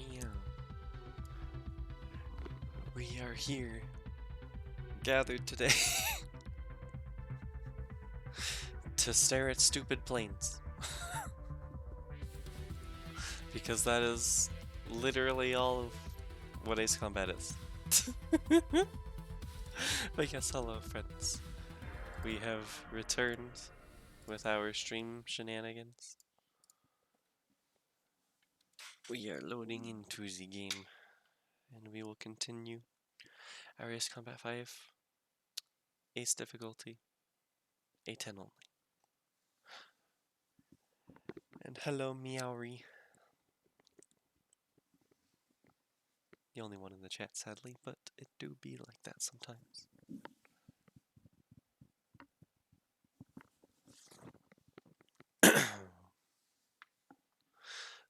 Meow. We are here, gathered today, to stare at stupid planes. Because that is literally all of what Ace Combat is. But yes, hello friends. We have returned with our stream shenanigans. We are loading into the game, and we will continue our Ace Combat 5 Ace difficulty, A-10 only. And hello Meowry. The only one in the chat, sadly, but it do be like that sometimes.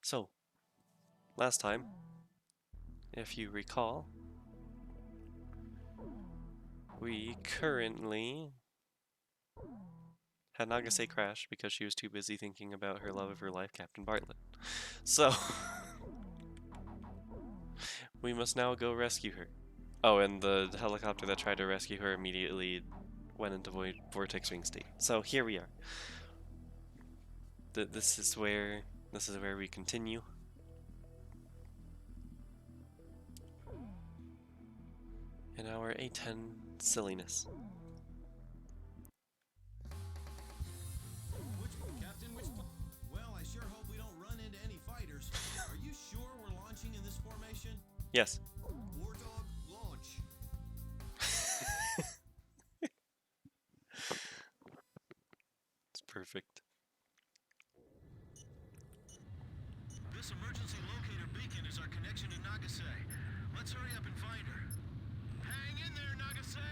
So, last time, if you recall, we currently had Nagase crash because she was too busy thinking about her love of her life, Captain Bartlett. So, we must now go rescue her. Oh, and the helicopter that tried to rescue her immediately went into vortex ring state. So here we are. This is where we continue. In our A-10 silliness. Well, I sure hope we don't run into any fighters. Are you sure we're launching in this formation? Yes. Wardog, launch. It's perfect. This emergency locator beacon is our connection to Nagase. Let's hurry up and find her. Hang in there, Nagase!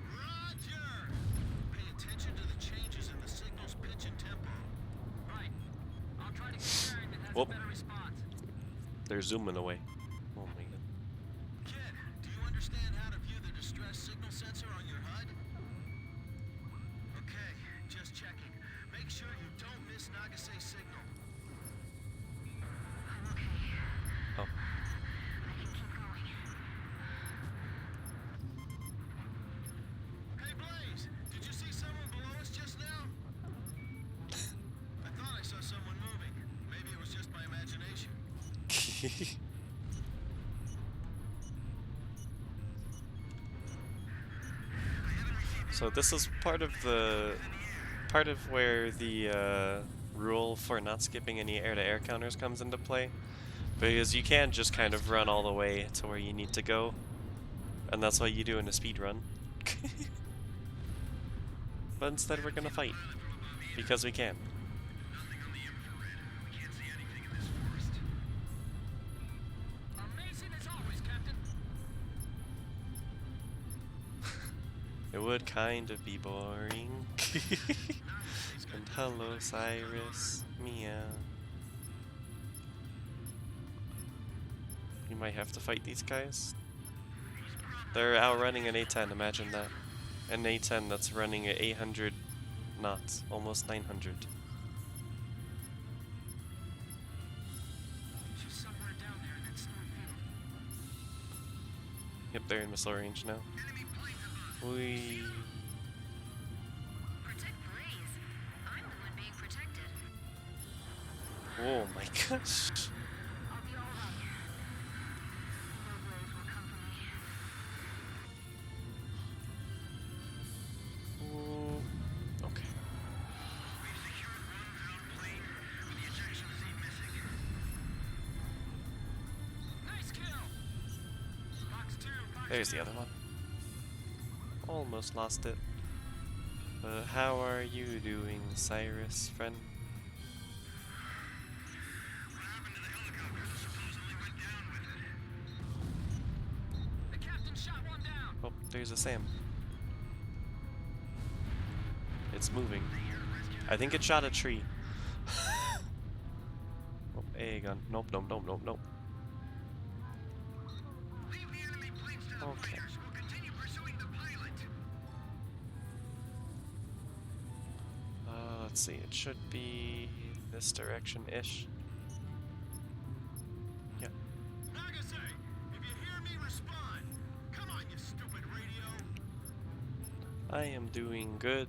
Roger! Pay attention to the changes in the signal's pitch and tempo. Right. I'll try to get bearing that has a better response. They're zooming away. Oh my god. Kid, do you understand how to view the distress signal sensor on your HUD? Okay, just checking. Make sure you don't miss Nagase's signal. I'm okay. Oh. I can keep going. Hey Blaze, did you see someone below us just now? I thought I saw someone moving. Maybe it was just my imagination. So this is part of where the rule for not skipping any air-to-air counters comes into play, because you can just kind of run all the way to where you need to go, and that's what you do in a speed run. But instead we're gonna fight, because we can. It would kind of be boring. And hello, Cyrus. Meow. You might have to fight these guys. They're outrunning an A-10, imagine that. An A-10 that's running at 800 knots, almost 900. Yep, they're in missile range now. We. Protect Blaze. I'm the one being protected. Oh my gosh. I'll be all right. No Blaze will come for me. Oh, okay. We've secured one downed plane with the ejection seat missing. Nice kill! Box 2, box There's 2. the other one. Almost lost it. But how are you doing, Cyrus, friend? What happened to the helicopter who supposedly went down with it? The captain shot one down. Oh, there's a Sam. It's moving. I think it shot a tree. Oh, A gun. Nope, nope, nope, nope, nope. Leave the enemy planes to the Okay. fighters. We'll continue pursuing the pilot. Let's see. It should be this direction-ish. I am doing good.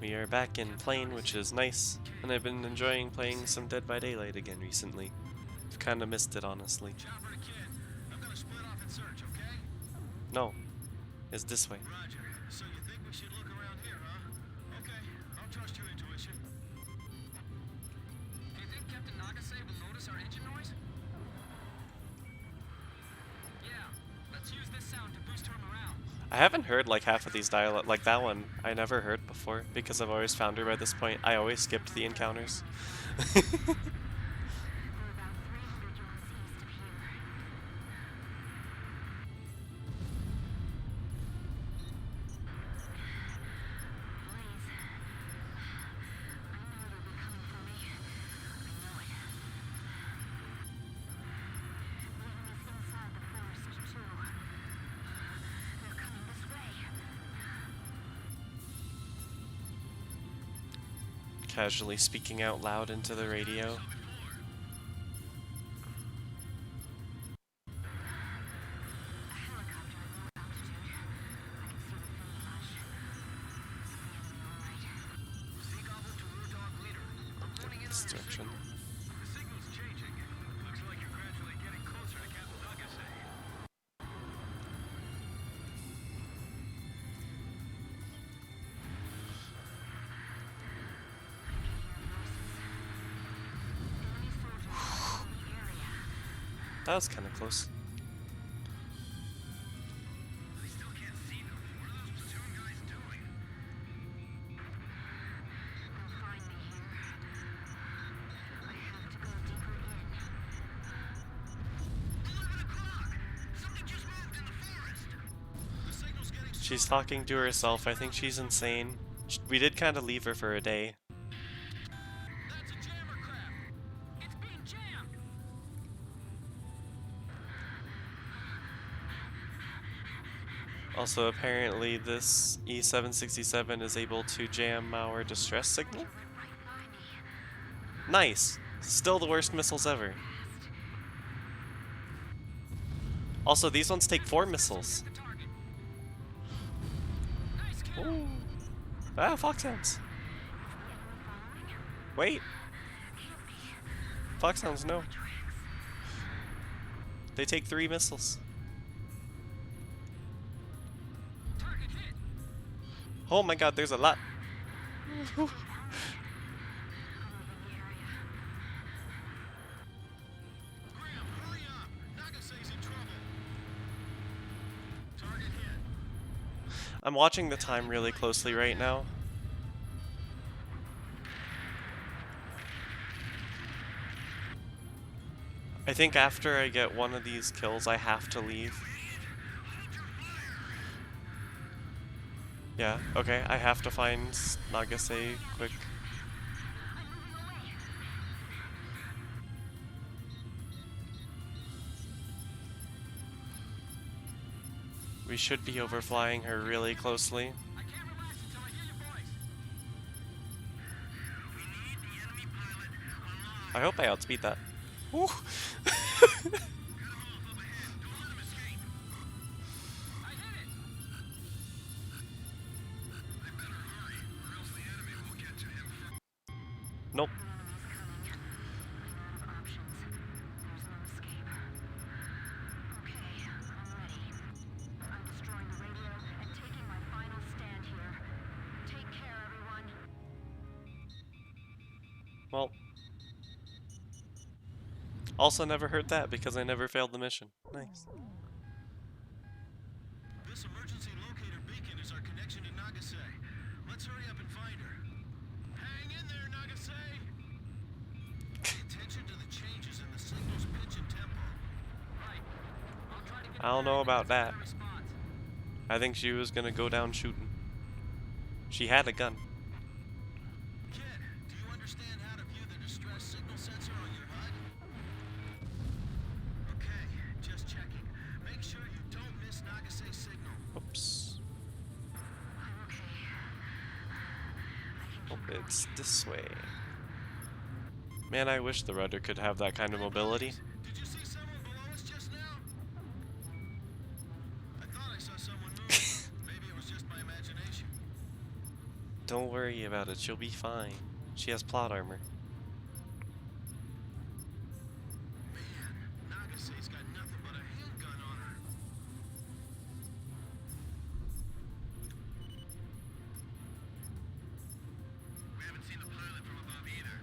We are back in plane, which is nice, and I've been enjoying playing some Dead by Daylight again recently. I've kind of missed it, honestly. Chopper to Kid. I'm gonna split off and search, okay? No, it's this way. Roger. So you think we should look around here, huh? Okay, I'll trust your intuition. Do you think Captain Nagase will notice our engine noise? Yeah, let's use this sound to boost her morale. I haven't heard like half of these dialogue, like that one I never heard before because I've always found her by this point. I always skipped the encounters. We're about 300 yards east of here. Please. I know you'll be coming for me. I know it. The enemy's inside the forest, too. They're coming this way. Casually speaking out loud into the radio. A helicopter at low altitude. I can see the fuselage. It's the enemy, all right. Seagull to War Dog Leader. I'm pointing in on This your direction. signal. The signal's changing. Looks like you're gradually getting closer to Captain Nagase. Enemy soldiers are in the area. That was kind of close. I still can't see them. What are those platoon guys doing? They'll find me here. I have to go deeper in. 11 o'clock! Something just moved in the forest! The signal's getting She's stronger. talking to herself. I think she's insane. We did kind of leave her for a day. That's a jammer craft! It's being jammed! Also, apparently this E-767 is able to jam our distress signal. Went right by me. Nice! Still the worst missiles ever. Also, these ones take 4 missiles. The target. Nice kill! Ooh. Ah, foxhounds. Is the enemy following? Wait, Can't be. foxhounds, no. Tracks. They take 3 missiles. Target hit! Oh my god, there's a lot. I'm leaving the area. Graham, hurry up! Nagase's in trouble! Target hit! I'm watching the time really closely right now. I think after I get one of these kills, I have to leave. Yeah, okay, I have to find Nagase quick. I'm moving away. We should be overflying her really closely. I can't relax until I hear your voice! We need the enemy pilot alive! I hope I outspeed that. Woo. Cut him off up ahead! Don't let him escape! I hit it! I better hurry, or else the enemy will get to him first. Nope. The enemy's coming. I'm out of options. There's no escape. Okay, I'm ready. I'm destroying the radio and taking my final stand here. Take care, everyone. Well. Also never heard that because I never failed the mission. Nice. This emergency locator beacon is our connection to Nagase. Let's hurry up and find her. Hang in there, Nagase! Pay attention to the changes in the signal's pitch and tempo. Right. I'll try to get I don't know about that. response. I think she was gonna go down shooting. She had a gun. Kid, do you understand how to view the distress signal sensor on your HUD? Okay, just checking. Make sure you don't miss Nagase's signal. Oops. I'm okay. I can Hope keep going. it's this way. Man, I wish the rudder could have that kind of mobility. Did you see someone below us just now? Don't worry about it. She'll be fine. She has plot armor. Man, Nagase's got nothing but a handgun on her. We haven't seen the pilot from above either.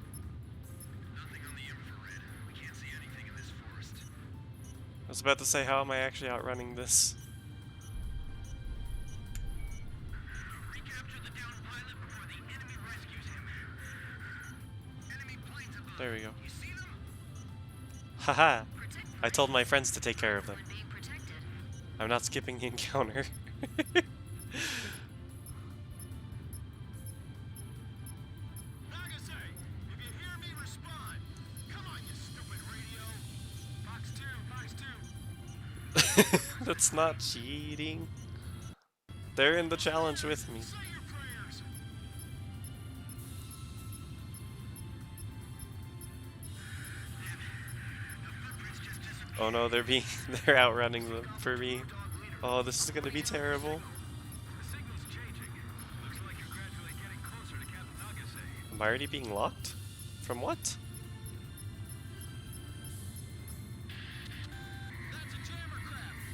Nothing on the infrared. We can't see anything in this forest. I was about to say, how am I actually outrunning this? Recapture the downed pilot before the enemy rescues him. Enemy planes above. There we go. You see them? Haha! I told my friends to take care of them. Being protected. I'm not skipping the encounter. Nagase, if you hear me, respond. Come on, you stupid radio. Fox 2, Fox 2. That's not cheating. They're in the challenge with me. Say your prayers. Oh no, they're outrunning them for me. Oh, this is gonna be terrible. The signal's changing. Looks like you're gradually getting closer to Captain Nagase. Am I already being locked? From what? That's a jammer craft.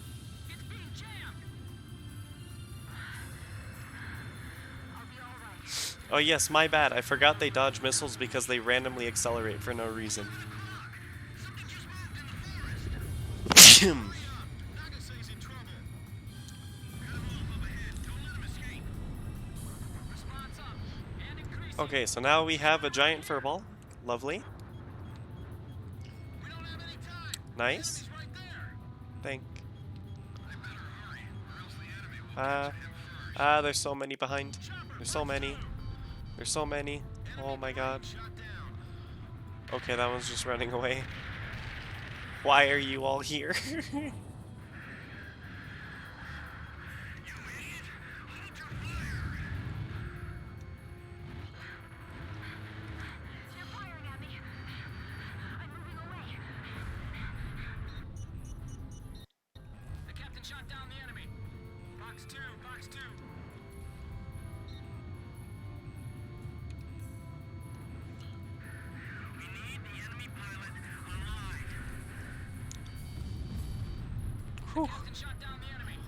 It's being jammed. I'll be all right. Oh yes, my bad. I forgot they dodge missiles because they randomly accelerate for no reason. Something just moved in the forest. Hmm. Nagase's in trouble. Got him off up ahead. Don't let him escape. Response up and increase. Okay, so now we have a giant furball. Lovely. We don't have any time. Nice. He's right there. Thank. I better hurry, or else the enemy will catch him first. There's so many behind. There's so many. There's so many. Oh my god. Shot down. Okay, that one's just running away. Why are you all here? You idiot! Hold your fire! They're firing at me. I'm moving away. The captain shot down the enemy. Fox 2, Fox 2. We need the enemy pilot alive. Whew. Captain shot down the enemy.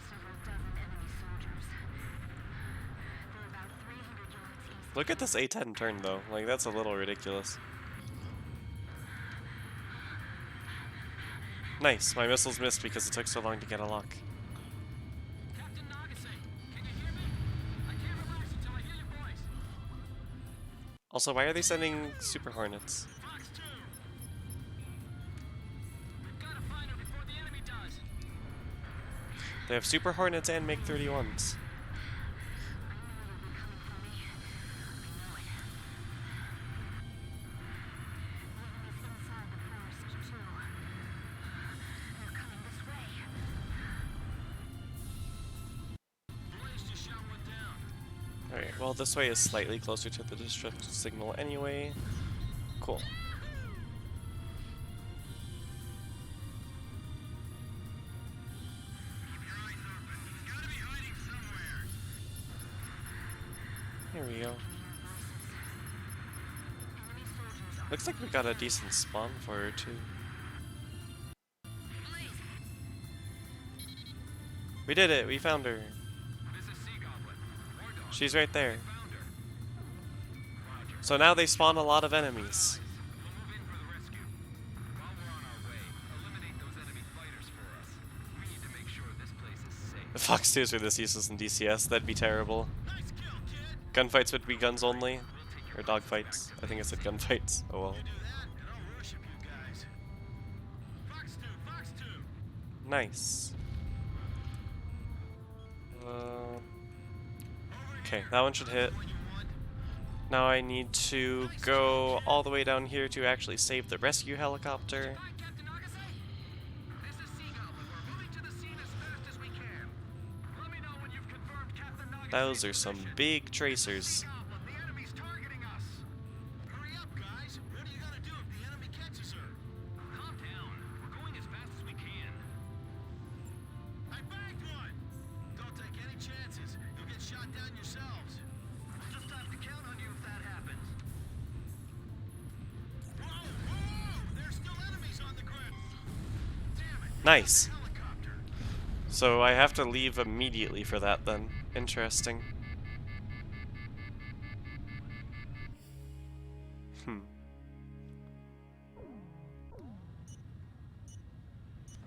Several dozen enemy soldiers. They're about 300 yards east. Look at this A-10 turn though. Like, that's a little ridiculous. Nice. My missiles missed because it took so long to get a lock. Captain Nagase, can you hear me? I can't relax until I hear your voice. Also, why are they sending Super Hornets? Fox 2. We've got to find her before the enemy does. They have Super Hornets and MiG-31s. I know you'll be coming for me. I know it. The enemy's inside the forest, too. They're coming this way. Blaze just shot one down. Alright, well, this way is slightly closer to the distress signal anyway. Cool. Keep your eyes open. He's got to be hiding somewhere. Here we go. Enemy soldiers are Looks like we got a decent spawn for her too. We did it! We found her! This is Sea Goblin. War Dog. She's right there. Found her. Roger. So now they spawn a lot of enemies. We'll move in for the rescue. While we're on our way, eliminate those enemy fighters for us. We need to make sure this place is safe. The Fox 2s are this useless in DCS, that'd be terrible. Nice kill, kid. Gunfights would be guns only. We'll take Or dogfights. I think I said gunfights. Oh well. You do that, and I'll worship you guys. Fox 2, Fox 2. Nice. Over Okay, here. that one should hit. What you want? Now I need to go all the way down here to actually save the rescue helicopter. Hi, Captain Nagase. This is Sea Goblin. We're moving to the scene as fast as we can. Let me know when you've confirmed Captain Nagase's Those are some position. big tracers. Sea Goblin, the enemy's targeting us. Hurry up, guys. What are you gonna do if the enemy catches her? Calm down. We're going as fast as we can. I bagged one. Don't take any chances. You'll get shot Nice. Helicopter. So I have to leave immediately for that then. Interesting. Hmm.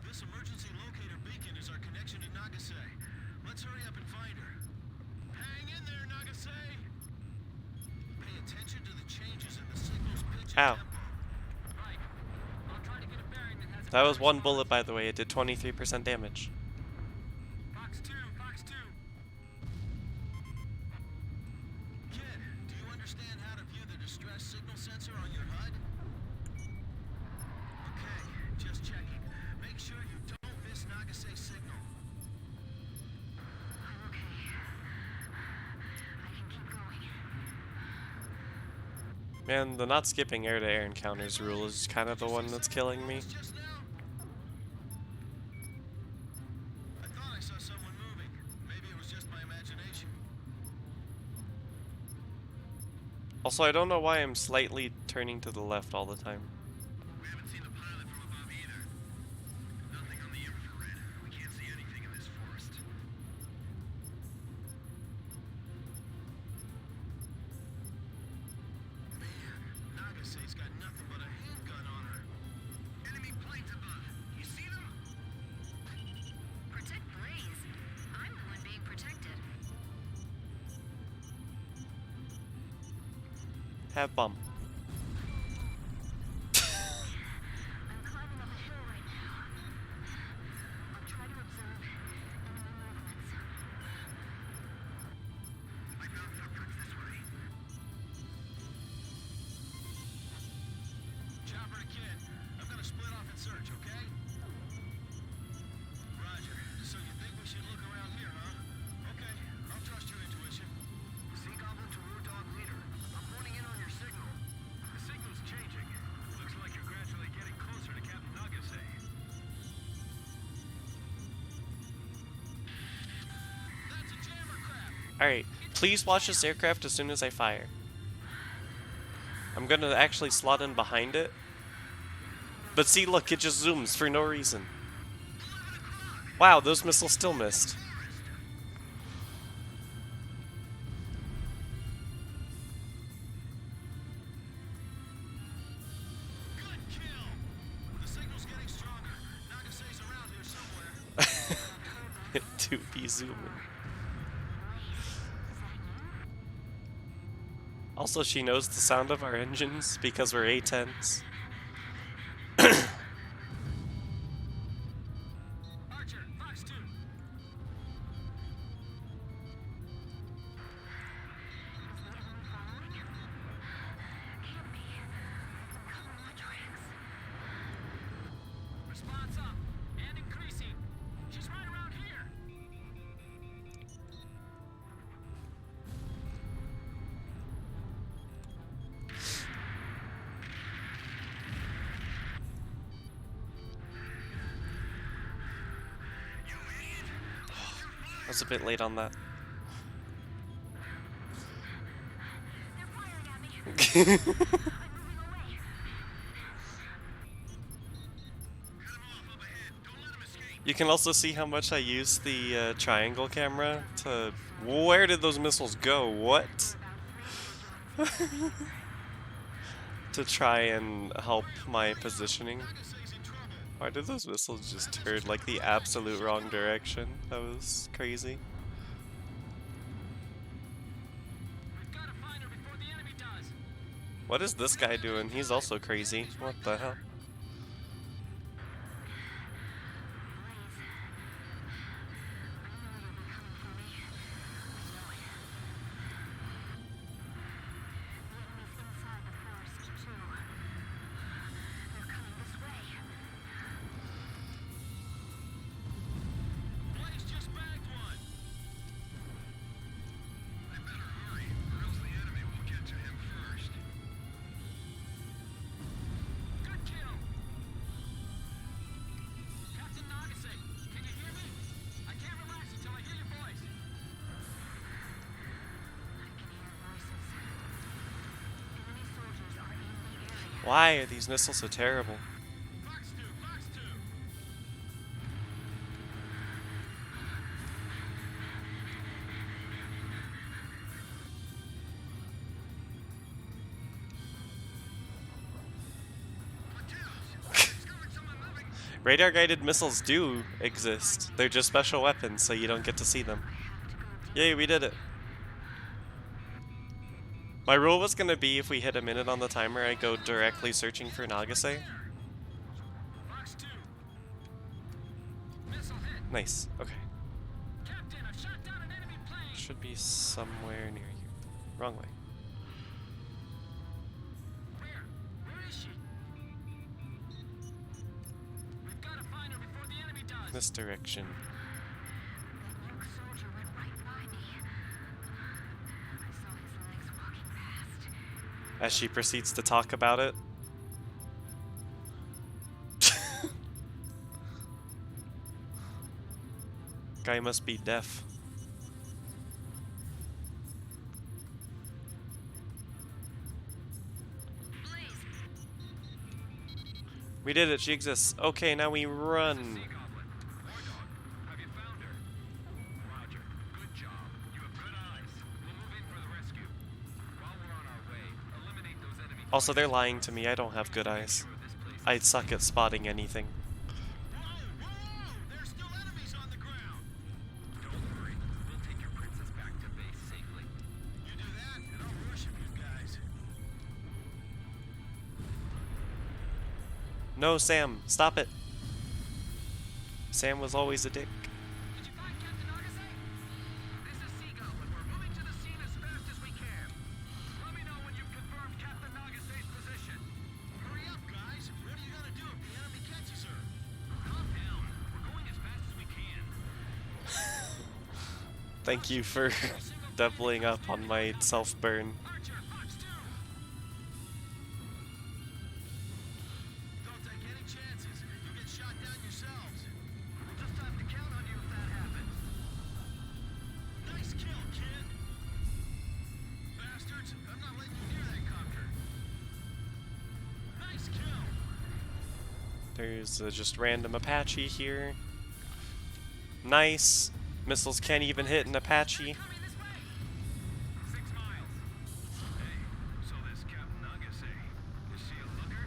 This emergency locator beacon is our connection to Nagase. Let's hurry up and find her. Hang in there, Nagase! Pay attention to the changes in the signal's pitch and Ow. tempo. Right. I'll try to get a bearing that has a That was better one response. bullet, by the way. It did 23% damage. Fox 2, Fox 2. Kid, do you understand how to view the distress signal sensor on your HUD? Okay, just checking. Make sure you don't miss Nagase's signal. I'm okay. I can keep going. Man, the not skipping air-to-air encounters rule is kind of the one that's killing me. Just now? I thought I saw someone moving. Maybe it was just my imagination. Also, I don't know why I'm slightly turning to the left all the time. We haven't seen the pilot from above either. Nothing on the infrared. We can't see anything in this forest. Man, Nagase's got nothing but a handgun on her. Enemy planes above. You see them? Protect Blaze. I'm the one being protected. Have bump. I'm climbing up a hill right now. I'll try to observe enemy movements. I found footprints this way. Chopper to Kid. I'm gonna split off and search, okay? Roger. So you think we should look around here, huh? Okay, I'll trust your intuition. Sea Goblin to War Dog Leader. I'm honing in on your signal. The signal's changing. Looks like you're gradually getting closer to Captain Nagase. That's a jammer crab. Alright, please watch this aircraft as soon as I fire. I'm gonna actually slot in behind it. But see, look, it just zooms for no reason. Wow, those missiles still missed. Good kill. The signal's getting stronger. Nagase's around here somewhere. It do be zooming. Also, she knows the sound of our engines because we're A-10s. Archer, Fox 2. Can't be. I'm covering my tracks. Response up and increasing. She's right around here. I was a bit late on that. They're firing at me. I'm moving away. Cut him off up ahead. Don't let him escape. You can also see how much I use the triangle camera to... Where did those missiles go? What? To try and help my positioning. Nagase's in trouble. Why did those missiles just turn like the absolute wrong direction? That was crazy. We've got to find her before the enemy does. What is this guy doing? He's also crazy. What the hell? Blaze just bagged one. I better hurry, or else the enemy will get to him first. Good kill. Captain Nagase, can you hear me? I can't relax until I hear your voice. Why are these missiles so terrible? Fox 2, Fox 2. Radar guided missiles do exist. They're just special weapons, so you don't get to see them. Yay, we did it. My rule was gonna be if we hit a minute on the timer, I go directly searching for Nagase. Fox 2. Missile hit. Nice, okay. Captain, I've shot down an enemy plane. Should be somewhere near you. Wrong way. Where? Where is she? We've got to find her before the enemy does. This direction. That young soldier went right by me. I saw his legs walking past. As she proceeds to talk about it. Guy must be deaf. We did it, she exists. Okay, now we run. Sea Goblin. War Dog, have you found her? Roger. Good job. You have good eyes. We'll move in for the rescue. While we're on our way, eliminate those enemy. Also, they're lying to me. I don't have good eyes. This place. I suck at spotting anything. Whoa! Whoa! There's still enemies on the ground. Don't worry. We'll take your princess back to base safely. You do that, and I'll worship you guys. No, Sam, stop it. Sam was always a dick. Did you find Captain Nagase? This is Sea Goblin. We're moving to the scene as fast as we can. Let me know when you've confirmed Captain Nagase's position. Hurry up, guys. What are you gonna do if the enemy catches her? Calm down. We're going as fast as we can. Thank you for doubling up on my self-burn. Archer, Fox 2. Don't take any chances. You'll get shot down yourselves. We'll just have to count on you if that happens. Nice kill, kid. Bastards, I'm not letting you near that copter. Nice kill. There's just random Apache here. Nice. Missiles can't even hit an Apache. Coming this way. 6 miles. Hey, so this Captain Nagase, is she a looker?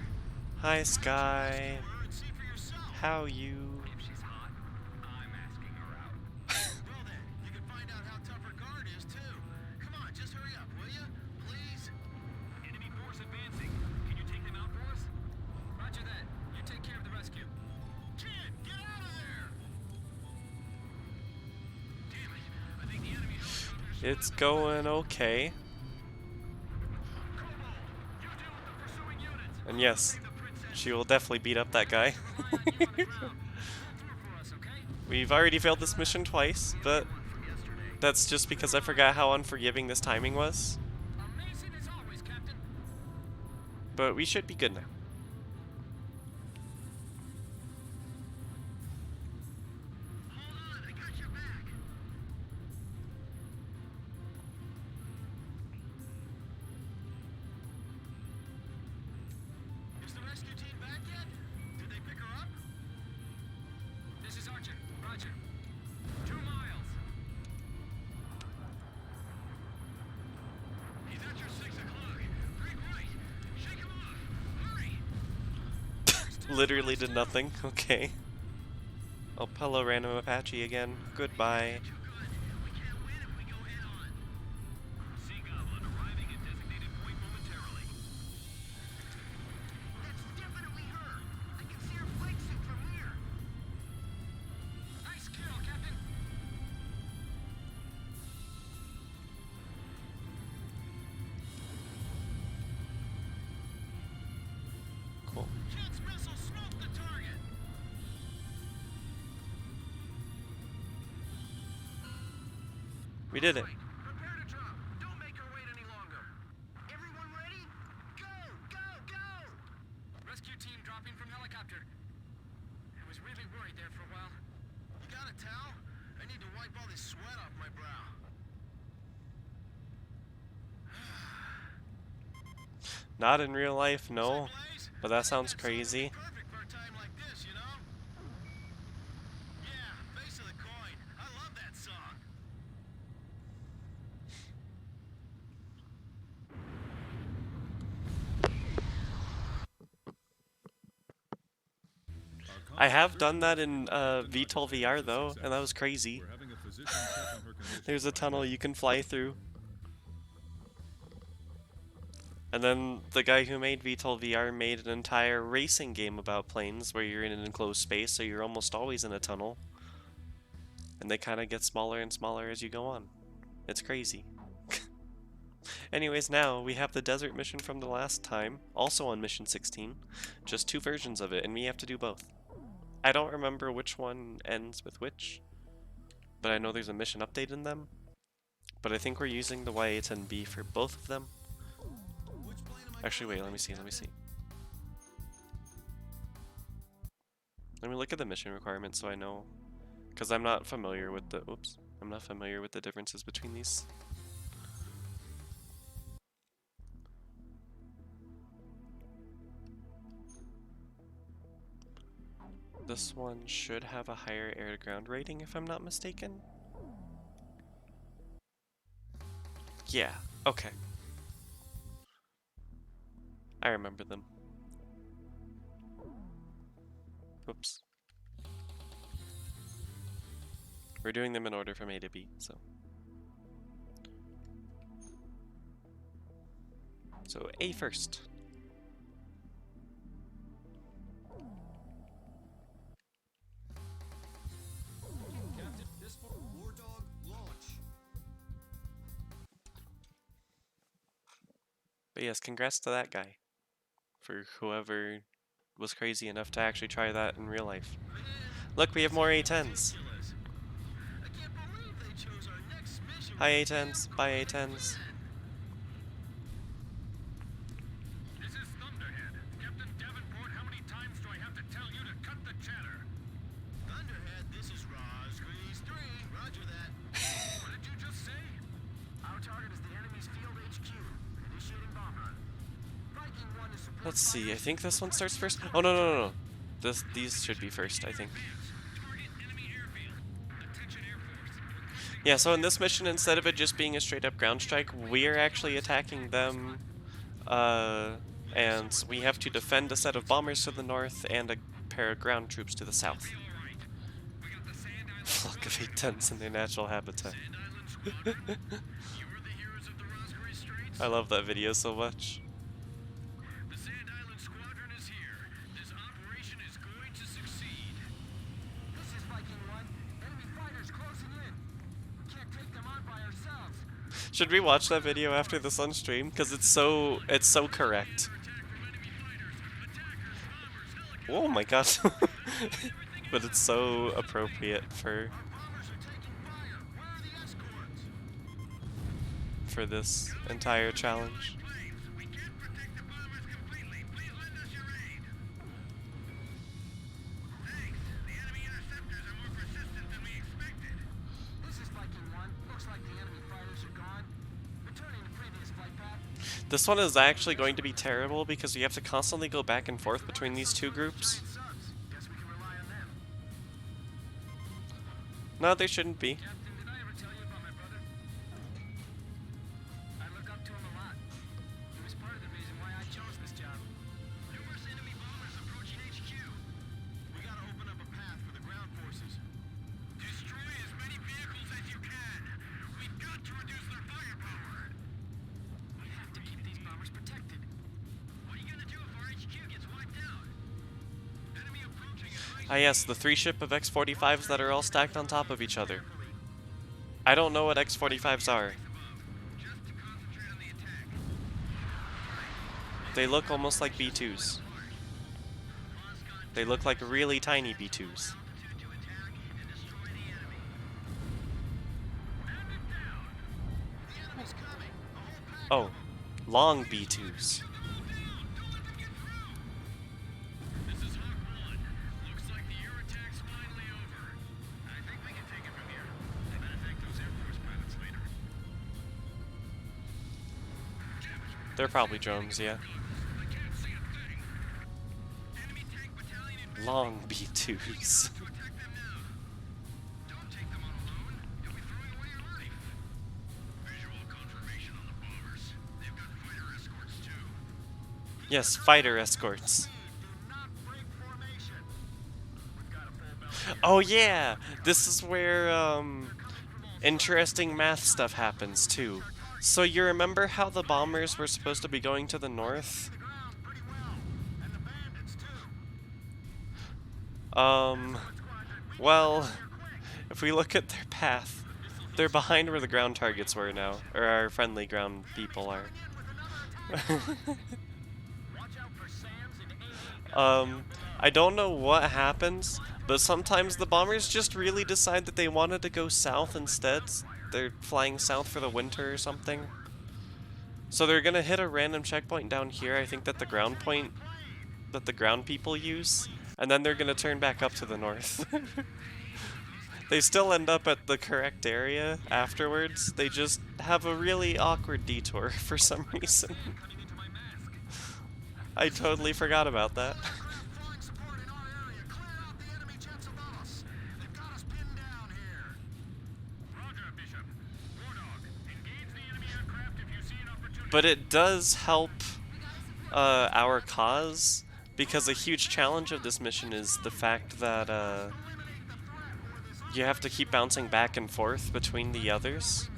Hi, Sky. Her and see for yourself. How you? If she's hot, I'm asking her out. Well then, you can find out how tough her guard is too. Come on, just hurry up, will you? Please? Enemy force advancing. Can you take them out for us? Roger that. You take care of the rescue. Kid, get out of there! Damn it. I think the enemy helicopter's It's going okay. Kobo, you deal with the pursuing units. And yes, Save the princess. she will definitely beat up that guy. Rely on you on the ground. Hold through for us, okay? We've already failed this mission twice, but One from yesterday. that's just because I forgot how unforgiving this timing was. Amazing as always, Captain. But we should be good now. Hold on, I got your back. Is the rescue team back yet? Did they pick her up? This is Archer. Roger. 2 miles. He's at your 6 o'clock. Break right. Shake him off. Hurry. Literally did nothing. Okay. Oh, hello, random Apache again. Goodbye. Too good. We can't win if we go head on. Sea Goblin arriving at designated point momentarily. That's definitely her. I can see her flight suit from here. Nice kill, Captain. Cool. Kid's missile smoked the target. We did it. Right. Prepare to drop. Don't make her wait any longer. Everyone ready? Go! Go! Go! Rescue team dropping from helicopter. I was really worried there for a while. You got a towel? I need to wipe all this sweat off my brow. Not in real life, no. Blaze? But that sounds That song crazy. would be perfect for a time like this, you know? Yeah, face of the coin. I love that song. I have done that in VTOL VR though, and that was crazy. We're having a physician check on her condition There's a right tunnel now. you can fly through. And then the guy who made VTOL VR made an entire racing game about planes where you're in an enclosed space, so you're almost always in a tunnel. And they kind of get smaller and smaller as you go on. It's crazy. Anyways, now we have the desert mission from the last time, also on mission 16. Just 2 versions of it, and we have to do both. I don't remember which one ends with which, but I know there's a mission update in them. But I think we're using the A-10B for both of them. Actually, wait, let me see. Let me look at the mission requirements so I know, because I'm not familiar with the, I'm not familiar with the differences between these. This one should have a higher air-to-ground rating if I'm not mistaken. Yeah, okay. I remember them. Oops. We're doing them in order from A to B, so. So A first. Captain, this War Dog, launch. But yes, congrats to that guy. For whoever was crazy enough to actually try that in real life. Look, we have more A-10s. I can't believe they chose our next mission. Hi A-10s, bye A-10s. This is Thunderhead. Captain Davenport, how many times do I have to tell you to cut the chatter? Thunderhead, this is Rosgrease 3. Roger that. What did you just say? Our target is the enemy's field HQ. Initiating bomb run. Viking 1 is support. Let's see, I think this one starts first. Oh, no. These should be first, I think. Target enemy airfield. Attention Air Force. Yeah, so in this mission, instead of it just being a straight up ground strike, we're actually attacking them. And we have to defend a set of bombers to the north and a pair of ground troops to the south. Alright. We got the Sand Island Flock of A-10s in their natural habitat. Sand Island Squadron. You were the heroes of the Rosgrease Straits? I love that video so much. The Sand Island Squadron is here. This operation is going to succeed. This is Viking 1. Enemy fighters closing in. We can't take them on by ourselves. Should we watch that video after this on stream? Because it's so correct. Oh my god. But it's so appropriate for Bombers are taking fire. Where are the escorts? this entire challenge. We can't protect the bombers completely. Please lend us your aid. Thanks. The enemy interceptors are more persistent than we expected. This is Viking 1. Looks like the enemy fighters are gone. Returning to previous flight path. This one is actually going to be terrible because we have to constantly go back and forth between these two groups. Subs. Guess we can rely on them. No, they shouldn't be. Captain, did I ever tell you about my brother? I look up to him a lot. He was part of the reason why I chose this job. Numerous enemy bombers approaching HQ. We gotta open up a path for the ground forces. Destroy as many vehicles as you can. We've got to reduce their firepower. We have to keep these bombers protected. What are you gonna do if our HQ gets wiped out? Enemy approaching at high Ah yes, the 3 ship of X-45s that are all stacked on top of each other. I don't know what X-45s are. just to concentrate on the attack. They look almost like B-2s. They look like really tiny B-2s. To attack and destroy the enemy. Hand it down. The enemy's coming. A whole pack. Oh, long B-2s. This is Hawk 1. Looks like the air attack's finally over. I think we can take it from here. I better thank those Air Force pilots later. They're probably drones, yeah. I can't see a thing. Enemy tank battalion in Long B-2s. to attack them now. Don't take them on alone. You'll be throwing away your life. Visual confirmation on the bombers. They've got fighter escorts too. Yes, fighter escorts. Do not break formation. Oh yeah, this is where interesting math stuff happens too. So you remember how the bombers were supposed to be going to the north? Well, if we look at their path, they're behind where the ground targets were now, or our friendly ground people are. I don't know what happens, but sometimes the bombers just really decide that they wanted to go south instead. They're flying south for the winter or something. So they're gonna hit a random checkpoint down here, I think that the ground point that the ground people use, and then they're gonna turn back up to the north. They still end up at the correct area afterwards, they just have a really awkward detour for some reason. I totally forgot about that. But it does help our cause, because a huge challenge of this mission is the fact that you have to keep bouncing back and forth between the others.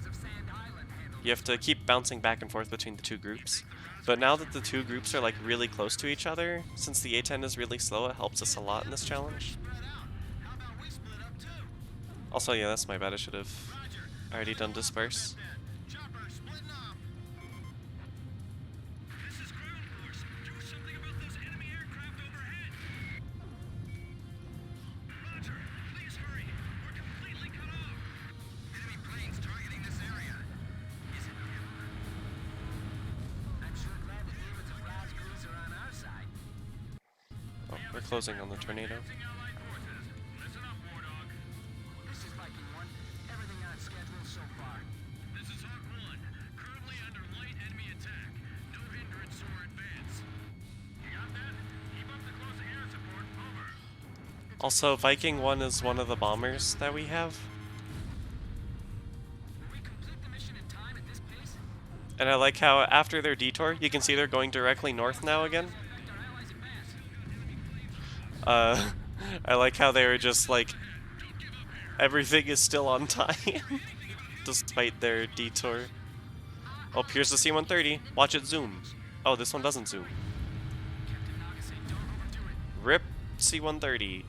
You have to keep bouncing back and forth between the two groups. But now that the two groups are like really close to each other, since the A-10 is really slow, it helps us a lot in this challenge. Also, yeah, that's my bad. I should have already done disperse. Oh, we're closing on the tornado. Also, Viking 1 is one of the bombers that we have. And I like how after their detour, you can see they're going directly north now again. I like how they were just like, everything is still on time, despite their detour. Oh, here's the C-130. Watch it zoom. Oh, this one doesn't zoom. RIP C-130.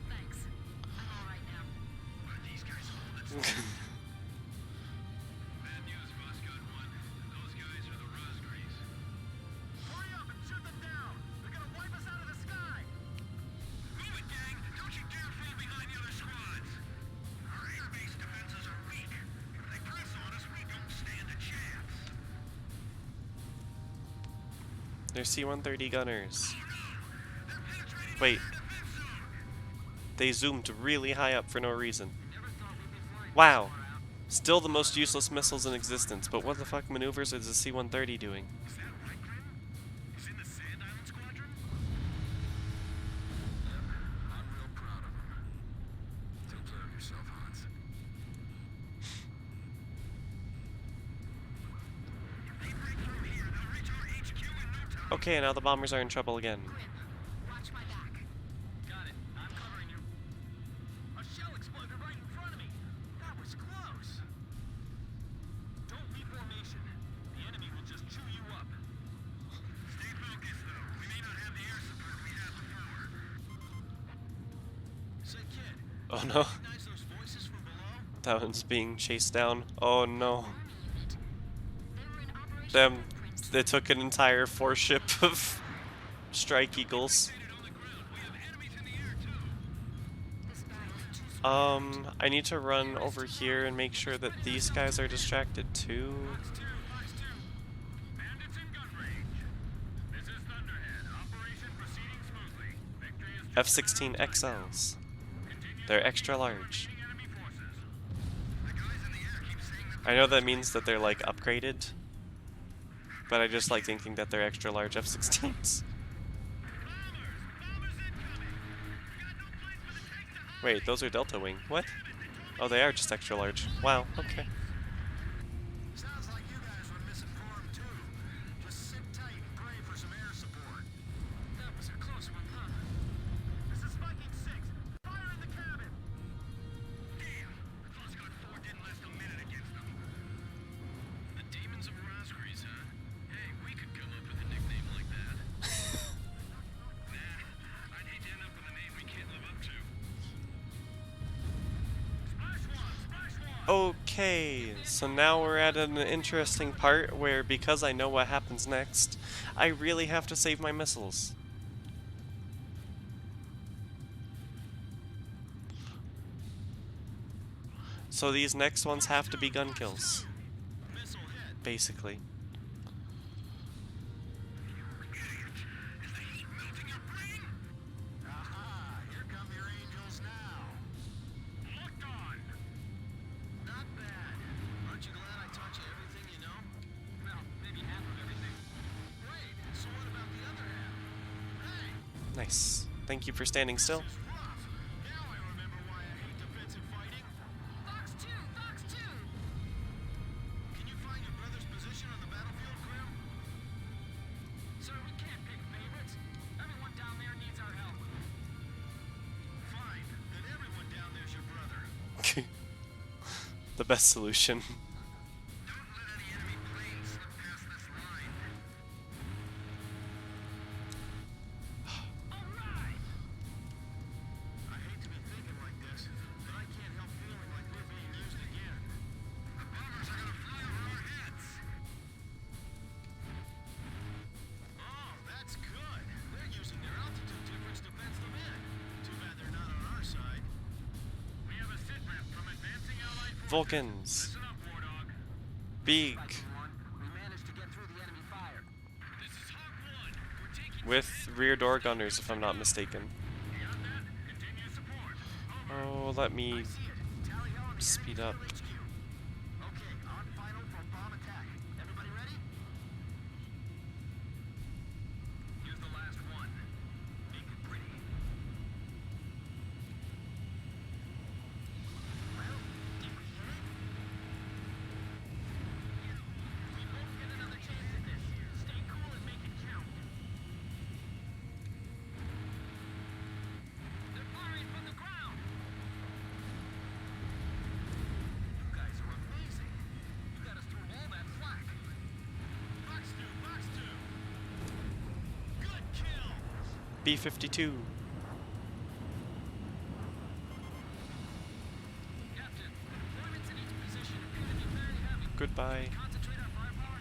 They're C-130 gunners. Wait. They zoomed really high up for no reason. Wow. Still the most useless missiles in existence, but what the fuck maneuvers is the C-130 doing? Okay, now the bombers are in trouble again. Watch my back. Got it. I'm covering you. A shell exploded right in front of me. That was close. Don't leave formation. The enemy will just chew you up. Stay focused, though. We may not have the air support we had before. Say, kid. Oh no. Recognize those voices from below? That one's being chased down. Oh no. They were in operation. Them, they took an entire 4-ship of Strike Eagles. I need to run over here and make sure that these guys are distracted too. F-16 XLs. They're extra large. I know that means that they're like upgraded, but I just like thinking that they're extra large F-16s. Wait, those are Delta Wing. What? Oh, they are just extra large. Wow, okay. Sounds like you guys were misinformed too. Just sit tight and pray for some air support. That was a close one, huh? This is Viking 6. Fire in the cabin. Okay, so now we're at an interesting part where, because I know what happens next, I really have to save my missiles. So these next ones have to be gun kills, Missile hit. basically. Aha! Here come your angels now. Locked on. Not bad. Aren't you glad I taught you everything you know? Well, maybe half of everything. Wait, so what about the other half? Hey, Nice. Thank you for standing still. this is rough. Now I remember why I hate defensive fighting. Fox 2! Fox 2! Can you find your brother's position on the battlefield, Grim? Sir, we can't pick favorites. Everyone down there needs our help. Fine, then everyone down there's your brother. The best solution. Don't let any enemy planes slip past this line. All right! I hate to be thinking like this, but I can't help feeling like we're being used again. The bombers are gonna fly over our heads. Oh, that's good. They're using their altitude difference to fence them in. Too bad they're not on our side. We have a sit rep from advancing allied forces. Vulcans. Listen up, War Dog. Big. We managed to get through the enemy fire. This is Hawk 1. We're taking With rear door gunners, if I'm not mistaken. beyond that. Continue support. Oh, Over. let me See it. Tally ho on the speed enemy up. HQ. Okay, on final for bomb attack. Everybody ready? Here's the last one. Make it pretty. Well, did we hit it? We won't get another chance at this. Stay cool and make it count. They're firing from the ground. You guys are amazing. You got us through all that flak. Box 2, box 2. Good kill. B-52. Captain, deployments in each position appear to be very heavy. Goodbye. Concentrate our firepower.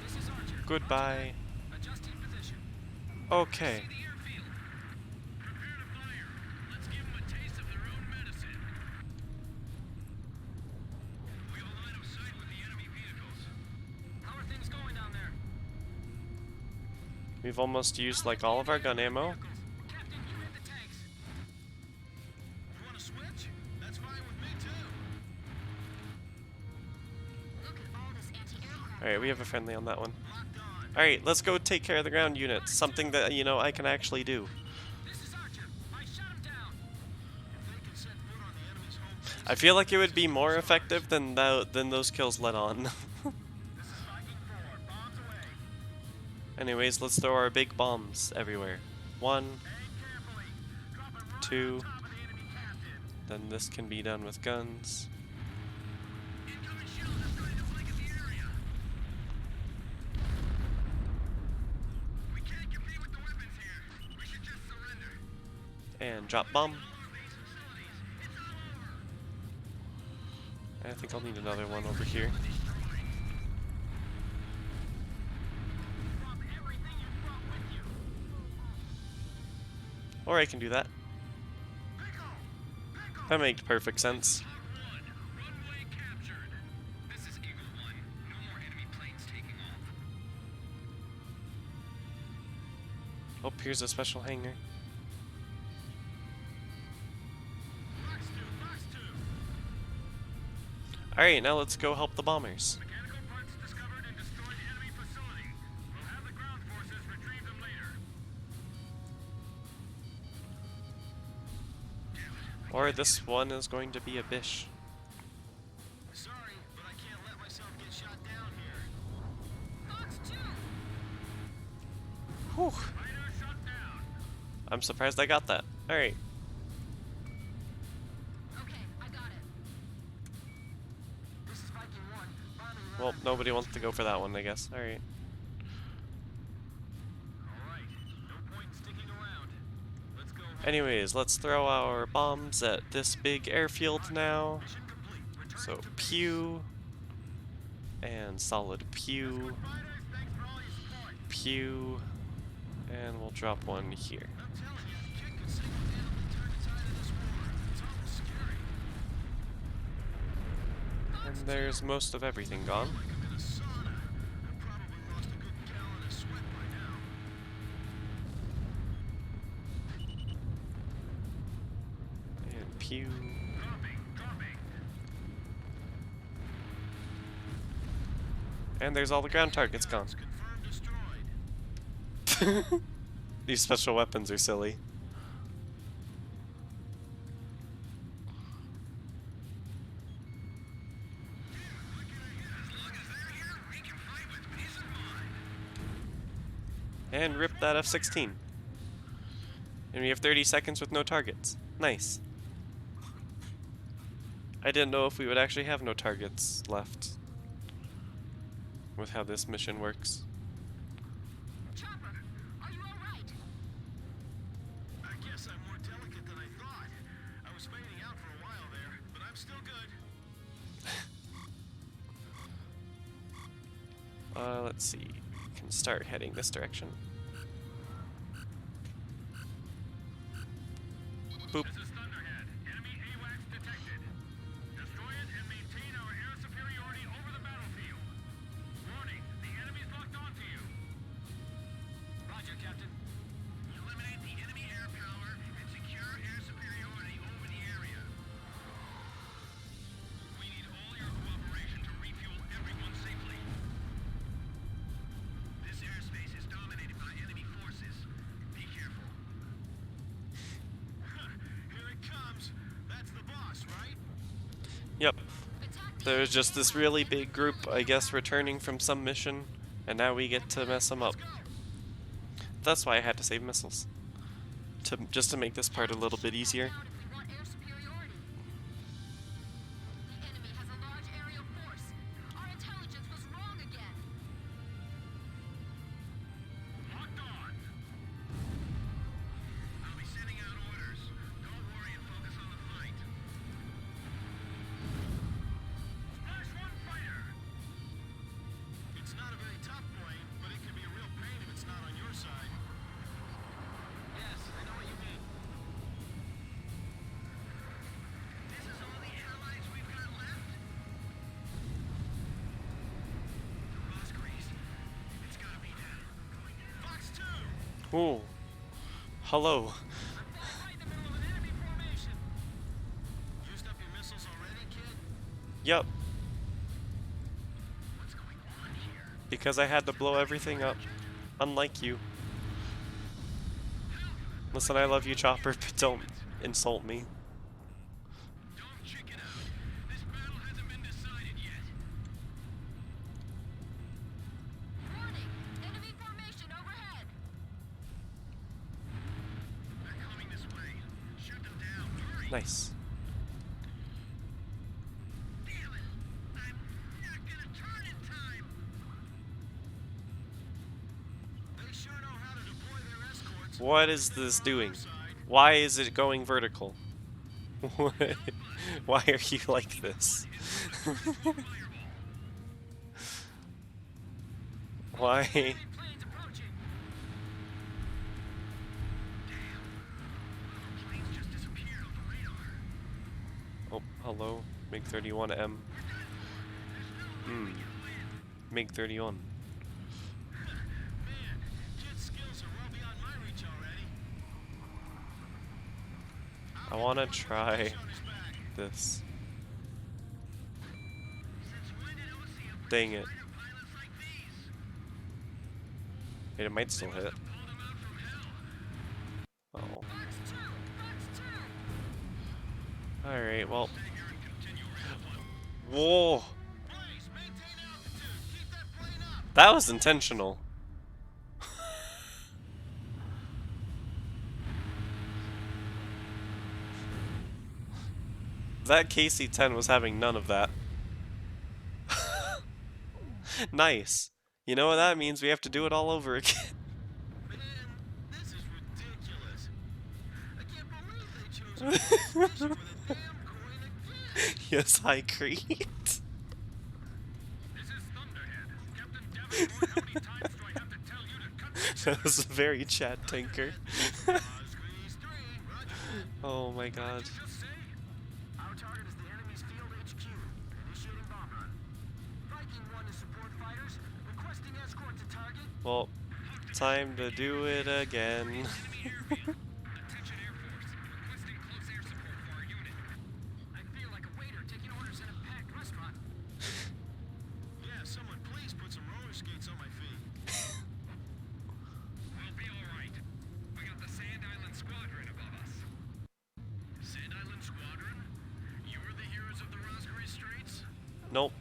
This is Archer. Goodbye. Adjusting position. Okay. See the airfield. Prepare to fire. Let's give them a taste of their own medicine. We have a line of sight with the enemy vehicles. How are things going down there? We've almost used like all of our gun ammo. Captain, you hit the tanks. You want to switch? That's fine with me too. Look at all this anti-aircraft. Alright, we have a friendly on that one. Locked on. Alright, let's go take care of the ground units. Something that, you know, I can actually do. This is Archer. I shot him down. If they can set foot on the enemy's home base, I feel like it would be more effective than those kills let on. this is Viking 4. Bombs away. Anyways, let's throw our big bombs everywhere. 1, Aim carefully. Drop it right 2, on top of the enemy captain. then this can be done with guns. Incoming shells are starting to blanket the area. We can't compete with the weapons here. We should just surrender. And drop bomb. All our base facilities. It's all over. I think I'll need another one over here. Drop everything you brought with you. Or I can do that. Pickle! Pickle! That makes perfect sense. Hawk 1, runway captured. This is Eagle 1. No more enemy planes taking off. Oh, here's a special hangar. Fox 2, Fox 2. Alright, now let's go help the bombers. Mechanical parts discovered and destroyed enemy facility. We'll have the ground forces retrieve them later. Or this one is going to be a bish. Sorry, but I can't let myself get shot down here. Fox 2. Whew. Fighter shut down. I'm surprised I got that. Alright. Okay, I got it. This is Viking 1. Bombing run. Well, nobody wants to go for that one, I guess. Alright. All right. No point in sticking around. Let's go Anyways, let's throw our bombs at this big airfield now. Mission complete. Return So to base. pew, and solid pew, Fighters, thanks for all your support. pew, and we'll drop one here. I'm telling you, Kid could single-handedly turn the tide of this war. It's almost scary. And there's most of everything gone. Like I'm in a sauna. I've probably lost a good gallon of sweat by now. And pew. Dropping. And there's all the ground targets gone. Confirmed destroyed. These special weapons are silly. And rip that F-16. And we have 30 seconds with no targets. Nice. I didn't know if we would actually have no targets left with how this mission works. Chopper, are you alright? I guess I'm more delicate than I thought. I was fading out for a while there, but I'm still good. Let's see. We can start heading this direction. Boop. This is Thunderhead. Enemy AWACS detected. Destroy it and maintain our air superiority over the battlefield. Warning, the enemy's locked onto you. Roger, Captain. Eliminate the enemy air power and secure air superiority over the area. We need all your cooperation to refuel everyone safely. This airspace is dominated by enemy forces. Be careful. Here it comes. That's the boss, right? Yep. There's just this really big group, I guess, returning from some mission, and now we get to mess them up. That's why I had to save missiles. Just to make this part a little bit easier. If we want air superiority. The enemy has a large aerial force. Our intelligence was wrong again. Locked on. I'll be sending out orders. Don't worry and focus on the fight. Splash one fighter. It's not a very tough plane, but it can be a real pain if it's not on your side. Yes, I know what you mean. This is all the allies we've got left? Ross Grease. It's gotta be now. Fox 2! Ooh. Hello. I'm right in the middle of an enemy formation. Used up your missiles already, kid? Yep. What's going on here? Because I had to blow everything up. Unlike you. Listen, I love you, Chopper, but don't insult me. Don't chicken out. This battle hasn't been decided yet. Warning! Enemy formation overhead. They're coming this way. Shoot them down. Hurry. Nice. Damn it. I'm not gonna turn in time. They sure know how to deploy their escorts. What is this doing? Why is it going vertical? Why are you like this? Why? Planes approaching. Damn. Planes just disappeared off the radar. Oh, hello. MiG-31M. MiG-31. Man, Kid's skills are well beyond my reach already. I want to try On his back. this. Since when did OCM Dang it. fighter pilots like these? Wait, it might still hit. Pulled them out from hell. Oh. Fox 2! Fox 2! Alright, well. Stay here and continue resupply. Whoa! Blaze, maintain altitude. Keep that plane up. That was intentional. That KC-10 was having none of that. Nice. You know what that means? We have to do it all over again. Man, this is ridiculous. I can't Fishing with a damn coin again. Yes, High Creed. This is Thunderhead. Captain Davenport, how many times do I have to tell you to cut the That was very Chad Tinker. Ospreys 3, roger that. Oh my god. Just say, our target is the enemy's field HQ. Initiating bomb run. Viking 1 to support fighters. Requesting escort to target. Well, time to do it again. Enemy airfield. Attention Air Force. Requesting close air support for our unit. I feel like a waiter taking orders in a packed restaurant. Yeah, someone please put some roller skates on my feet. We'll be alright. We got the Sand Island Squadron above us. Sand Island Squadron? You were the heroes of the Raspberry Straits? Nope.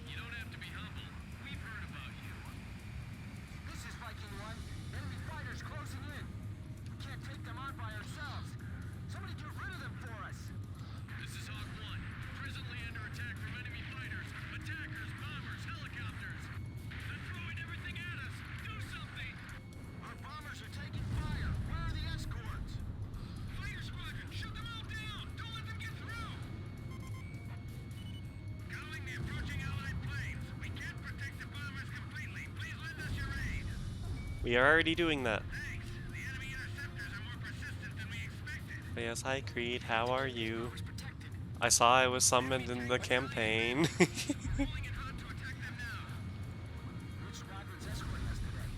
You don't have to be humble. We've heard about you. This is Viking 1. Enemy fighters closing in. We can't take them on by ourselves. Somebody get rid of them for us. This is Hawk 1. Presently under attack from enemy fighters. Attackers, bombers, helicopters. They're throwing everything at us. Do something. Our bombers are taking fire. Where are the escorts? Fighter squadron, shoot them all down. Don't let them get through. Calling the approaching Allied planes. We can't protect the bombers completely. Please lend us your aid. We are already doing that. Thanks. The enemy interceptors are more persistent than we expected. Yes, High Creed, how are you? Was protected. I saw I was summoned in the campaign. Rolling it hot to attack them now. Which squadron's escorting us today?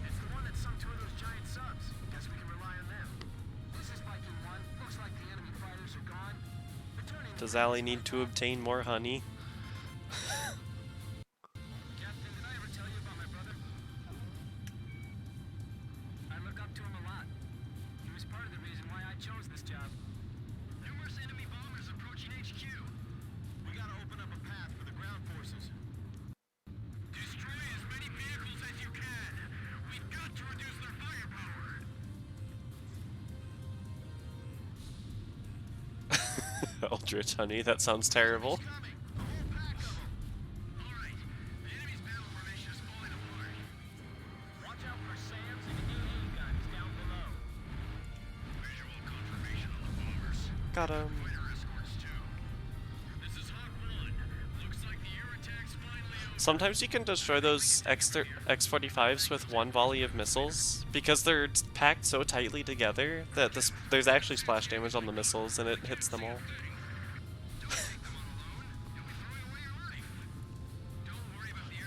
It's the one that sunk two of those giant subs. Guess we can rely on them. This is Viking 1. Looks like the enemy fighters are gone. Returning. Does Allie need to obtain more honey? Captain, did I ever tell you about my brother? I look up to him a lot. He was part of the reason why I chose this job. Numerous enemy bombers approaching HQ. We gotta open up a path for the ground forces. Destroy as many vehicles as you can. We've got to reduce their firepower. Eldritch honey, that sounds terrible. Coming. A whole pack of them. All right. The enemy's battle formation is falling apart. Watch out for SAMs and AA guns down below. Visual confirmation on the bombers. Got him. Fighter escorts too. This is Hawk 1. Looks like the air attack's finally over. Sometimes you can destroy those X-45s with one volley of missiles because they're packed so tightly together that there's actually splash damage on the missiles and it hits them all.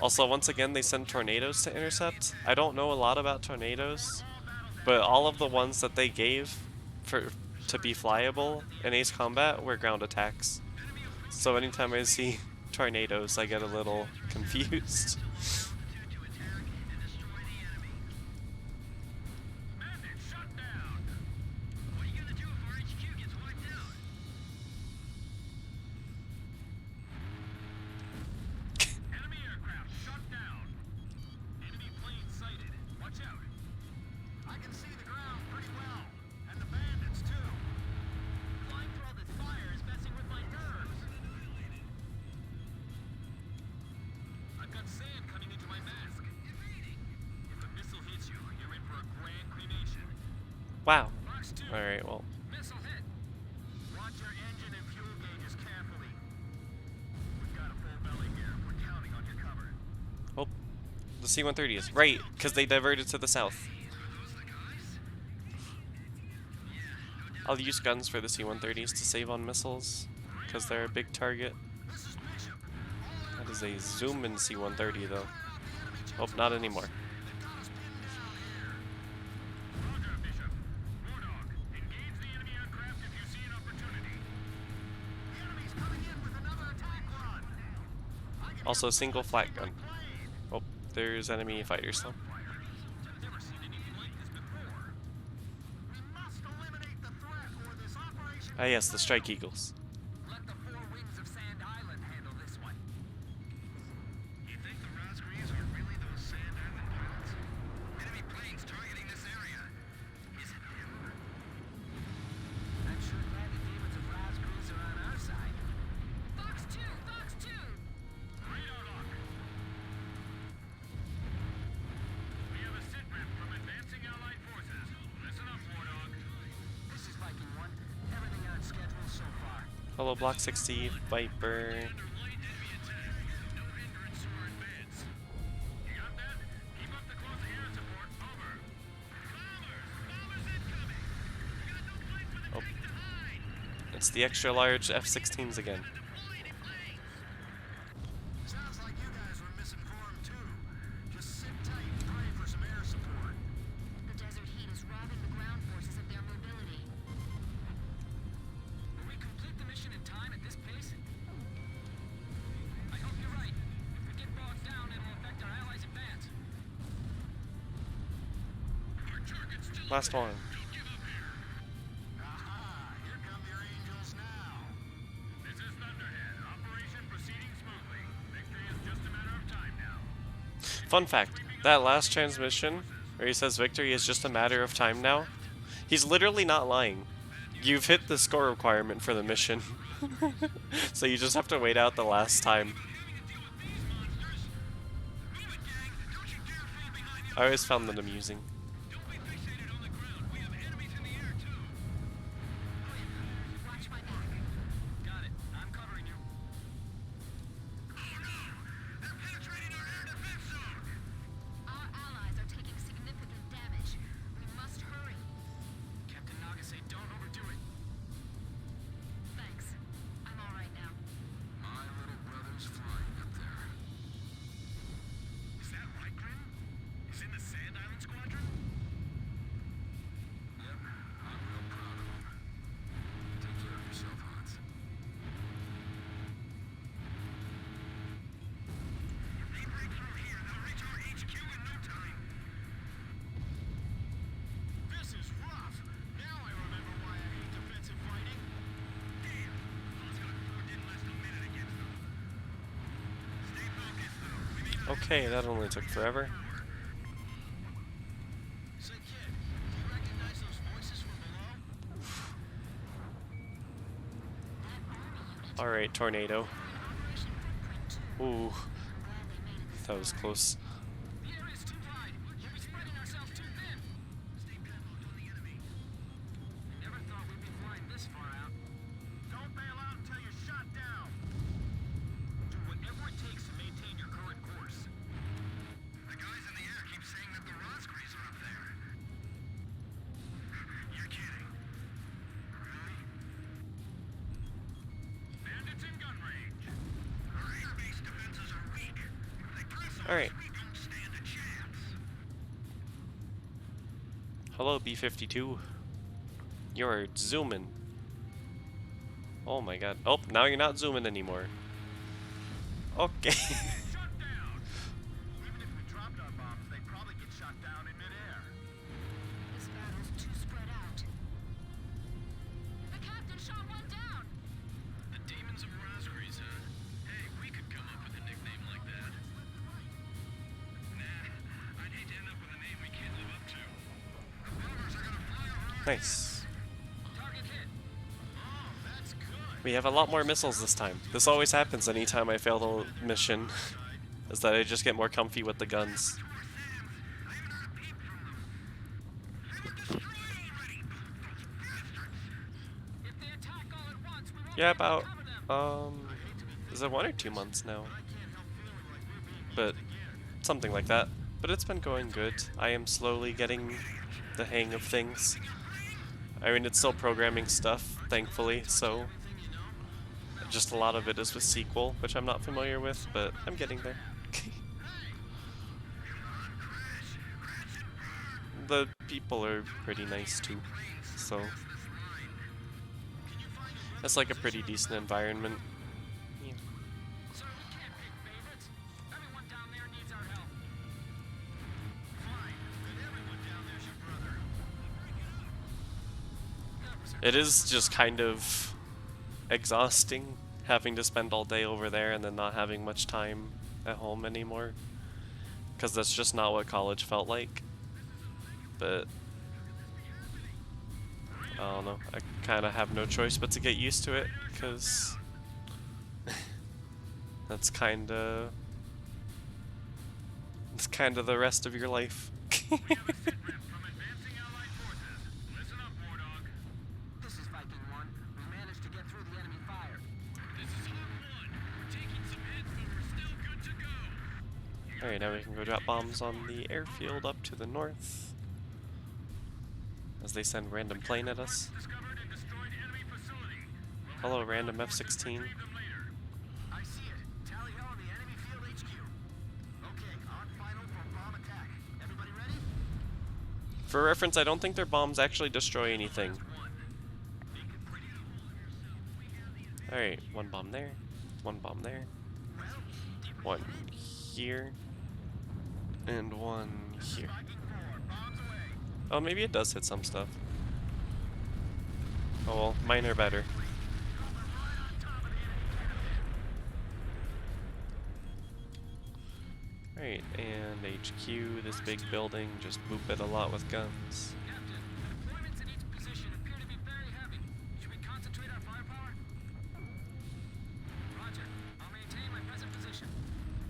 Also, once again, they send tornadoes to intercept. I don't know a lot about tornadoes, but all of the ones that they gave to be flyable in Ace Combat were ground attacks. So anytime I see tornadoes, I get a little confused. To attack and destroy the enemy. Bandit shut down. What are you gonna do if our HQ gets wiped out? Enemy aircraft shut down. Enemy plane sighted. Watch out. I can see the ground pretty well. And the bandits too. Flying through all this fire is messing with my nerves. I've got sand cutting into my mask. If a missile hits you, you're in for a grand cremation. Wow. Fox 2. Alright, well. Missile hit. Watch your engine and fuel gauges carefully. We've got a full belly here. We're counting on your cover. Oh, the C-130 is right, because they diverted to the south. Are those the guys? I'll use guns for the C-130s to save on missiles, because they're a big target. This is Bishop. That is a zoom-in C-130 though. Oh, not anymore. Roger, Bishop. Wardog, engage the enemy aircraft if you see an opportunity. The enemy's coming in with another attack run. Also, single flat gun. Oh, there's enemy fighters though. I've never seen anything like this before. We must eliminate the threat or this operation. Ah yes, the Strike Eagles. Let the four wings of Sand Island handle this one. You think the Raspberries are really those Sand Island pilots? Enemy planes targeting this area. Is it him? I'm sure glad the demons of Raspberries are on our side. Fox 2! Fox 2! Radar lock. We have a sit rep from advancing Allied forces. Listen up, Wardog. Hello, Block 60, Viper. Oh. It's the extra large F-16s again. Sounds like you guys were misinformed too. Just sit tight and pray for some air support. The desert heat is robbing the ground forces of their mobility. Will we complete the mission in time at this pace? I hope you're right. If we get bogged down, it'll affect our allies' advance. Last one. Aha! Here come your angels now. This is Thunderhead. Operation proceeding smoothly. Victory is just a matter of time now. Fun fact, that last transmission, where he says victory is just a matter of time now, he's literally not lying. You've hit the score requirement for the mission. So you just have to wait out the last time. I always found that amusing. Don't be fixated on the ground. We have enemies in the air too. Watch my back. Got it. I'm covering you. Oh no! They're penetrating our air defense zone. Our allies are taking significant damage. We must hurry. Captain Nagase, don't overdo it. Thanks. I'm all right now. My little brother's flying up there. Is that right, Grim? He's in the Sand Island Squadron? Yep, I'm real proud of him. Take care of yourself, Hans. If they break through here, they'll reach our HQ in no time. This is rough. Now I remember why I hate defensive fighting. Damn! Oscar 4 didn't last a minute against them. Stay focused, though. We may Okay, that only took forever. Say, kid, do you recognize those voices from below? Alright, tornado. Operation Footprint 2. Ooh, I'm glad they made it this that was far. close. The area's too wide. We'll be spreading ourselves too thin. stay padlocked on the enemy. Never thought we'd be flying this far out. Don't bail out until you're shot down. Do whatever it takes to maintain your current course. The guys in the air keep saying that the Roscrees are up there. You're kidding. Really? Bandits in gun range. Our air-based defenses are weak. If they press us, Alright. we don't stand a chance. Hello, B-52. You're zooming. Oh my god. Oh, now you're not zooming anymore. Okay. Shut down. Even if we dropped our bombs, they'd probably get shot down in midair. This battle's too spread out. The captain shot one down. The demons of Roscrees, huh? Hey, we could come up with a nickname like that. Nah, I'd hate to end up with a name we can't live up to. The bombers are gonna fly over. Nice. Target hit. Oh, that's good. We have a lot more missiles this time. This always happens anytime I fail the mission. Is that I just get more comfy with the guns. To our Sams. I haven't heard a peep from them. They were destroyed already. Those bastards. If they attack all at once, we won't Yeah, be able about, to cover them. is it 1 or 2 months now? I can't help feeling like we're being But something like that. But it's been going good. I am slowly getting the hang of things. I mean, it's still programming stuff, thankfully, so just a lot of it is with SQL, which I'm not familiar with, but I'm getting there. The people are pretty nice too, so it's like a pretty decent environment. Yeah. Sir, we can't pick favorites. Everyone down there needs our help. fine. Then everyone down there's your brother. It is just kind of exhausting having to spend all day over there and then not having much time at home anymore, because that's just not what college felt like. But I don't know, I kind of have no choice but to get used to it, because that's kind of the rest of your life. We have a sit rep from advancing Allied forces. Listen up, War Dog. This is Viking 1. We managed to get through the enemy fire. This is Hawk 1. Taking some hits, but we're still good to go. Alright, now we can go drop bombs on the airfield up to the north. As they send random plane at us. Discovered and destroyed enemy facility. Hello, random F-16. Retrieve them later. I see it. Tally ho on the enemy field HQ. Okay, on final for bomb attack. Everybody ready? For reference, I don't think their bombs actually destroy anything. Alright, one bomb there, one bomb there, one here, and one here. Oh, maybe it does hit some stuff. Oh well, mine are better. Alright, and HQ, this big building, just boop it a lot with guns. Captain, deployments in each position appear to be very heavy. Should we concentrate our firepower? Roger. I'll maintain my present position.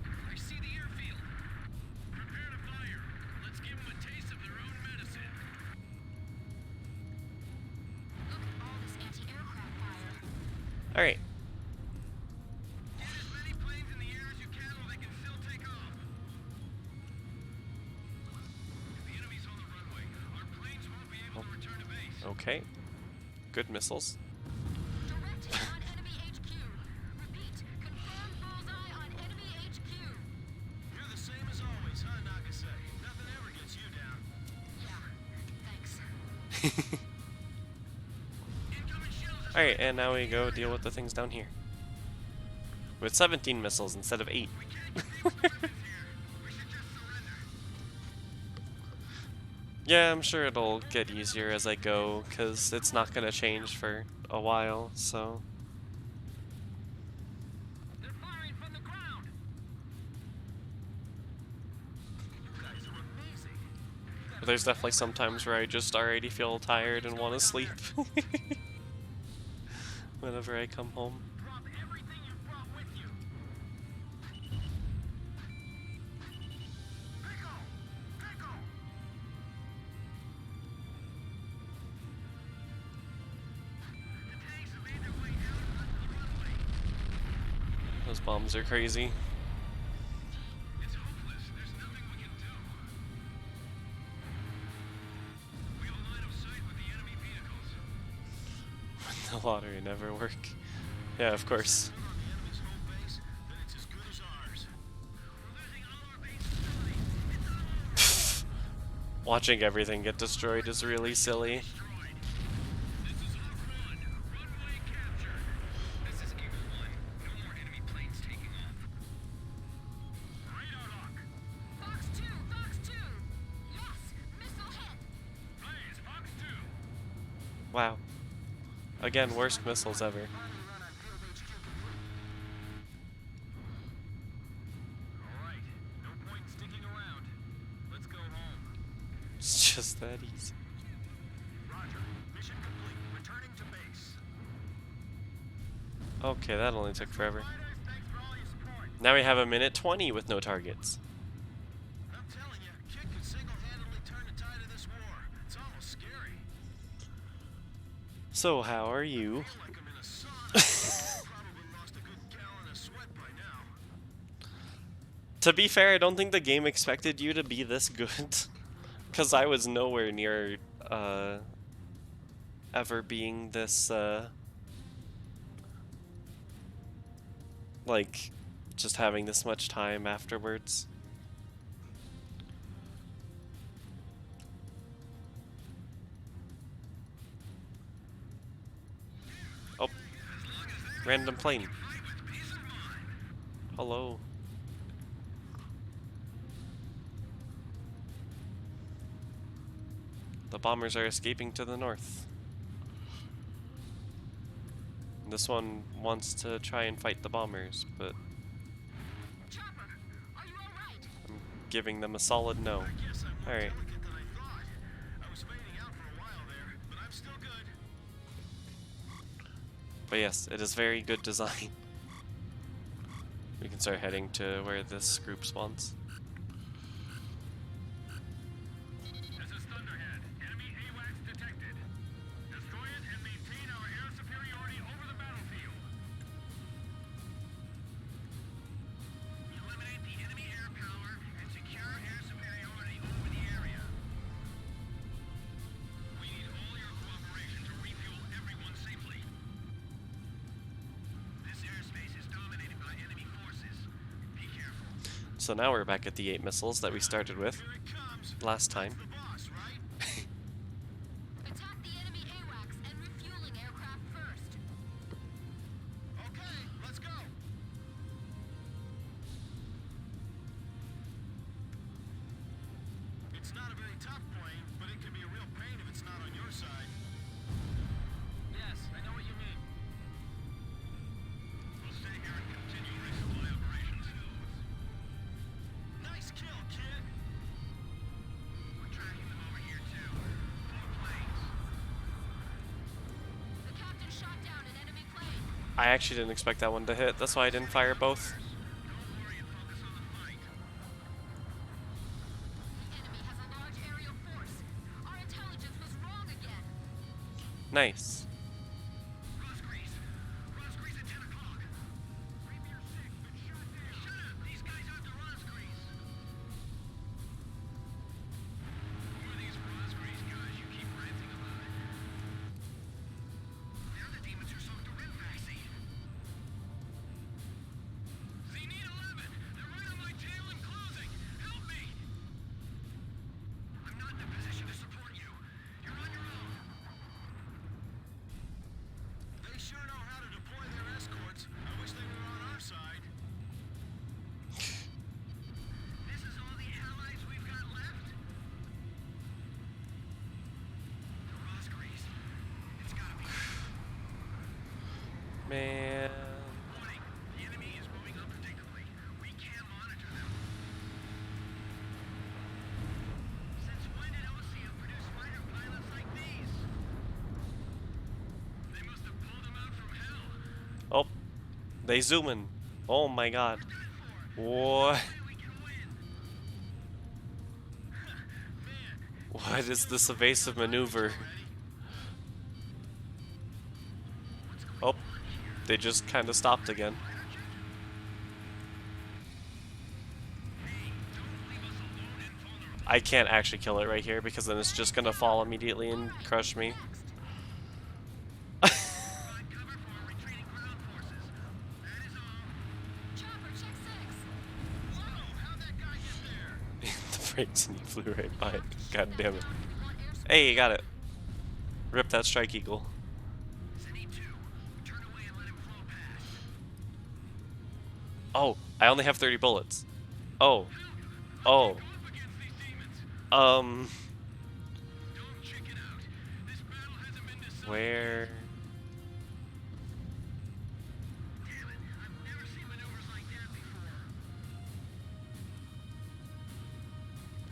I see the airfield. Prepare to fire. Let's give them a taste of their own medicine. Look at all this anti-aircraft fire. Alright, Get as many planes in the air as you can while they can still take off. If the enemy's on the runway, our planes won't be able to return to base. okay. Good missiles. Direct hit on enemy HQ. Repeat, confirmed bullseye on enemy HQ. You're the same as always, huh, Nagase? Nothing ever gets you down. Yeah, thanks. Incoming shells. Alright, and now we go deal with the things down here. With 17 missiles instead of 8. We can't keep these weapons here. We should just surrender. Yeah, I'm sure it'll get easier as I go, because it's not going to change for a while, so... They're firing from the ground. You guys are amazing. There's definitely some times where I just already feel tired and want to sleep. Whenever I come home. Drop everything you brought with you. Pickle! Pickle! The tanks have made their way down the runway. Those bombs are crazy. It's hopeless. There's nothing we can do. We have a line of sight with the enemy vehicles. The lottery never work. Yeah, of course. On the enemy's home base, then it's as good as ours. We're losing all our base facilities. It's all over. Watching everything get destroyed is really silly. Destroyed. This is Hawk 1. Runway captured. This is Eagle 1. No more enemy planes taking off. Radar lock. Fox 2, Fox 2. Yes, missile hit. Blaze, Fox 2. Wow. Again, worst missiles ever. Final run on field HQ complete. All right. No point in sticking around. Let's go home. It's just that easy. Roger. Mission complete. Returning to base. Okay, that only took forever. Fighters, thanks for all your support. Now we have a minute 20 with no targets. I'm telling you, Kid could single-handedly turn the tide of this war. It's almost scary. So, how are you? Feel like I'm in a sauna. Probably lost a good gallon of sweat by now. To be fair, I don't think the game expected you to be this good. Because I was nowhere near ever being this, like, just having this much time afterwards. Oh, random plane. Hello. The bombers are escaping to the north. This one wants to try and fight the bombers, but Chopper, are you all right? I'm giving them a solid no. I guess I'm more Alright. delicate than I thought. I was fading out for a while there, but I'm still good. But yes, it is very good design. We can start heading to where this group spawns. This is Thunderhead. Enemy AWACS detected. Destroy it and maintain our air superiority over So now we're back at the 8 missiles that we started with Here it comes. last time. The boss, right? Attack the enemy AWACS and refueling aircraft first. Okay, let's go. It's not a very tough plane, but it can be a real pain if it's not on your side. Yes, I know what you mean. We'll stay here and continue resupply operations. Nice kill, kid. We're tracking them over here too. 4 planes. The captain shot down an enemy plane. I actually didn't expect that one to hit. That's why I didn't fire both. Don't worry and focus on the fight. The enemy has a large aerial force. Our intelligence was wrong again. Nice. Rosgrease at 10 o'clock. Rapier 6, been shot there. Shut up! These guys aren't the Rosgrease. Who are these Rosgrease guys you keep ranting about? They're the demons who soaked the rim vaccine. Zenit 11! They're right on my tail and closing! Help me! I'm not in a position to support you. You're on your own. They sure know how to deploy their escorts. I wish they were on our side. This is all the allies we've got left? The Rosgrease. It's gotta be. Man. Warning, the enemy is moving unpredictably. We can't monitor them. Since when did OCO produce fighter pilots like these? They must have pulled them out from hell. Oh, they zooming. Oh my god. What? We can win. What is this evasive maneuver? Oh, they just kind of stopped again. I can't actually kill it right here because then it's just gonna fall immediately and crush me. Provide cover for our retreating ground forces. That is all. Chopper, check 6. Whoa, how'd that guy get there? The brakes and he flew right by it. God damn it. We want air Hey, you got it. Rip that strike eagle. Zenit 2, turn away and let him flow past. Oh, I only have 30 bullets. Oh. Oh. Go up against these demons. Um. Don't chicken out. This battle hasn't been decided. Where? Damn it, I've never seen maneuvers like that before.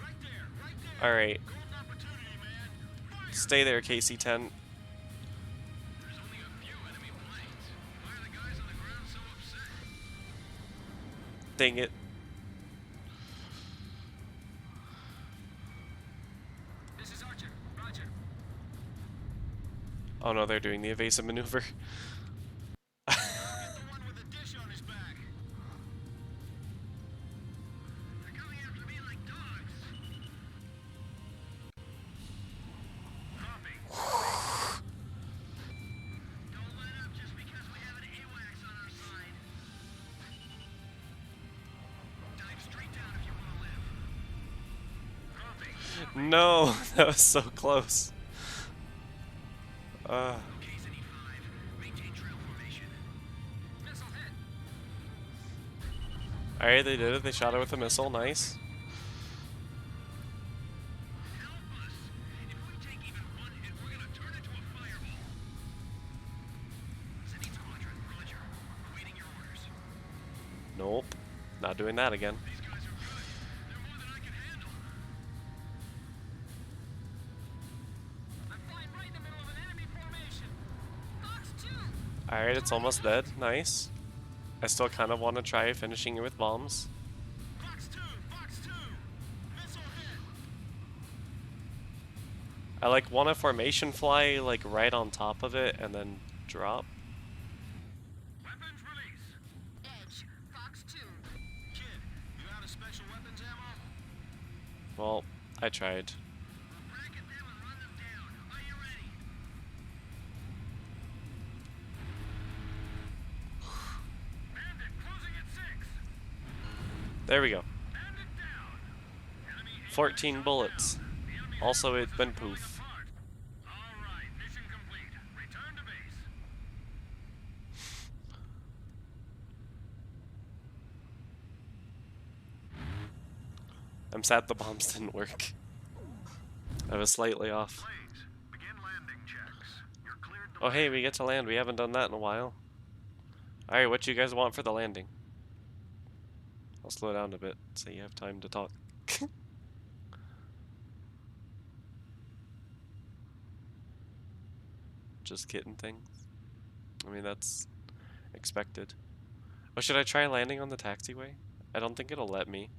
Right there. Alright. Golden opportunity, man. Fire! Stay there, KC-10. There's only a few enemy planes. Why are the guys on the ground so upset? Dang it. This is Archer. Roger. Oh no, they're doing the evasive maneuver. The one with the dish on his back. They're coming after me like dogs. Copy. Don't let up just because we have an AWACS on our side. Dive straight down if you want to live. Copy. No, that was so close. Okay, Zenit 5, maintain trail formation. Missile hit. Alright, they did it. They shot it with a missile. Nice. Help us. If we take even one hit, we're gonna turn into a fireball. Zenit Squadron, Roger. Awaiting your orders. Nope. Not doing that again. These guys are good. They're more than I can handle. I'm flying right in the middle of an enemy formation. Fox 2. Alright, it's almost dead. Nice. I still kind of want to try finishing it with bombs. Fox 2. Missile hit. I like want a formation fly like right on top of it and then drop. Weapons release. Edge. Fox 2. Kid, you out of special weapons ammo? Well, I tried. We'll bracket them and run them down. Are you ready? Bandit, closing at 6. There we go. 14 bullets. Also, it went poof. Alright, mission complete. Return to base. I'm sad the bombs didn't work. I was slightly off. Blaze, begin landing checks. You're cleared to Oh hey, we get to land. We haven't done that in a while. Alright, what you guys want for the landing? I'll slow down a bit so you have time to talk. Just kidding things. I mean, that's expected. Oh, should I try landing on the taxiway? I don't think it'll let me.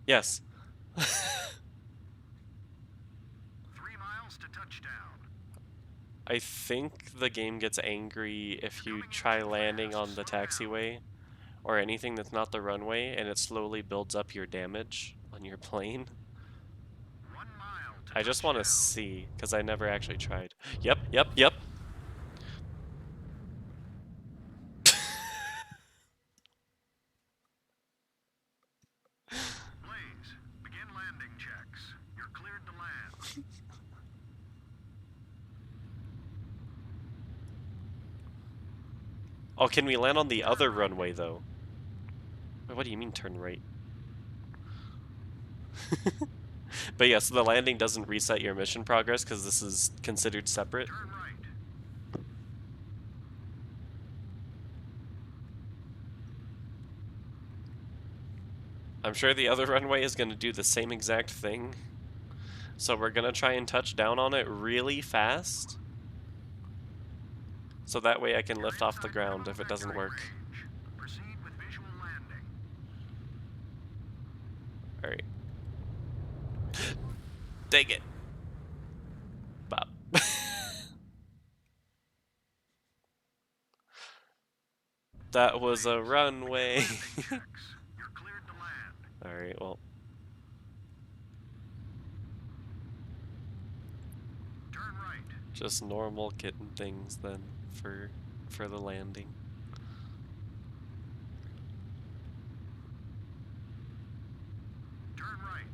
Yes. 3 miles to touchdown. I think the game gets angry if you try landing on the taxiway or anything that's not the runway, and it slowly builds up your damage on your plane. 1 mile to I just want to touchdown. see, because I never actually tried. Yep, yep, yep. Blaze, begin landing checks. You're cleared to land. Oh, can we land on the other runway, though? Wait, what do you mean turn right? But yeah, so the landing doesn't reset your mission progress because this is considered separate. Turn right. I'm sure the other runway is going to do the same exact thing. So we're going to try and touch down on it really fast. So that way I can lift off the ground if it doesn't work. Range. Proceed with visual landing. Alright. Dang it. Bop. That was a runway. Landing checks. You're cleared to land. Alright, well. Turn right. Just normal kitten things then for the landing. Turn right.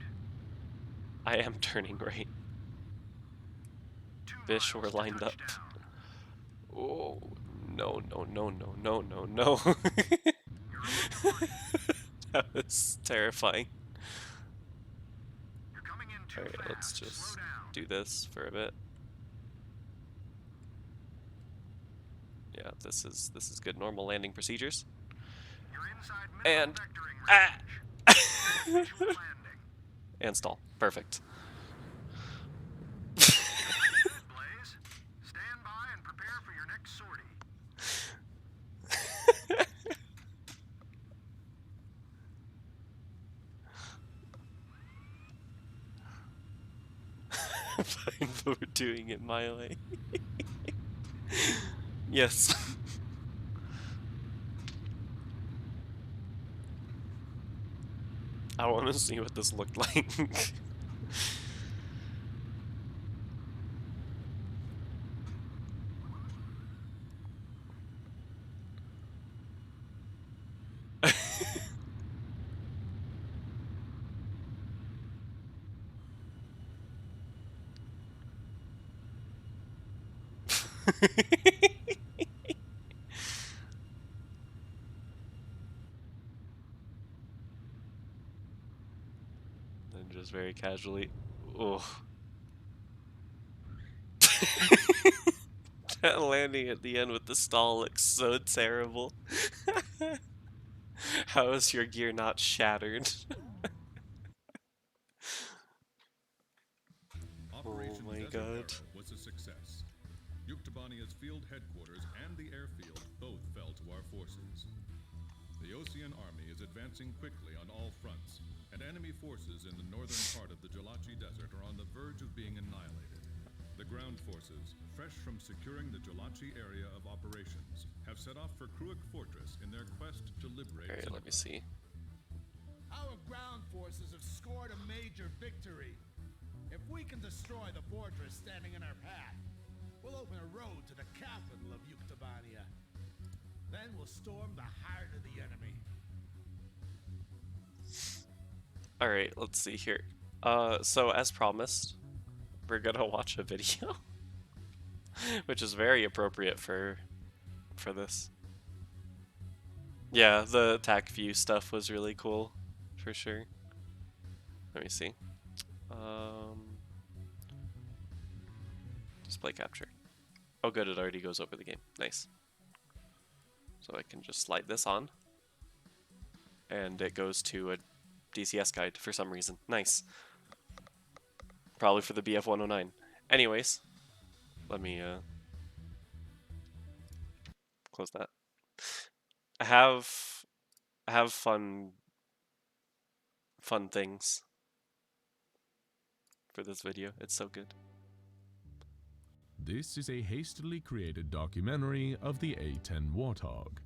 I am turning right. 2 Fish miles were to lined up. touchdown. Oh, no, no, no, no, no, no, no. You're over 40. That was terrifying. You're coming in too Alright, fast. let's Slow just down. do this for a bit. Yeah, this is good normal landing procedures. You're inside And missile vectoring range. Visual landing. and stall. Perfect. Blaze, stand by and prepare for your next sortie. Fine, but we're doing it my way. Yes. I want to see what this looked like. And just very casually. Oh. That landing at the end with the stall looks so terrible. How is your gear not shattered? Operation my Desert God. Arrow was a success. Yuktobania's field headquarters and the airfield both fell to our forces. The Osean army is advancing quickly on all fronts, and enemy forces in the northern part of the Jalachi Desert are on the verge of being annihilated. The ground forces, fresh from securing the Jalachi area of operations, have set off for Kruik Fortress in their quest to liberate Alright, let me Zimmerman. see. Our ground forces have scored a major victory. If we can destroy the fortress standing in our path, we'll open a road to the capital of Yuktobania. Then we'll storm the heart of the enemy. Alright, let's see here. So as promised, we're gonna watch a video. Which is very appropriate for this. Yeah, the attack view stuff was really cool, for sure. Let me see. Display capture. Oh good, it already goes over the game. Nice. So I can just slide this on. And it goes to a DCS guide for some reason. Nice. Probably for the BF-109. Anyways, let me close that. I have fun things for this video. It's so good. This is a hastily created documentary of the A-10 Warthog.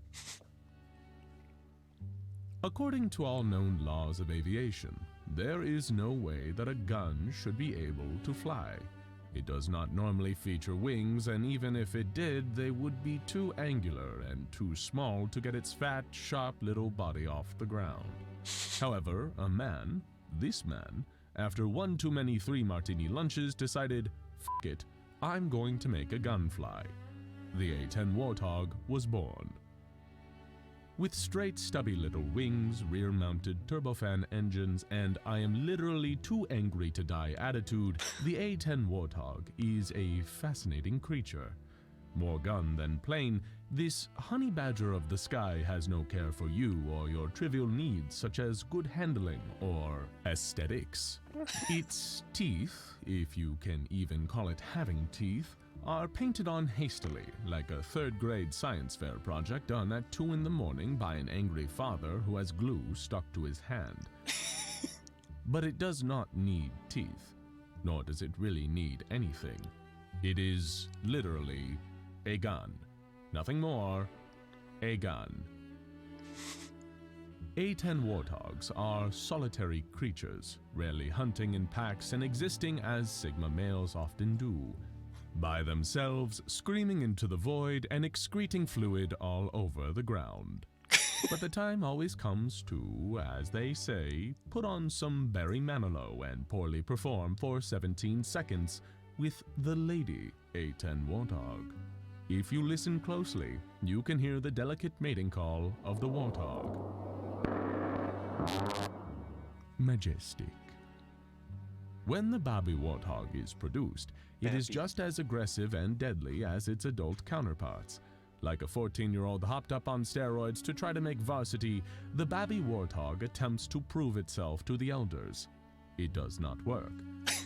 According to all known laws of aviation, there is no way that a gun should be able to fly. It does not normally feature wings, and even if it did, they would be too angular and too small to get its fat, sharp little body off the ground. However, a man, this man, after one too many 3 martini lunches decided, "F it, I'm going to make a gun fly." The A-10 Warthog was born. With straight stubby little wings, rear-mounted turbofan engines, and I am literally too angry to die attitude, the A-10 Warthog is a fascinating creature. More gun than plane, this honey badger of the sky has no care for you or your trivial needs such as good handling or aesthetics. Its teeth, if you can even call it having teeth, are painted on hastily, like a 3rd grade science fair project done at 2 in the morning by an angry father who has glue stuck to his hand. But it does not need teeth, nor does it really need anything. It is literally a gun. Nothing more, a gun. A-10 Warthogs are solitary creatures, rarely hunting in packs and existing as Sigma males often do. By themselves, screaming into the void and excreting fluid all over the ground. But the time always comes to, as they say, put on some Barry Manilow and poorly perform for 17 seconds with the lady A-10 Warthog. If you listen closely, you can hear the delicate mating call of the warthog. Majestic. When the baby warthog is produced, it is just as aggressive and deadly as its adult counterparts. Like a 14-year-old hopped up on steroids to try to make varsity, the baby warthog attempts to prove itself to the elders. It does not work.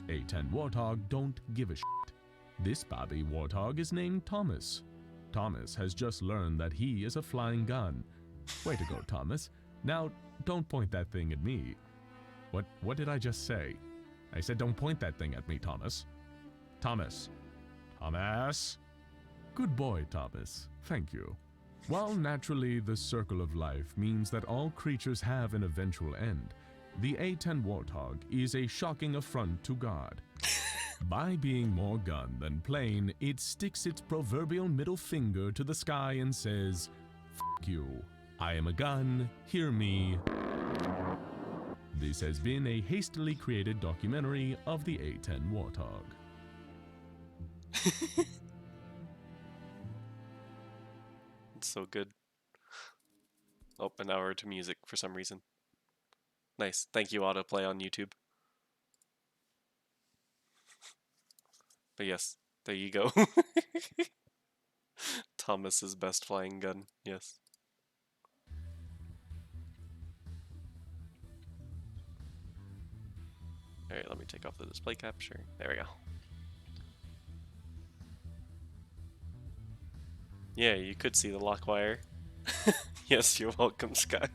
A-10 Warthog don't give a shit. This baby warthog is named Thomas. Thomas has just learned that he is a flying gun. Way to go, Thomas. Now, don't point that thing at me. What did I just say? I said don't point that thing at me, Thomas. Thomas. Thomas. Good boy, Thomas. Thank you. While naturally the circle of life means that all creatures have an eventual end, the A-10 Warthog is a shocking affront to God. By being more gun than plane, it sticks its proverbial middle finger to the sky and says, "F you. I am a gun. Hear me." This has been a hastily created documentary of the A-10 Warthog. It's so good. Oh, an hour to music for some reason. Nice. Thank you, autoplay on YouTube. But yes, there you go. Thomas's best flying gun, yes. Alright, let me take off the display capture. There we go. Yeah, you could see the lock wire. Yes, you're welcome, Sky.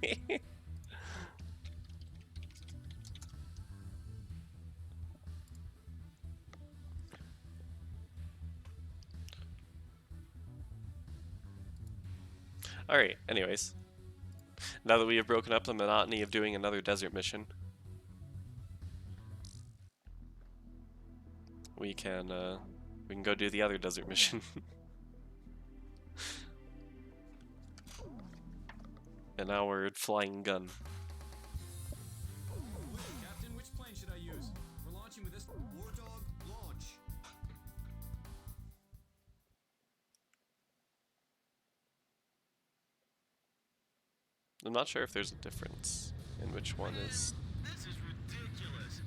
Alright, anyways. Now that we have broken up the monotony of doing another desert mission, we can go do the other desert mission. And now we're flying gun. I'm not sure if there's a difference in which one is This is ridiculous.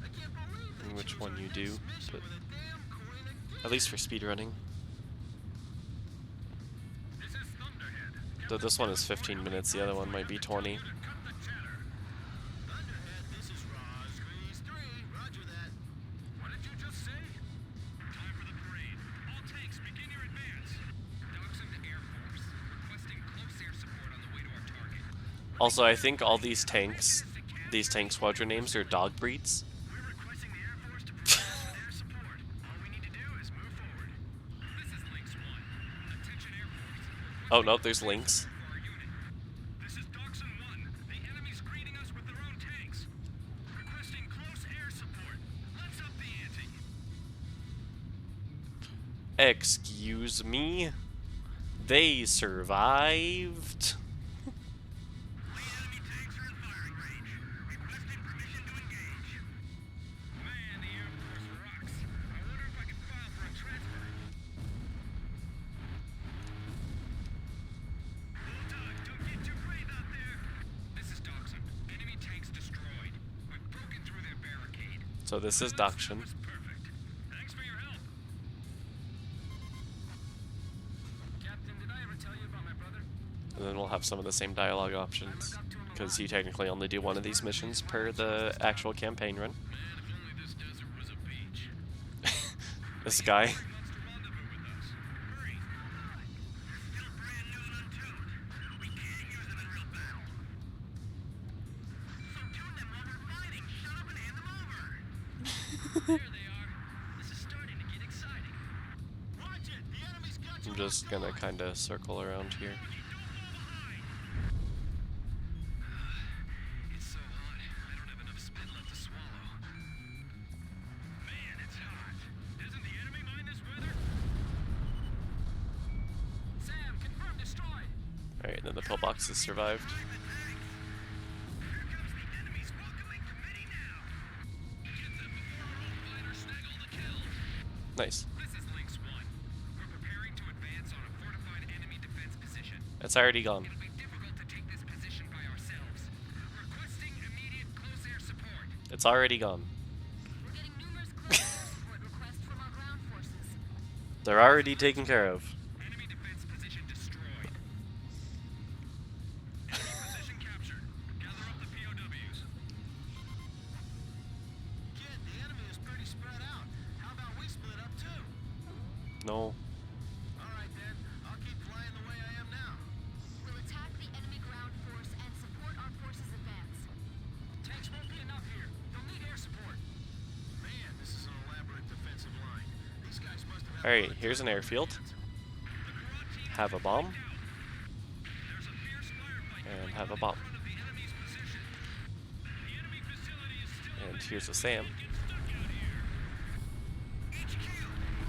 I can't believe they in which chose one our you next do, mission but with a damn coin again. at least for speedrunning. This is Thunderhead. Though this one is 15 minutes, the other one might be 20. Cut the chatter. Thunderhead, this is Rosgrease 3. Roger that. What did you just say? Time for the parade. All tanks, begin your advance. Dachshund Air Force, requesting close air support on the way to our target. Also, I think all these tank squadron names are dog breeds. We're requesting the Air Force to provide us with air support. All we need to do is move forward. This is Lynx 1. Attention Air Force. Oh no, there's links. For our unit. This is Dachshund 1. The enemy's greeting us with their own tanks. Requesting close air support. Let's up the ante. Excuse me? They survived? Enemy tanks are in firing range. Requesting permission to engage. Man, the Air Force rocks. I wonder if I can file for a transfer. Hold on, don't get too brave out there. This is Dachshund. Enemy tanks destroyed. We've broken through their barricade. So this is Dachshund. That was perfect. Thanks for your help. Captain, did I ever tell you about my brother? And then we'll have some of the same dialogue options. Because you technically only do one of these missions per the actual campaign run. Man, if only this desert was a beach. This guy. He wants to rendezvous with us. Hurry. They're still brand new and untuned. We can't use them in real battle. So tune them while we're fighting. Shut up and hand them over. There they are. This is starting to get exciting. Watch it. The enemy's got you. I'm just gonna kind of circle around here. It's so hot, I don't have enough spit left to swallow. Man, it's hot. Doesn't the enemy mind this weather? Sam, confirm destroyed. Alright, and then the pillboxes survived. Here comes the enemy's welcoming committee now. Get them before our fighters snag all the kills. Nice. This is Lynx 1. We're preparing to advance on a fortified enemy defense position. It's already gone. It'll be difficult to take this position by ourselves. Requesting immediate close air support. It's already gone. We're getting numerous close air support requests from our ground forces. They're already taken care of. Enemy defense position destroyed. Enemy position captured. Gather up the POWs. Kid, the enemy is pretty spread out. How about we split up too? No. All right then. I'll keep flying the way I am now. We'll attack the enemy ground force and support our forces' advance. Tanks won't be enough here. They'll need air support. Man, this is an elaborate defensive line. These guys must have had Alright, here's an airfield. Have a bomb. There's a fierce firefight And going have a on bomb. in front of the enemy's position. The enemy facility is still And here's a Sam. get stuck out here. HQ,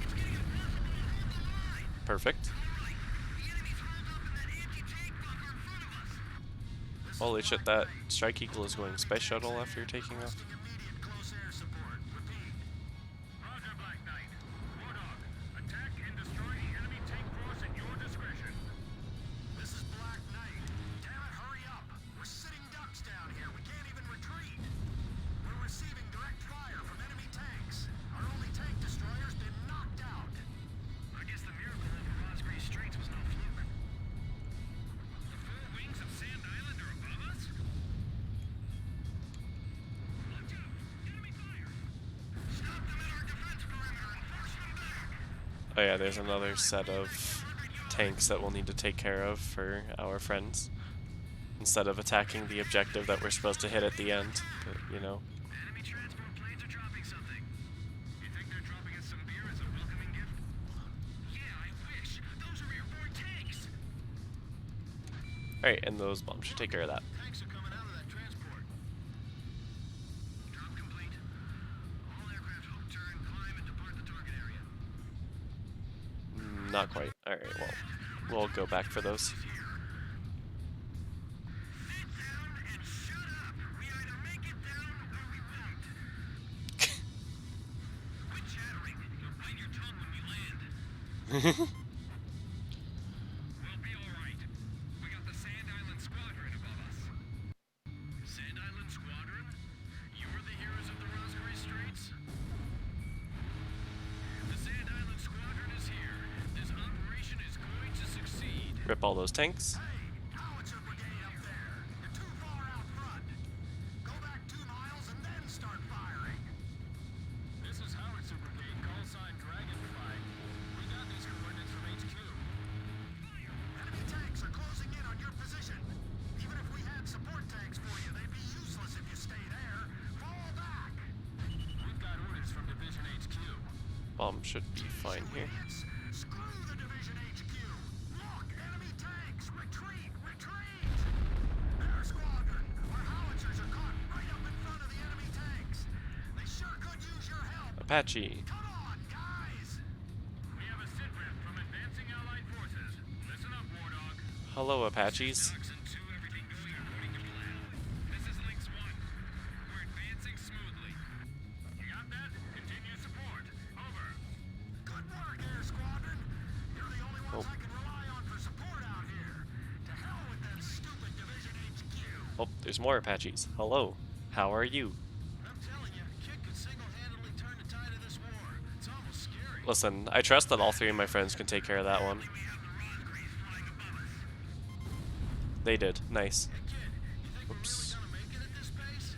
it's getting impossible to hold the line. Perfect. Right, the enemy's holed up in that anti-tank bunker in front of us. Holy shit, that Strike Eagle is going space shuttle after you're taking off. immediate close air support. Repeat. Roger, Black Knight. Warthog, attack and destroy the enemy tank force at your discretion. This is Black Knight. Damn it, hurry up. We're sitting ducks down here. We can't even retreat. We're receiving direct fire from enemy tanks. Our only tank destroyer's been knocked out. I guess the miracle over Rosgrease Straits was no fluke. The four wings of Sand Island are above us? Watch out! Enemy fire! Stop them at our defense perimeter and force them back! Oh yeah, there's another set of tanks that we'll need to take care of for our friends. Instead of attacking the objective that we're supposed to hit at the end. But, you know. Enemy transport planes are dropping something. You think they're dropping us some beer as a welcoming gift? Yeah, I wish. Those are airborne tanks! Alright, and those bombs should take care of that. Tanks are coming out of that transport. Drop complete. All aircraft hook, turn, climb, and depart the target area. Not quite. Alright, well, we'll go back for those. Sit down and shut up! We either make it down or we won't. Quit chattering. You'll bite your tongue when we land. We'll be all right. We got the Sand Island Squadron Rip all those tanks. Howitzer brigade up there. You're too far out front. Go back 2 miles and then start firing. This is Howitzer Brigade, call sign Dragonfly. We got these coordinates from HQ. Enemy tanks are closing in on your position. Even if we had support tanks for you, they'd be useless if you stay there. Fall back. We've got orders from Division HQ. Bomb should be fine here. Idiots. Screw the Division HQ. Look, enemy tanks. Retreat, retreat. Air Squadron, our howitzers are caught right up in front of the enemy tanks. They sure could use your help. Apache. Come on, guys. We have a sit rep from advancing Allied forces. Listen up, War Dog. Hello, Apaches. Oxen 2, everything going according to plan. This is Lynx 1. We're advancing smoothly. You got that? Continue support. Over. Good work, Air Squadron. You're the only ones Oh. I can rely on for support out here. To hell with that stupid Division HQ. Oh, there's more Apaches. Hello. How are you? I'm telling you, Kit could single-handedly turn the tide of this war. It's almost scary. Listen, I trust that all 3 of my friends can take care of that one. We have the Rosgreaves flying above us. They did. Nice. Hey, kid, you think Oops. we're really gonna make it at this pace?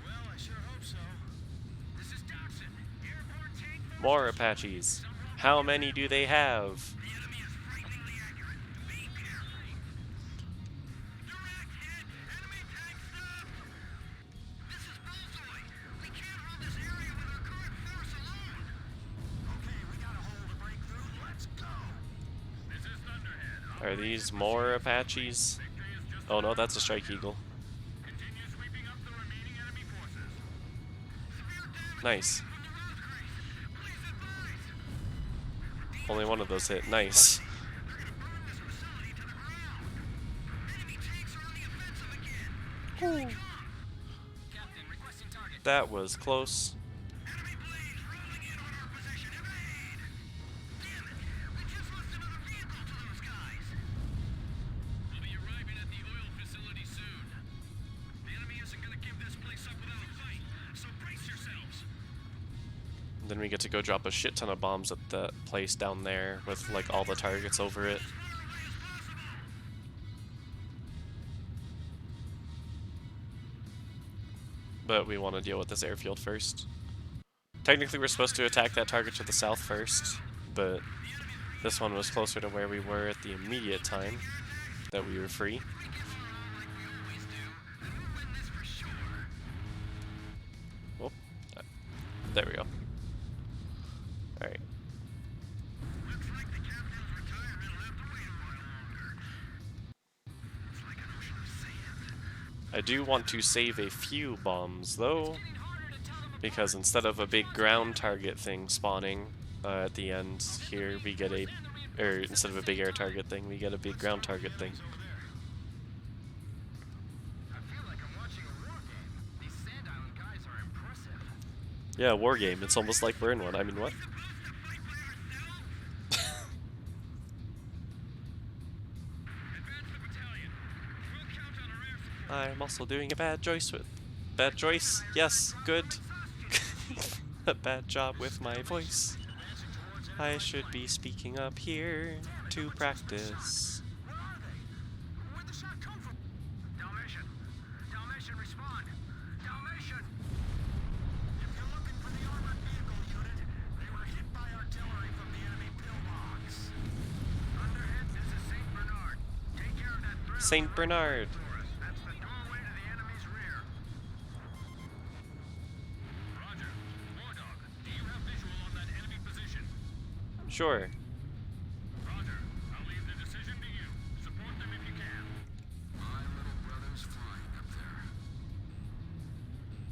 Well, I sure hope so. This is Dobson. Airborne tank forces. More Apaches. How many do they have? The enemy is frighteningly accurate. Be careful. Direct hit. Enemy tank stop. This is Bullseye. We can't hold this area with our current force alone. Okay, we got a hole to break through. Let's go. This is Thunderhead. Are these more Apaches? Victory is just Oh no, that's a Strike Eagle. continue sweeping up the remaining enemy forces. Severe damage Nice. from the Rosgreaves. Please advise. Only one of those hit. Nice. They're gonna burn this facility to the ground. Enemy tanks are on the offensive again. Here they come. Captain, requesting target. That was close. Enemy planes rolling in on our position. Evade! Damn it! We just lost another vehicle to those guys. We'll be arriving at the oil facility soon. The enemy isn't gonna give this place up without a fight, so brace yourselves. Then we get to go drop a shit ton of bombs at the place down there with like all the targets over it. As far away as possible. But we want to deal with this airfield first. Technically we're supposed to attack that target to the south first, but this one was closer to where we were at the immediate time that we were free. Oh, there we go. Alright. Looks like the captain's retirement left to wait a while longer. It's like an ocean of sand. I do want to save a few bombs though, because instead of a big ground target thing spawning at the end here, we get a, or instead of a big air target thing, we get a big ground target thing. I feel like I'm watching a war game. These Sand Island guys are impressive. Yeah, war game. It's almost like we're in one. I mean, what? Advance the battalion. We'll count on our air support. I'm also doing a bad choice with... Bad choice? Yes, good. A bad job with my voice. I should be speaking up here to practice. Where are they? Where'd the shot come from? Dalmatian. Dalmatian, respond. Dalmatian. If you're looking for the armored vehicle unit, they were hit by artillery from the enemy pillbox. Thunderhead, this is St. Bernard. Take care of that threat. Saint Bernard. for us. That's the doorway to the enemy's rear. Roger. War Dog, do you have visual on that enemy position? Sure. Roger. I'll leave the decision to you. Support them if you can. My little brother's flying up there.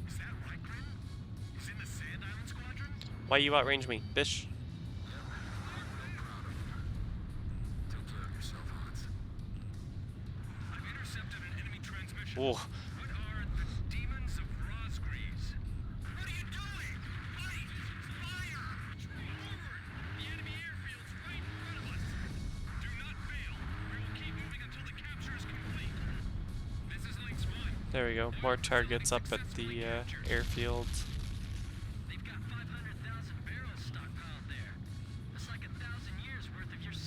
Is that Rykrin? He's in the Sand Island Squadron? Why you outrange me, bish? I'm real proud of him. Take care of yourself, Hans. I've intercepted an enemy transmission. Whoa. What are the demons of Rosgreaves? What are you doing? Fight! Fire! Forward! The enemy airfield's right in front of us. Do not fail. We will keep moving until the capture is complete. This is Lynx 1. There we go. More targets up at the airfield. They've got 500,000 barrels stockpiled there. That's like 1,000 years worth of your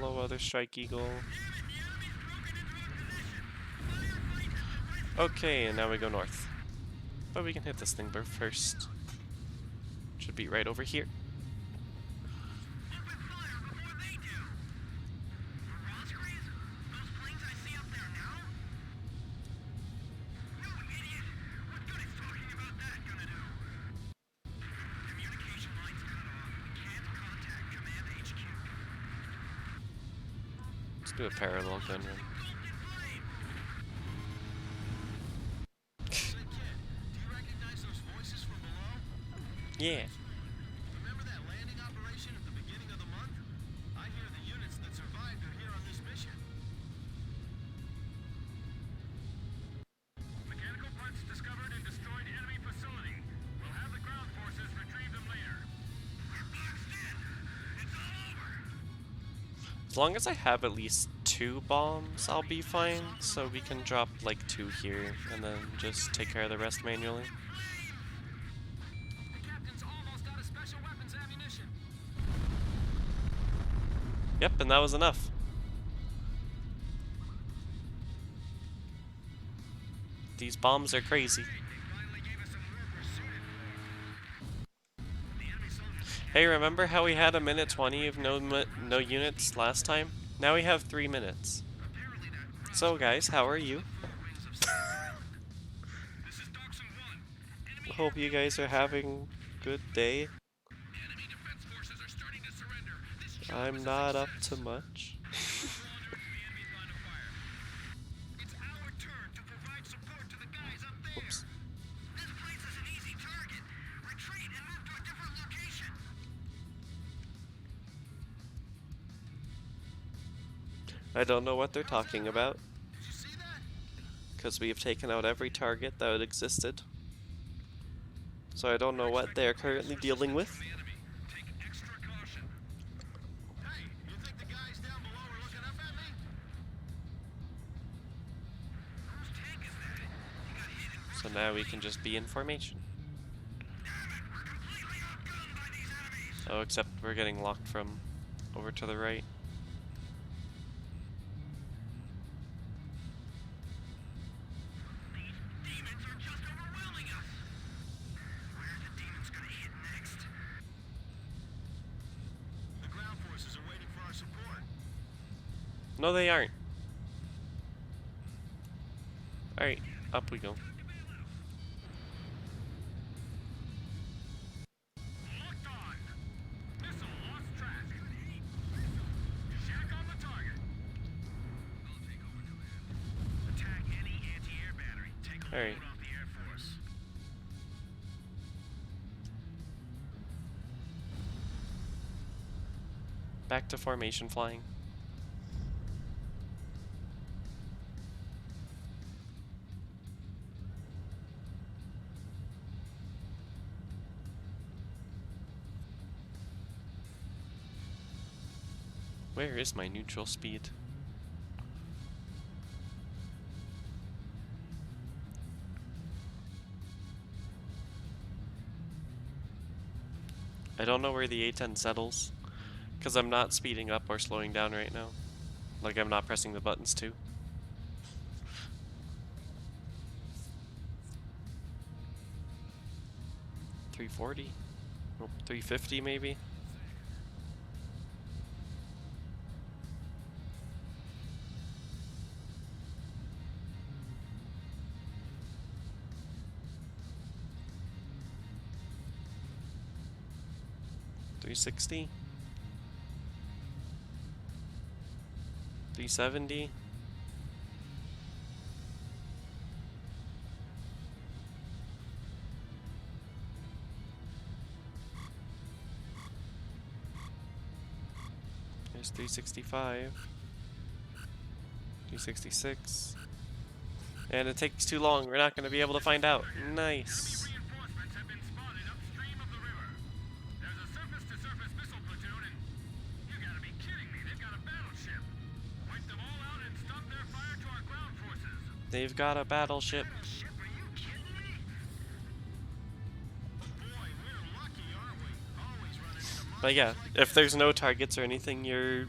Hello, other Strike Eagle. Okay, and now we go north. But we can hit this thing first. Should be right over here. Let's do a parallel gun run. Yeah. Remember that landing operation at the beginning of the month? I hear the units that survived are here on this mission. Mechanical parts discovered in destroyed enemy facility. We'll have the ground forces retrieve them later. We're boxed in. It's all over. As long as I have at least 2 bombs, I'll be fine. So we can drop like 2 here and then just take care of the rest manually. The captain's almost out of special weapons ammunition. Yep, and that was enough. These bombs are crazy. Hey, remember how we had a minute 20 of no units last time? Now we have 3 minutes. So guys, how are you? Hope you guys are having a good day. I'm not up to much. It's our turn to provide support to the guys up there. Oops. This place is an easy target. Retreat and move to a different location. I don't know what they're talking about, Did you see that? because we have taken out every target that existed. So I don't know what they're currently dealing with. Take extra caution. Hey, you think the guys down below are looking up at me? Whose tank is that? He got hit and So now we can just be in formation. we're completely outgunned by these enemies. Oh, except we're getting locked from over to the right. Demons are just overwhelming us. Where are the demons gonna hit next? The ground forces are waiting for our support. No, they aren't. Alright, up we go. Locked on. Missile lost track. Shack on the target. I'll take over command. Attack any anti-air battery. Take a Alright. load off the Air Force. Back to formation flying. Where is my neutral speed? I don't know where the A-10 settles, because I'm not speeding up or slowing down right now. Like, I'm not pressing the buttons too. $340? Nope, $350 maybe? $360? $370? There's 365. 366. And it takes too long. We're not going to be able to find out. Nice. Reinforcements have been spotted upstream of the river. There's a surface-to-surface missile platoon, and you gotta be kidding me. They've got a battleship. Wipe them all out and stop their fire to our ground forces. They've got a battleship. Ship, are you kidding me? Boy, we're lucky, aren't we? Always running into But yeah, if there's no targets or anything, you're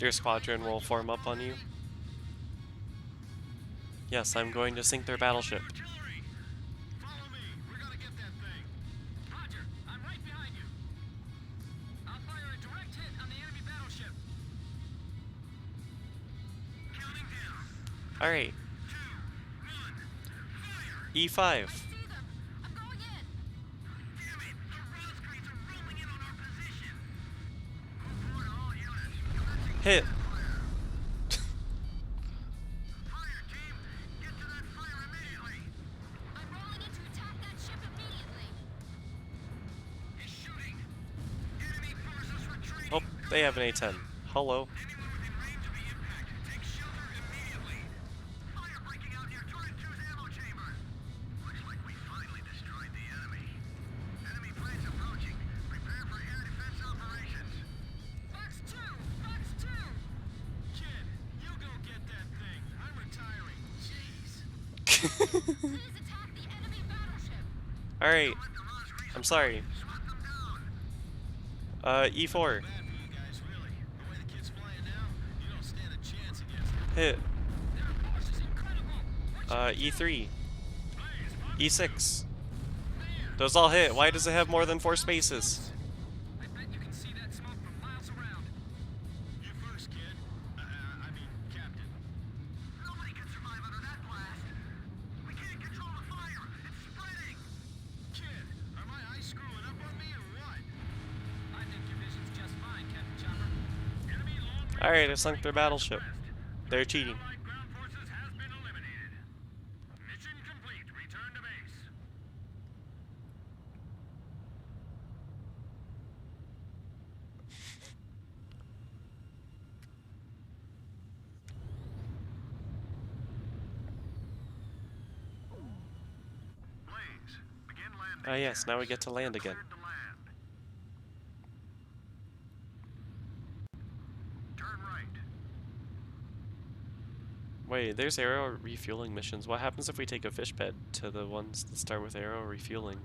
Your squadron will form up on you. Yes, I'm going to sink their battleship. Artillery! Follow me. We're gonna get that thing. Roger, I'm right behind you. I'll fire a direct hit on the enemy battleship. Counting down. Alright, 2, 1. Fire! E5. See them! I'm going in! Damn it! The Roscreeds are rolling in on our position. Report all units. Commencing Hit. fire team. Get to that fire immediately. I'm rolling in to attack that ship immediately! He's shooting. Enemy forces retreating. Oh, they have an A-10. Hello. Anyone within range of the impact, take shelter immediately. Fire breaking out near turret 2's ammo chamber. Looks like we finally destroyed the enemy. Enemy planes approaching. Prepare for air defense operations. Fox 2! Fox 2! Kid, you go get that thing. I'm retiring. Jeez. Please attack the enemy battleship! Alright, Let the Roscreeds I'm sorry. swat them down. E4. Bad for you guys, really. The way the kid's flying now, you don't stand a chance against him. Hit. Their force is incredible. E3. E6. Those all hit. Why does it have more than 4 spaces? I bet you can see that smoke from miles around. You first, kid. I mean, Captain. Nobody can survive under that blast. We can't control the fire. It's spreading. Kid, are my eyes screwing up on me or what? I think your vision's just fine, Captain Chopper. Enemy long-range Alright, I sunk their battleship. They're cheating. Allied ground forces has been eliminated. Mission complete. Return to base. Blaze, begin landing. Yes, now we get to land again. Cleared to land. Turn right. Wait, there's aero refueling missions. What happens if we take a fishbed to the ones that start with aero refueling?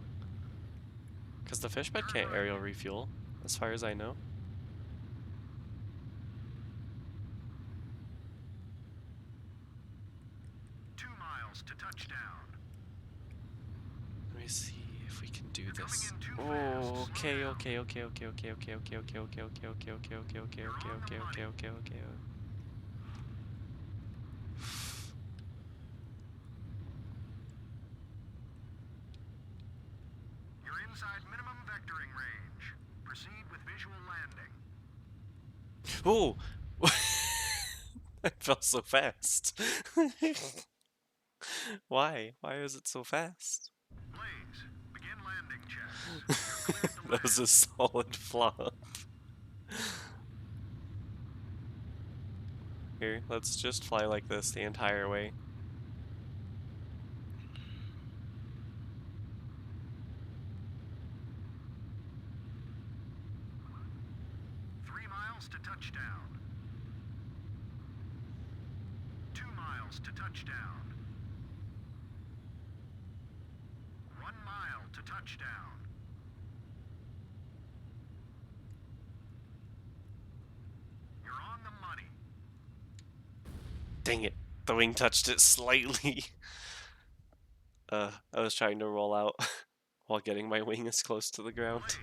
Because the fishbed can't aerial refuel, as far as I know. Two miles to touchdown. Let me see if we can do this. Oh, okay, okay, okay, okay, okay, okay, okay, okay, okay, okay, okay, okay, okay, okay, okay, okay, okay, okay. You're inside minimum vectoring range. Proceed with visual landing. Oh! I fell so fast. Why? Why is it so fast? Blaze, begin landing checks. You're cleared to That was a solid flop. Here, let's just fly like this the entire way. land. 3 miles to touchdown. 2 miles to touchdown. 1 mile to touchdown. You're on the money. Dang it, the wing touched it slightly. I was trying to roll out while getting my wing as close to the ground Blaze,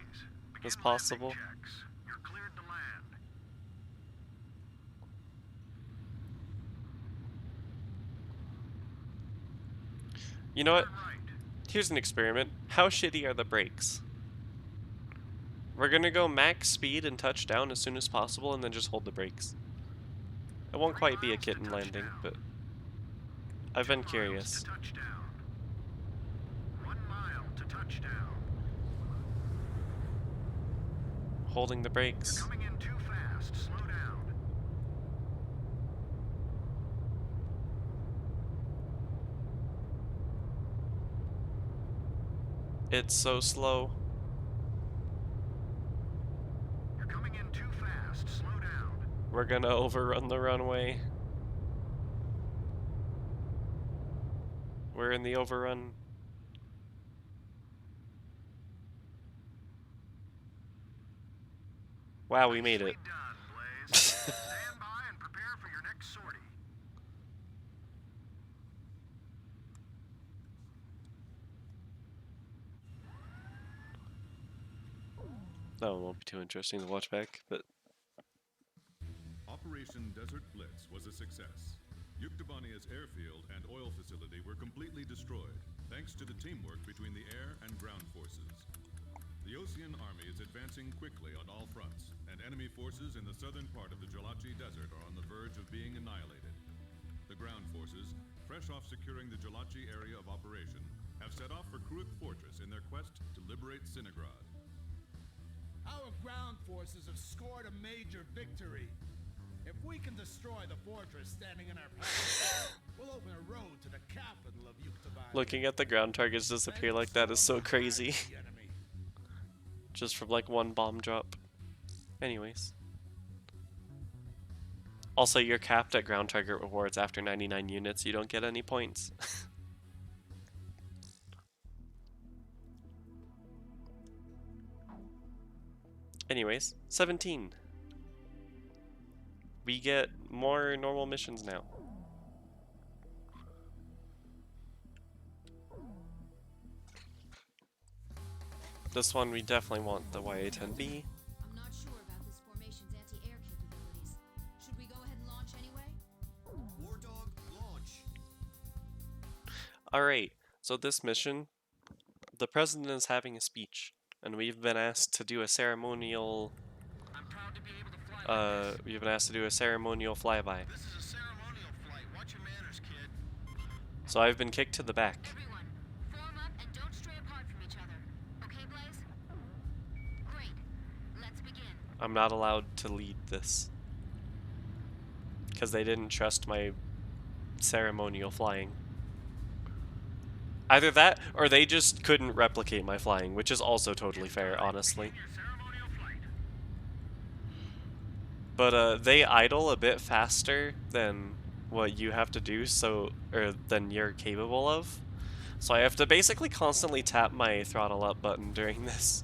as begin possible. landing checks. You're cleared to land. You know what? Turn right. Here's an experiment. How shitty are the brakes? We're gonna go max speed and touch down as soon as possible and then just hold the brakes. It won't quite be a kitten landing, but I've been 2 miles curious. to touchdown. 1 mile to touchdown. Holding the brakes. Coming in too fast. Slow down. It's so slow. You're coming in too fast. Slow down. We're gonna overrun the runway. We're in the overrun. Wow, we made it. Nicely done, Blaze. Stand by That one won't be too interesting to watch back, but Operation Desert Blitz was a success. Yuktobania's airfield and oil facility were completely destroyed, thanks to the teamwork between the air and ground forces. The Ocean Army is advancing quickly on all fronts, and enemy forces in the southern part of the Jalachi Desert are on the verge of being annihilated. The ground forces, fresh off securing the Jalachi area of operation, have set off for Kuruk Fortress in their quest to liberate Sinigrad. Our ground forces have scored a major victory. If we can destroy the fortress standing in our path, we'll open a road to the capital of Yuktobania. looking at the ground targets disappear like that is so crazy. Just from like one bomb drop. Anyways. Also, you're capped at ground target rewards after 99 units. You don't get any points. Anyways, 17. We get more normal missions now. This one we definitely want the YA-10B. I'm not sure about this formation's anti-air capabilities. Should we go ahead and launch anyway? War Dog, launch. Alright, so this mission, the president is having a speech, and we've been asked to do a ceremonial I'm proud to be able to fly like this. we've been asked to do a ceremonial flyby. This is a ceremonial flight. Watch your manners, kid. So I've been kicked to the back. Everyone, form up and don't stray apart from each other. Okay, Blaze? Great. Let's begin. I'm not allowed to lead this. Because they didn't trust my ceremonial flying. Either that, or they just couldn't replicate my flying, which is also totally fair, honestly. Begin your ceremonial flight. But they idle a bit faster than what you have to do, or than you're capable of. So I have to basically constantly tap my throttle up button during this.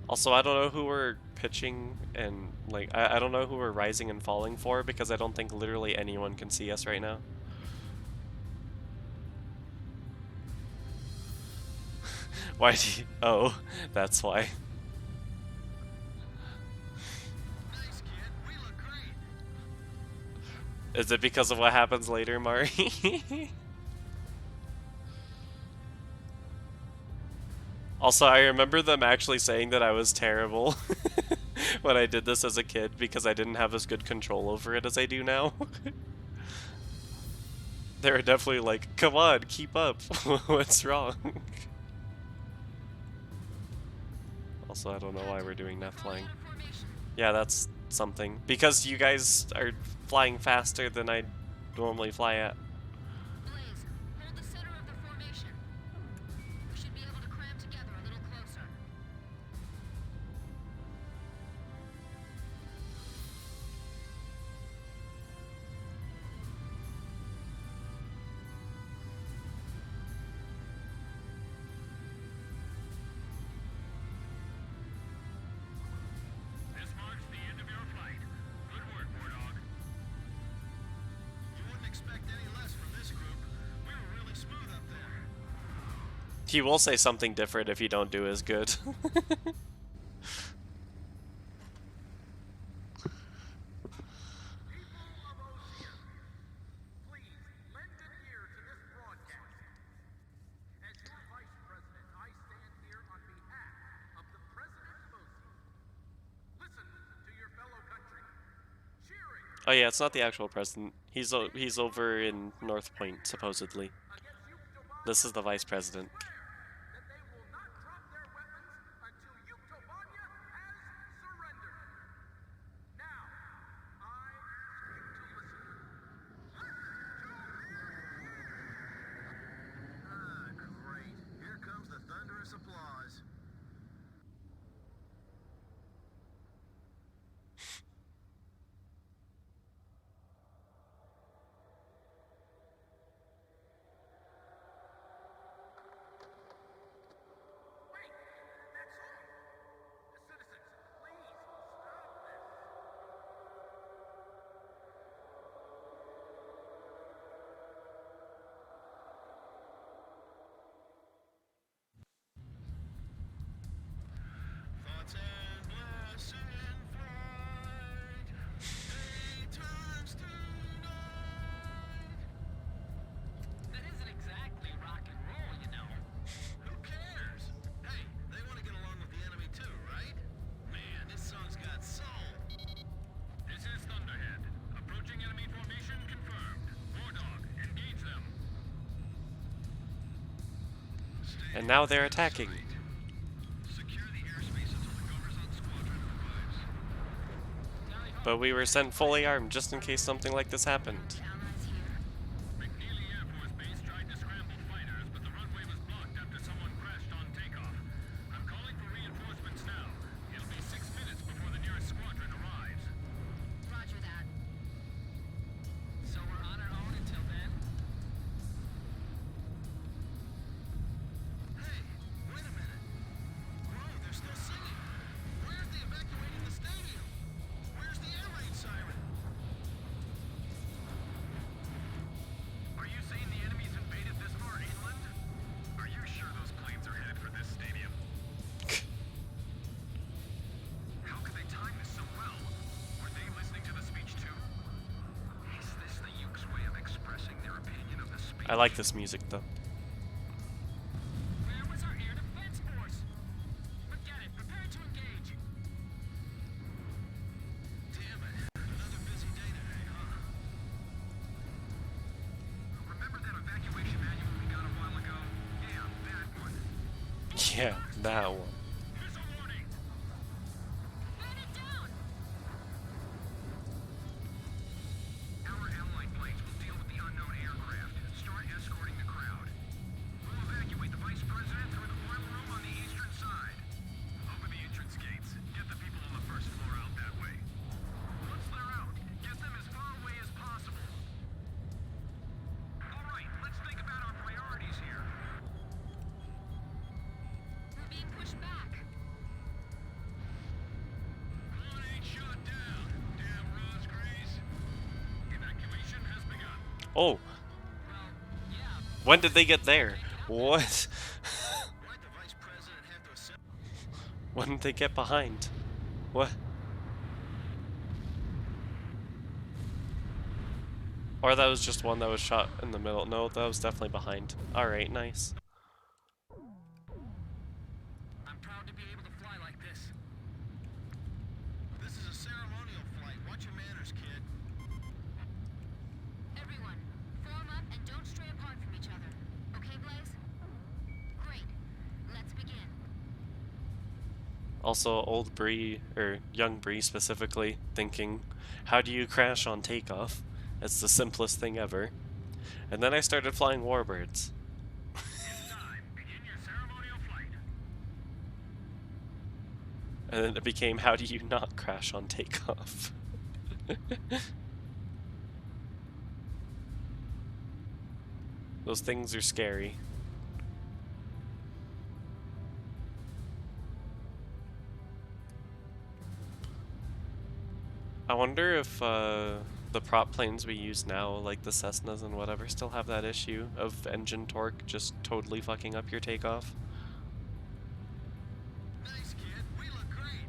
Also, I don't know who we're pitching and, like, I don't know who we're rising and falling for because I don't think literally anyone can see us right now. Why do you... Oh, that's why. Nice, kid. We look great. Is it because of what happens later, Mari? Also, I remember them actually saying that I was terrible when I did this as a kid because I didn't have as good control over it as I do now. They were definitely like, come on, keep up. What's wrong? Also, I don't know why we're doing that flying. Yeah, that's something. Because you guys are flying faster than I normally fly at. Blaze, hold the center of the formation. We should be able to cram together a little closer. This marks the end of your flight. Good work, War Dog. You wouldn't expect any less from this group. We were really smooth up there. He will say something different if you don't do as good. People of Ocean, please lend an ear to this broadcast. As your vice president, I stand here on behalf of the president of Ocean. Listen to your fellow country. Cheering Oh yeah, it's not the actual president. He's over in North Point, supposedly. against Yuktobania. This is the vice president. That they will not drop their weapons until Yuktobania has surrendered. Now, I want you to listen. Ah, great. Here comes the thunderous applause. And now they're attacking. Secure the airspace until the Goverzon squadron arrives. But we were sent fully armed just in case something like this happened. Allies here. McNeely Air Force Base tried to scramble fighters, but the runway was blocked after someone crashed on takeoff. I'm calling for reinforcements now. It'll be 6 minutes before the nearest squadron arrives. Roger that. So we're on our own until then? Hey, wait a minute. Bro, they're still singing. Where's the evacuating the stadium? Where's the air raid siren? Are you saying the enemy's invaded this far inland? Are you sure those planes are headed for this stadium? How could they time this so well? Were they listening to the speech too? Is this the Yuke's way of expressing their opinion of the speech? I like this music though. Where was our air defense force? Forget it. Prepare to engage. Damn it. Another busy day today, huh? Remember that evacuation manual we got a while ago? Yeah, that one. Yeah, that one. Missile warning! Man it down! Our allied planes will deal with the unknown aircraft. Start escorting the crowd. We'll evacuate the vice president through the oil room on the eastern side. Open the entrance gates. Get the people on the first floor out that way. Once they're out, get them as far away as possible. All right, let's think about our priorities here. We're being pushed back. One ain't shot down. Damn Rosgrees. Evacuation has begun. Oh, when did they get there? What? Why'd the vice president have to assemble? When did they get behind? What? Or that was just one that was shot in the middle. No, that was definitely behind. Alright, nice. I'm proud to be able to fly like this. This is a ceremonial flight. Watch your manners, kid. Everyone, form up and don't stray apart from each other. Okay, Blaze? Great. Let's begin. Also, old Bree, or young Bree specifically, thinking, how do you crash on takeoff? It's the simplest thing ever. And then I started flying warbirds. It's time. Begin your ceremonial flight. And then it became, how do you not crash on takeoff? Those things are scary. I wonder if the prop planes we use now, like the Cessnas and whatever, still have that issue of engine torque just totally fucking up your takeoff. Nice, kid. We look great.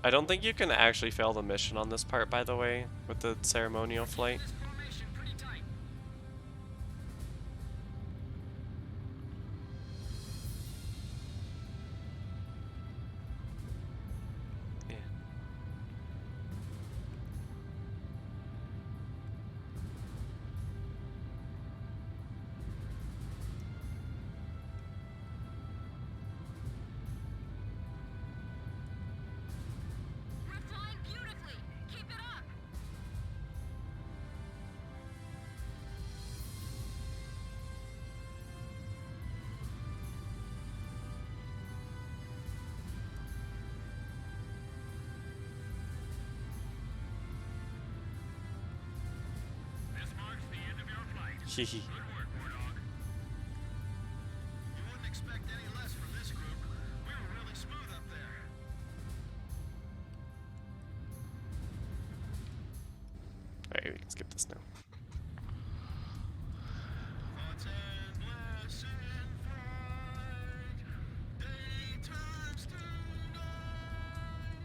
I don't think you can actually fail the mission on this part, by the way, with the ceremonial flight. This formation pretty tight. Yeah. We're flying beautifully. Keep it up. This marks the end of your flight. Hehe. Good work, Wardog. You wouldn't expect any less from this group. We were really smooth up there. Alright, we can skip this now. Thoughts and blessed flight. Day turns to night.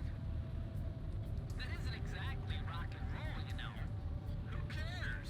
That isn't exactly rock and roll, you know. Who cares?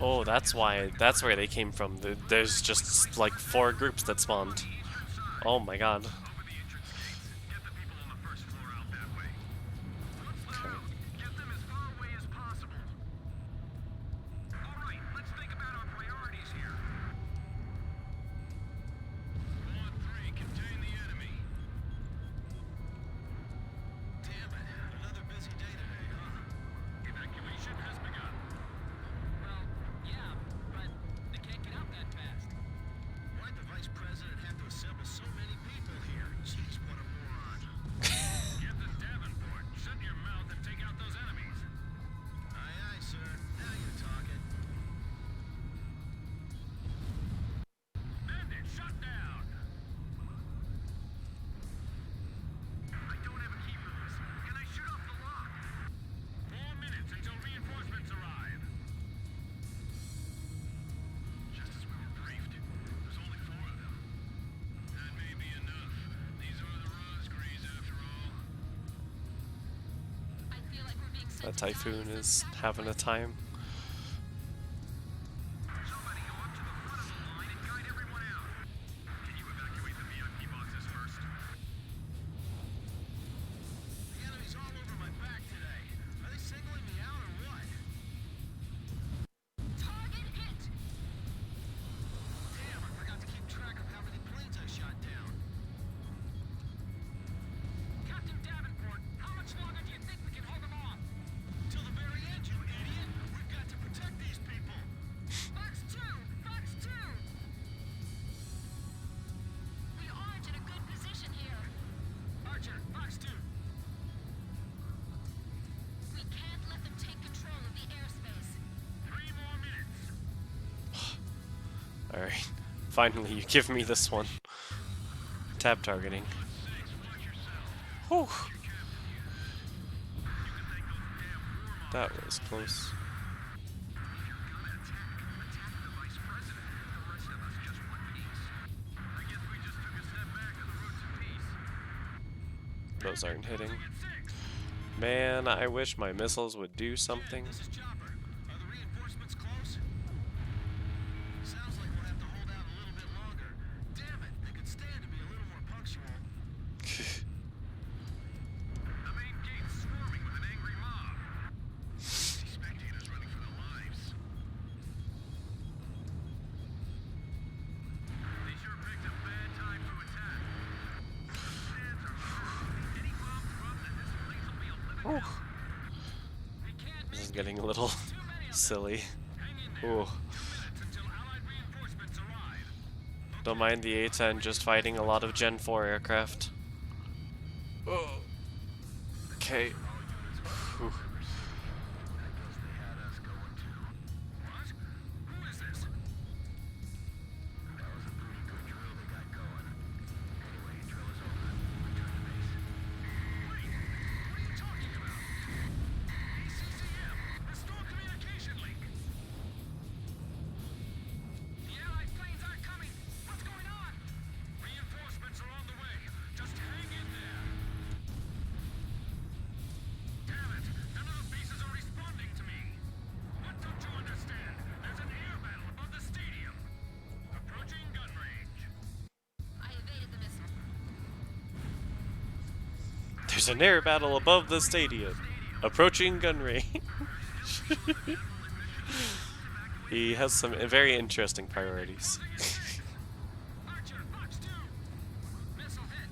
Oh, that's why. That's where they came from. There's just like 4 groups that spawned. Oh my god. Open the entrance gates. Get the people on the first floor out that way. Once they're Okay. out, get them as far away as possible. All right, let's think about our priorities here. Squad 3, contain the enemy. Damn it, another busy day today, huh? Evacuation has begun. Well, yeah, but they can't get out that fast. Why'd the vice president have to assemble so many people here? Jeez, what a moron. Captain Davenport, shut your mouth and take out those enemies. Aye, aye, sir. Now you're talking. Bandit, shut down. I don't have a key for this. Can I shoot off the lock? 4 minutes until reinforcements arrive. Just as we were briefed, there's only 4 of them. That may be enough. These are the Rosgrees after all. I feel like we're being sent That to die typhoon in is some having a time. Somebody go up to the front of the line and guide everyone out. Can you evacuate the VIP boxes first? The enemy's all over my back today. Are they singling me out or what? target hit. Damn, I forgot to keep track of how many planes I shot down. Captain Davenport, how much longer do you think we can hold them off? Till the very end, you idiot! We've got to protect these people! Fox 2! Fox 2! We aren't in a good position here. Archer, Fox 2. We can't let them take control of the airspace. 3 more minutes. Alright. Finally, you give me this one. Tab targeting. 6, watch yourself. Whew. You can thank those damn war That was close. If you're gonna attack the vice president. The rest of us just want peace. I guess we just took a step back on the road to peace. Those aren't hitting. At 6. Man, I wish my missiles would do something. This is Chopper. Are the reinforcements close? Sounds like we'll have to hold out a little bit longer. Damn it, they could stand to be a little more punctual. The main gate's swarming with an angry mob. See spectators running for their lives. They sure picked a bad time to attack. Stands are hurt. Any bomb dropped and this place will be a living hell. We can't This is make getting a little too many of them. silly. Hang in there. Ooh. 2 minutes until Allied reinforcements arrive. Don't mind the A-10 just fighting a lot of Gen 4 aircraft. Oh. Okay. Whew. That guess they had us going too. What? Who is this? That was a pretty good drill they got going. Anyway, drill is over. Return to base. Wait, what are you talking about? ACCM, restore communication link. The Allied planes aren't coming. What's going on? Reinforcements are on the way. Just hang in there. Damn it, none of the bases are responding to me. What don't you understand? There's an air battle above the stadium. Approaching gun range. I evaded the missile. There's an air battle above the stadium. Approaching gun range. He has some very interesting priorities. Archer, Fox 2. Missile hit.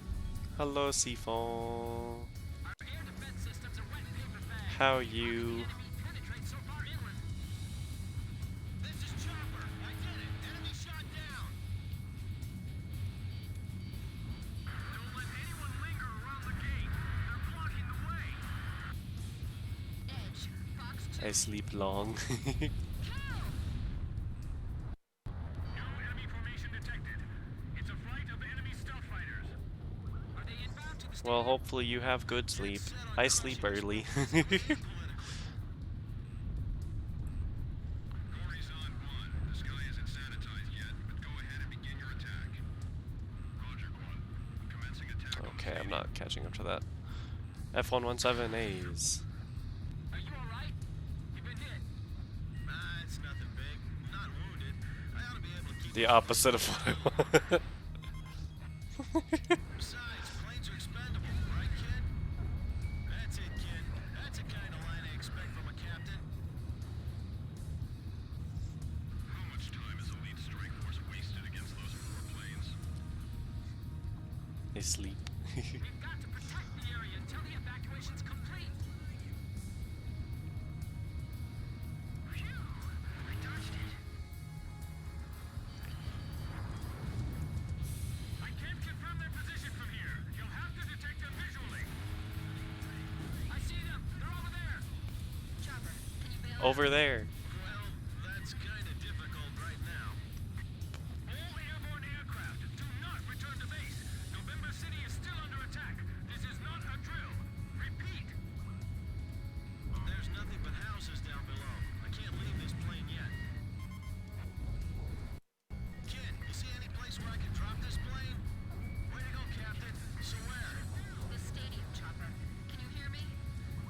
Hello, Siphon. Our air defense systems are wet and paper bag. How The you? enemy penetrates so far inland. This is Chopper. I did it. Enemy shot down. Don't let anyone linger around the gate. They're blocking the way. Edge. Fox 2. I sleep long. New enemy formation detected. It's a flight of enemy stealth fighters. Are they inbound to the stadium? Well, hopefully you have good sleep. I sleep early. Corey's on 1. The sky isn't sanitized yet, but go ahead and begin your attack. Roger, Quan. Commencing attack. Okay, I'm not catching up to that. F117As. Are you alright? You've been hit. Nah, it's nothing big. The opposite of what I want. Besides, planes are expendable, right, kid? That's it, kid. That's the kind of line I expect from a captain. How much time has Elite Strike Force wasted against those 4 planes? They sleep. We've got to protect the area until the evacuation's complete. Phew! I dodged it. I can't confirm their position from here. You'll have to detect them visually. I see them. They're over there. Chopper, can you bail Over there. Well, that's kind of difficult right now. All airborne aircraft, do not return to base. November City is still under attack. This is not a drill. Repeat. There's nothing but houses down below. I can't leave this plane yet. Kid, you see any place where I can drop this plane? Way to go, Captain. So where? The stadium, Chopper. Can you hear me?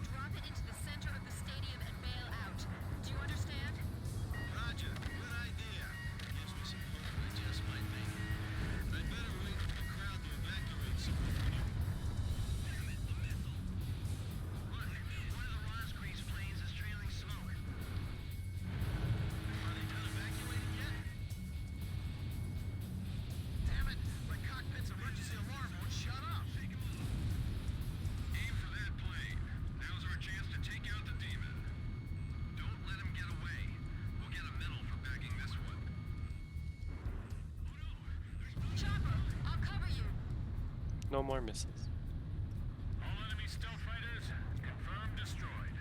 Drop it into the center of the stadium and bail out. Do you understand? Roger. Good idea. Gives me some hope I just might make it. I'd better wait for the crowd to evacuate some more. Damn it, the missile! Look, one of the Rosgreaves planes is trailing smoke. Are they done evacuating yet? Damn it! My cockpit's emergency alarm won't shut up. Aim for that plane. Now's our chance to take out the demon. Don't let him get away. We'll get a medal for backing this one. Chopper, I'll cover you. No more missiles. All enemy stealth fighters, confirmed destroyed.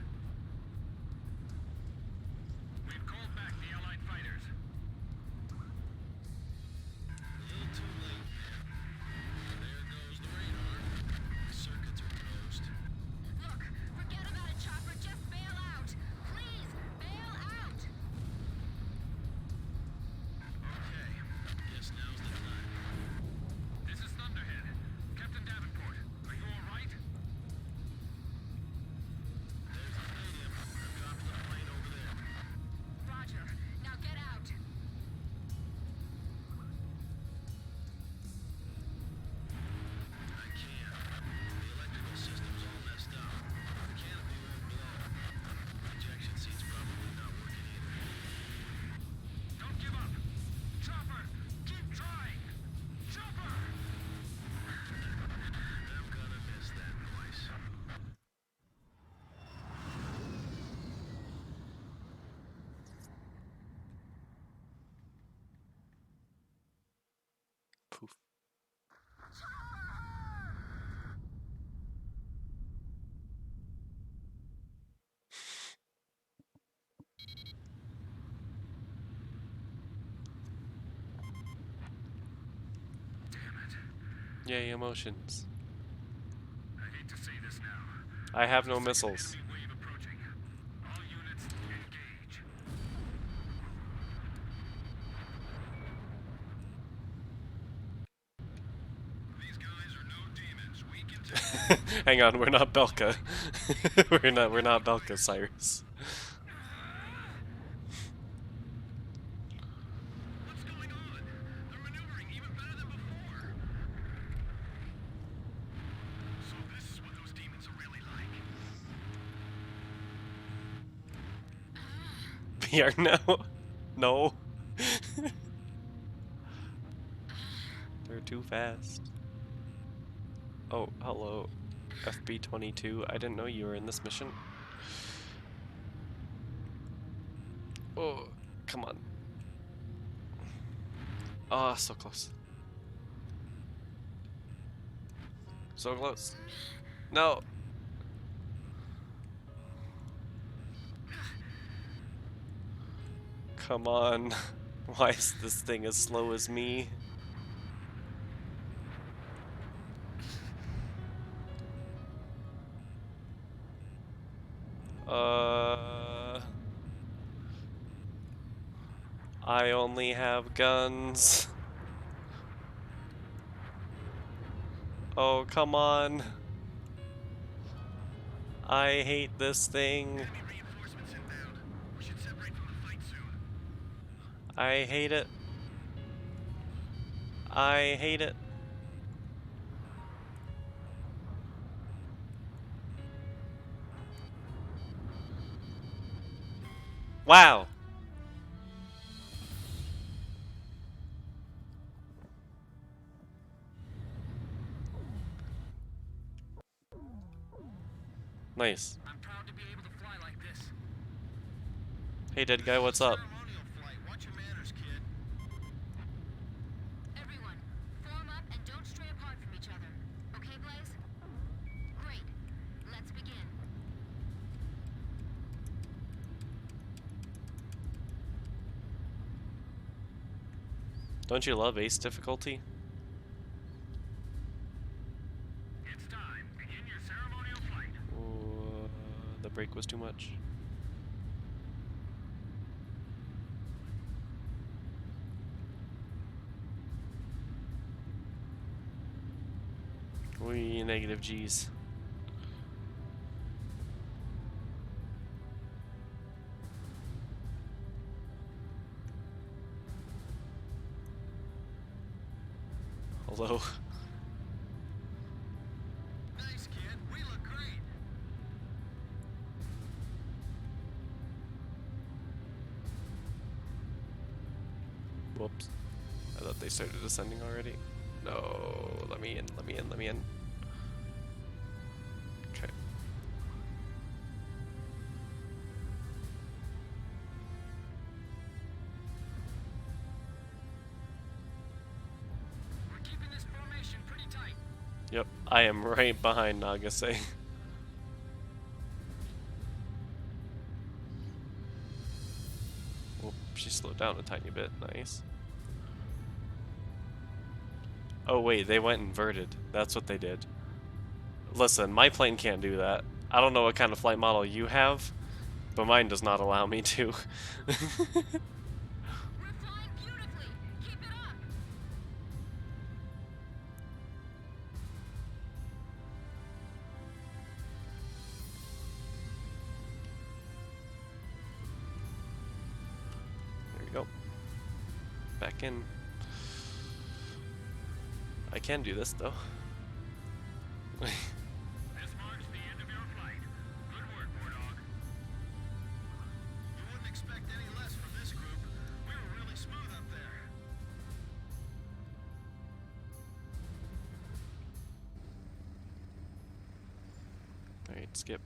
We've called back the Allied fighters. A little too late. There goes the radar. The circuits are closed. Look, forget about it, Chopper. Just bail out. Please, bail out. Okay. Guess now's the time. This is Thunderhead. Captain Davenport, are you all right? There's the stadium. I'm dropping the plane over there. Roger. Now get out. I can't. The electrical system's all messed up. The canopy won't blow. Ejection seat's probably not working either. Don't give up. Chopper, keep trying. Chopper! I'm gonna miss that noise. Poof. Yay, emotions. I hate to say this now. I have no missiles. Enemy wave approaching. All units engage. These guys are no demons. We can take Hang on, we're not Belka. we're not Belka, Cyrus. What's going on? They're maneuvering even better than before. So this is what those demons are really like. We are now. No. They're too fast. Oh, hello. FB-22. I didn't know you were in this mission. Oh, come on. Ah, so close. So close. No. Come on. Why is this thing as slow as me? I only have guns. Oh, come on. I hate this thing. Enemy reinforcements inbound. We should separate from the fight soon. I hate it. I hate it. Wow. Nice. I'm proud to be able to fly like this. Hey, dead guy, what's up? Ceremonial flight. Watch your manners, kid. Everyone, form up and don't stray apart from each other. Okay, Blaze? Great. Let's begin. Don't you love ace difficulty? It's time. Begin your ceremonial flight. The brake was too much. We negative G's. Hello. Nice, kid. We look great. Whoops. I thought they started descending already. No, let me in, let me in, let me in. Okay. We're keeping this formation pretty tight. Yep, I am right behind Nagase. Oh, she slowed down a tiny bit. Nice. Oh wait, they went inverted. That's what they did. Listen, my plane can't do that. I don't know what kind of flight model you have, but mine does not allow me to. We're flying beautifully. Keep it up. There we go. Back in. I can do this though. This marks the end of your flight. Good work, Wardog. You wouldn't expect any less from this group. We were really smooth up there. Alright, skip.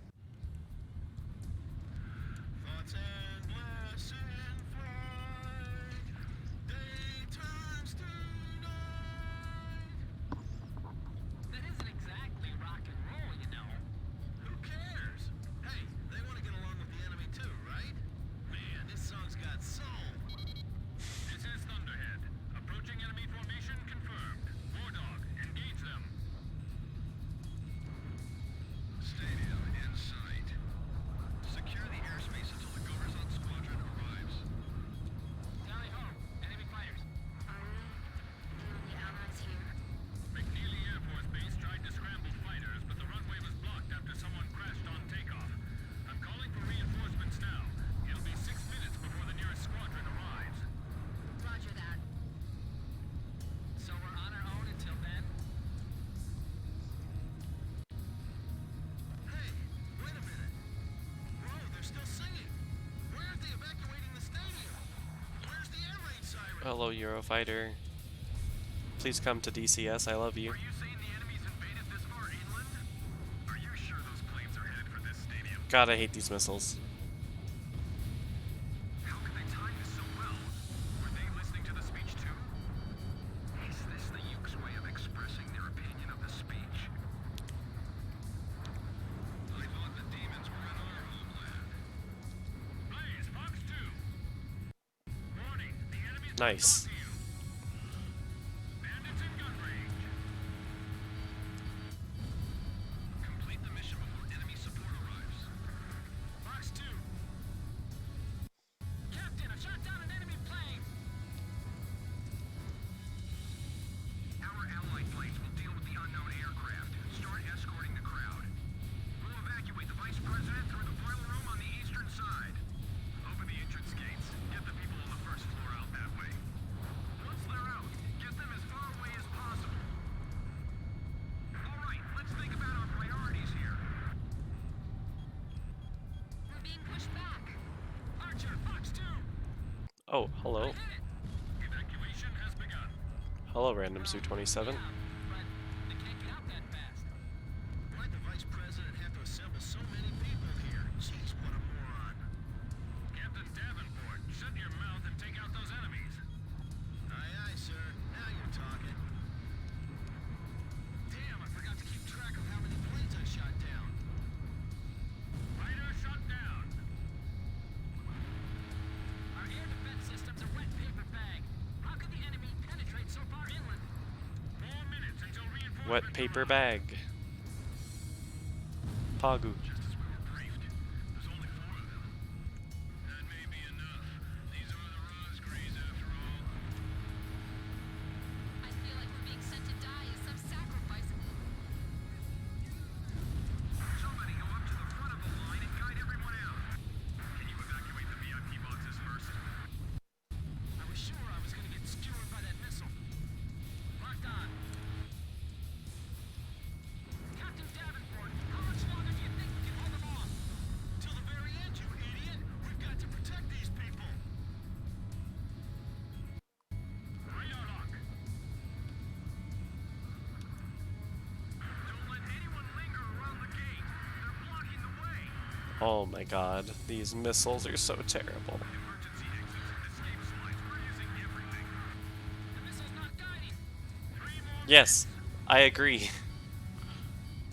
Thoughts and blessed in flight. Day turns to night. That isn't exactly rock and roll, you know. Who cares? Hey, they want to get along with the enemy too, right? Man, this song's got soul. This is Thunderhead. Approaching enemy formation confirmed. Wardog, engage them. Stadium in sight. Secure the airspace until the Goverzon squadron arrives. Tally ho, enemy fighters. The allies here. McNeely Air Force Base tried to scramble fighters, but the runway was blocked after someone crashed on takeoff. I'm calling for reinforcements now. It'll be 6 minutes before the nearest squadron arrives. Roger that. So we're on our own until then? Hey, wait a minute. Whoa, they're still singing. Why aren't they evacuating the stadium? Where's the air raid siren? Hello, Eurofighter. Please come to DCS. I love you. Are you saying the enemy's invaded this far inland? Are you sure those planes are headed for this stadium? God, I hate these missiles. How can they time this so well? Were they listening to the speech too? Is this the Yuke's way of expressing their opinion of the speech? I thought the demons were in our homeland. Blaze, Fox 2. Warning, the enemy's Nice. to you. Bandits in gun range. Complete the mission before enemy support arrives. Fox 2. Captain, I shot down an enemy plane. Our allied planes will deal with the unknown aircraft. Start escorting the crowd. We'll evacuate the vice president through the boiler room on the eastern side. Open the entrance gates. Get the people on the first floor out that way. Oh, hello. Evacuation has begun. Hello, Random Su-27. But they can't get out that fast. Why'd the vice president have to assemble so many people here? Jeez, what a moron. Captain Davenport, shut your mouth and take out those enemies. Aye, aye, sir. Now you're talking. Damn, I forgot to keep track of how many planes I shot down. Fighter shut down. Our air defense system's a wet paper bag. How could the enemy penetrate so far inland? 4 minutes until reinforcements Wet paper bag. Pagu. Just as we were briefed. There's only 4 of them. That may be enough. These are the Rosgrees after all. I feel like we're being sent to die as some sacrifice. Somebody go up to the front of the line and guide everyone out. Can you evacuate the VIP boxes first? I was sure I was gonna get skewered by that missile. Locked on. Captain Davenport, how much longer do you think we can hold them off? Till the very end, you idiot! We've got to protect these people! Radar lock. Don't let anyone linger around the gate. They're blocking the way. Oh my god, these missiles are so terrible. Emergency exits and escape slides. We're using everything. The missile's not guiding. 3 more Yes, I agree.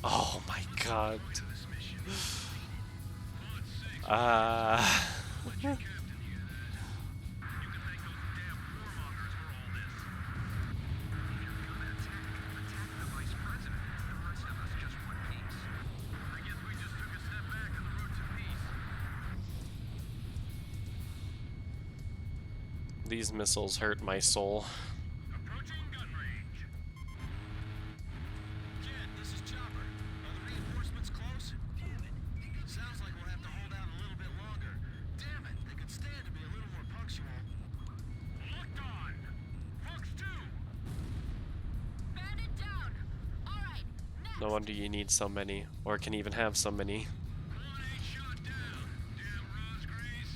Oh my god. to this mission. Pod 6. Uh, Captain here, that. You can thank those damn warmongers for all this. If you're gonna attack the vice president. The rest of us just want peace. I guess we just took a step back on the road to peace. these missiles hurt my soul. Approaching gun range. Jen, this is Chopper. Are the reinforcements close? Damn it. Sounds like we'll have to hold out a little bit longer. Damn it, they could stand to be a little more punctual. Locked on. Fox 2. Bandit down. All right. Next. No wonder you need so many, or can even have so many. Quad 8 shot down. Damn Rosgrees.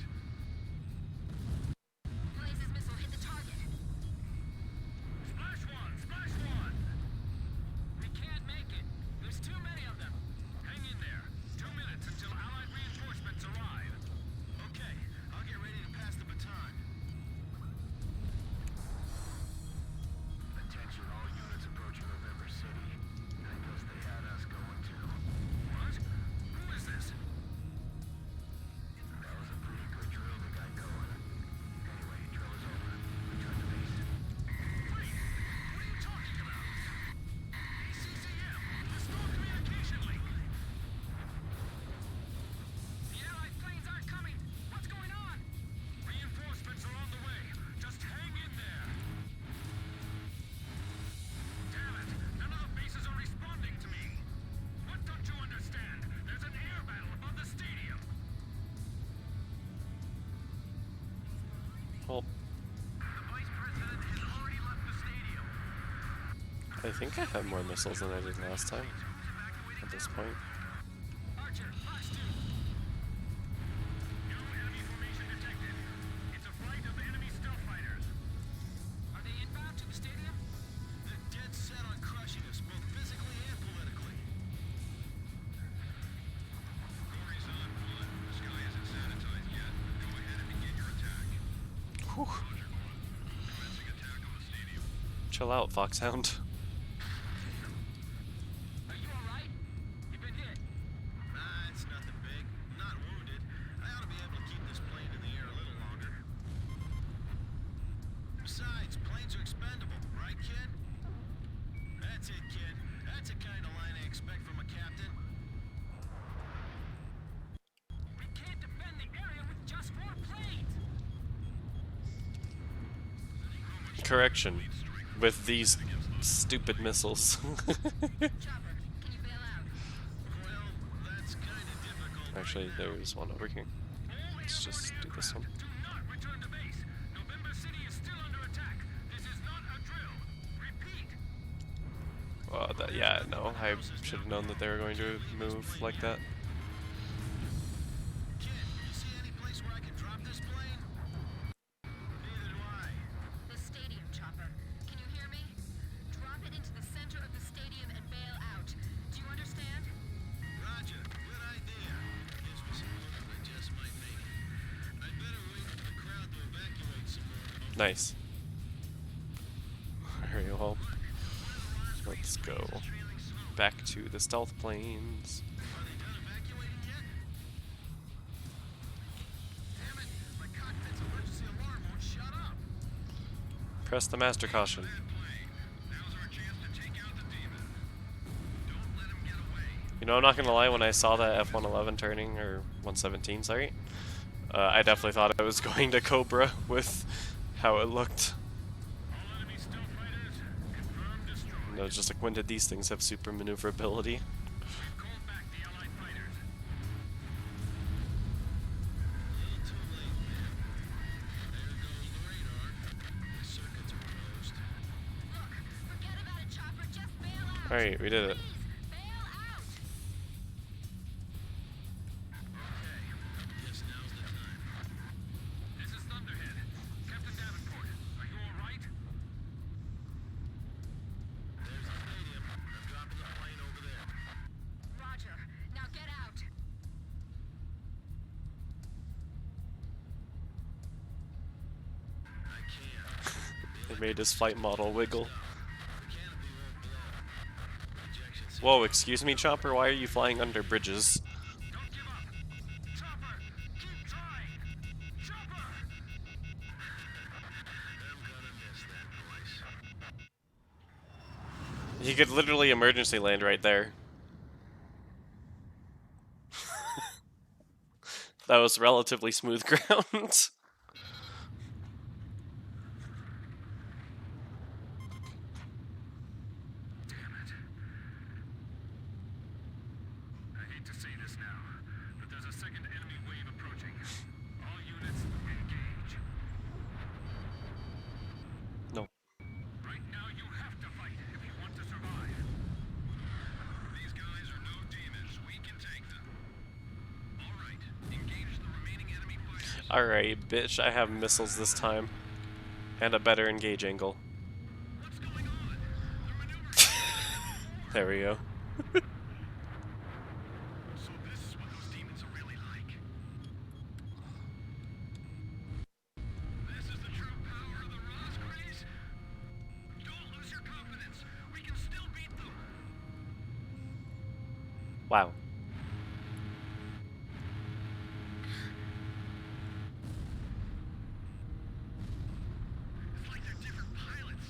Blaze's missile hit the target. Splash 1. Splash 1. We can't make it. There's too many of them. Hang in there. 2 minutes until Allied reinforcements arrive. Okay, I'll get ready to pass the baton. Attention all units approaching November City. I guess they had us going too. What? Who is this? That was a pretty good drill they got going. Anyway, drill is over. Return to base. Wait. What are you talking about? ACCM. The storm communication link. The Allied planes aren't coming. What's going on? Reinforcements are on the way. Just hang in there. Damn it. None of the bases are responding to me. What don't you understand? There's an air battle above the stadium. Well, The vice president has already left the stadium. I think I have more missiles than I did last time at this point. Archer, Fox 2. New enemy formation detected. It's a flight of enemy stealth fighters. Are they inbound to the stadium? They're dead set on crushing us, both physically and politically. Dory's on one. The sky isn't sanitized yet. Go ahead and begin your attack. Whew. Roger, one. Commencing attack on the stadium. Chill out, Foxhound. Are you alright? You've been hit. Nah, it's nothing big. I'm not wounded. I ought to be able to keep this plane in the air a little longer. Besides, planes are expendable, right, kid? That's it, kid. That's the kind of line I expect from a captain. We can't defend the area with just 4 planes. Correction. With these stupid missiles. Chopper, can you bail out? Well, that's kind of difficult. Actually, there's one over here. All Let's just do this one. Do not return to base. November City is still under attack. This is not a drill. Repeat. Yeah, no, I should have known that they were going to move like that. Kid, you see any place where I can drop this plane? Nice. Alright, well, let's go back to the stealth planes. Are they done evacuating yet? Damn it! My cockpit's emergency alarm won't shut up. Press the master caution. That plane. Now's our chance to take out the demon. Don't let him get away. You know, I'm not gonna lie, when I saw that F-111 turning, or 117, sorry, I definitely thought it was going to Cobra with how it looked. All enemy stealth fighters, confirmed destroyed. And I was just like, when did these things have super maneuverability? We've called back the Allied fighters. A little too late, man. There goes the radar. The circuits are closed. Look, forget about it, Chopper. Just bail out. Alright, we did it. Please, bail out. Okay. Guess now's the time. This is Thunderhead. Captain Davenport, are you all right? There's the stadium. I'm dropping the plane over there. Roger. Now get out. I can't. It made his flight model wiggle. The canopy won't blow. Ejection Whoa, excuse me, Chopper, why are you flying under bridges? Don't give up. Chopper, keep trying. Chopper! I'm gonna miss that place. He could literally emergency land right there. That was relatively smooth ground. Damn it. I hate to say this now, but there's a second enemy wave approaching. All units, engage. No. Right now you have to fight if you want to survive. These guys are no demons. We can take them. All right, engage the remaining enemy fighters. Alright, bitch, I have missiles this time. And a better engage angle. What's going on? They're maneuvering. There we go. So this is what those demons are really like. This is the true power of the Rosgraves. Don't lose your confidence. We can still beat them. Wow. It's like they're different pilots.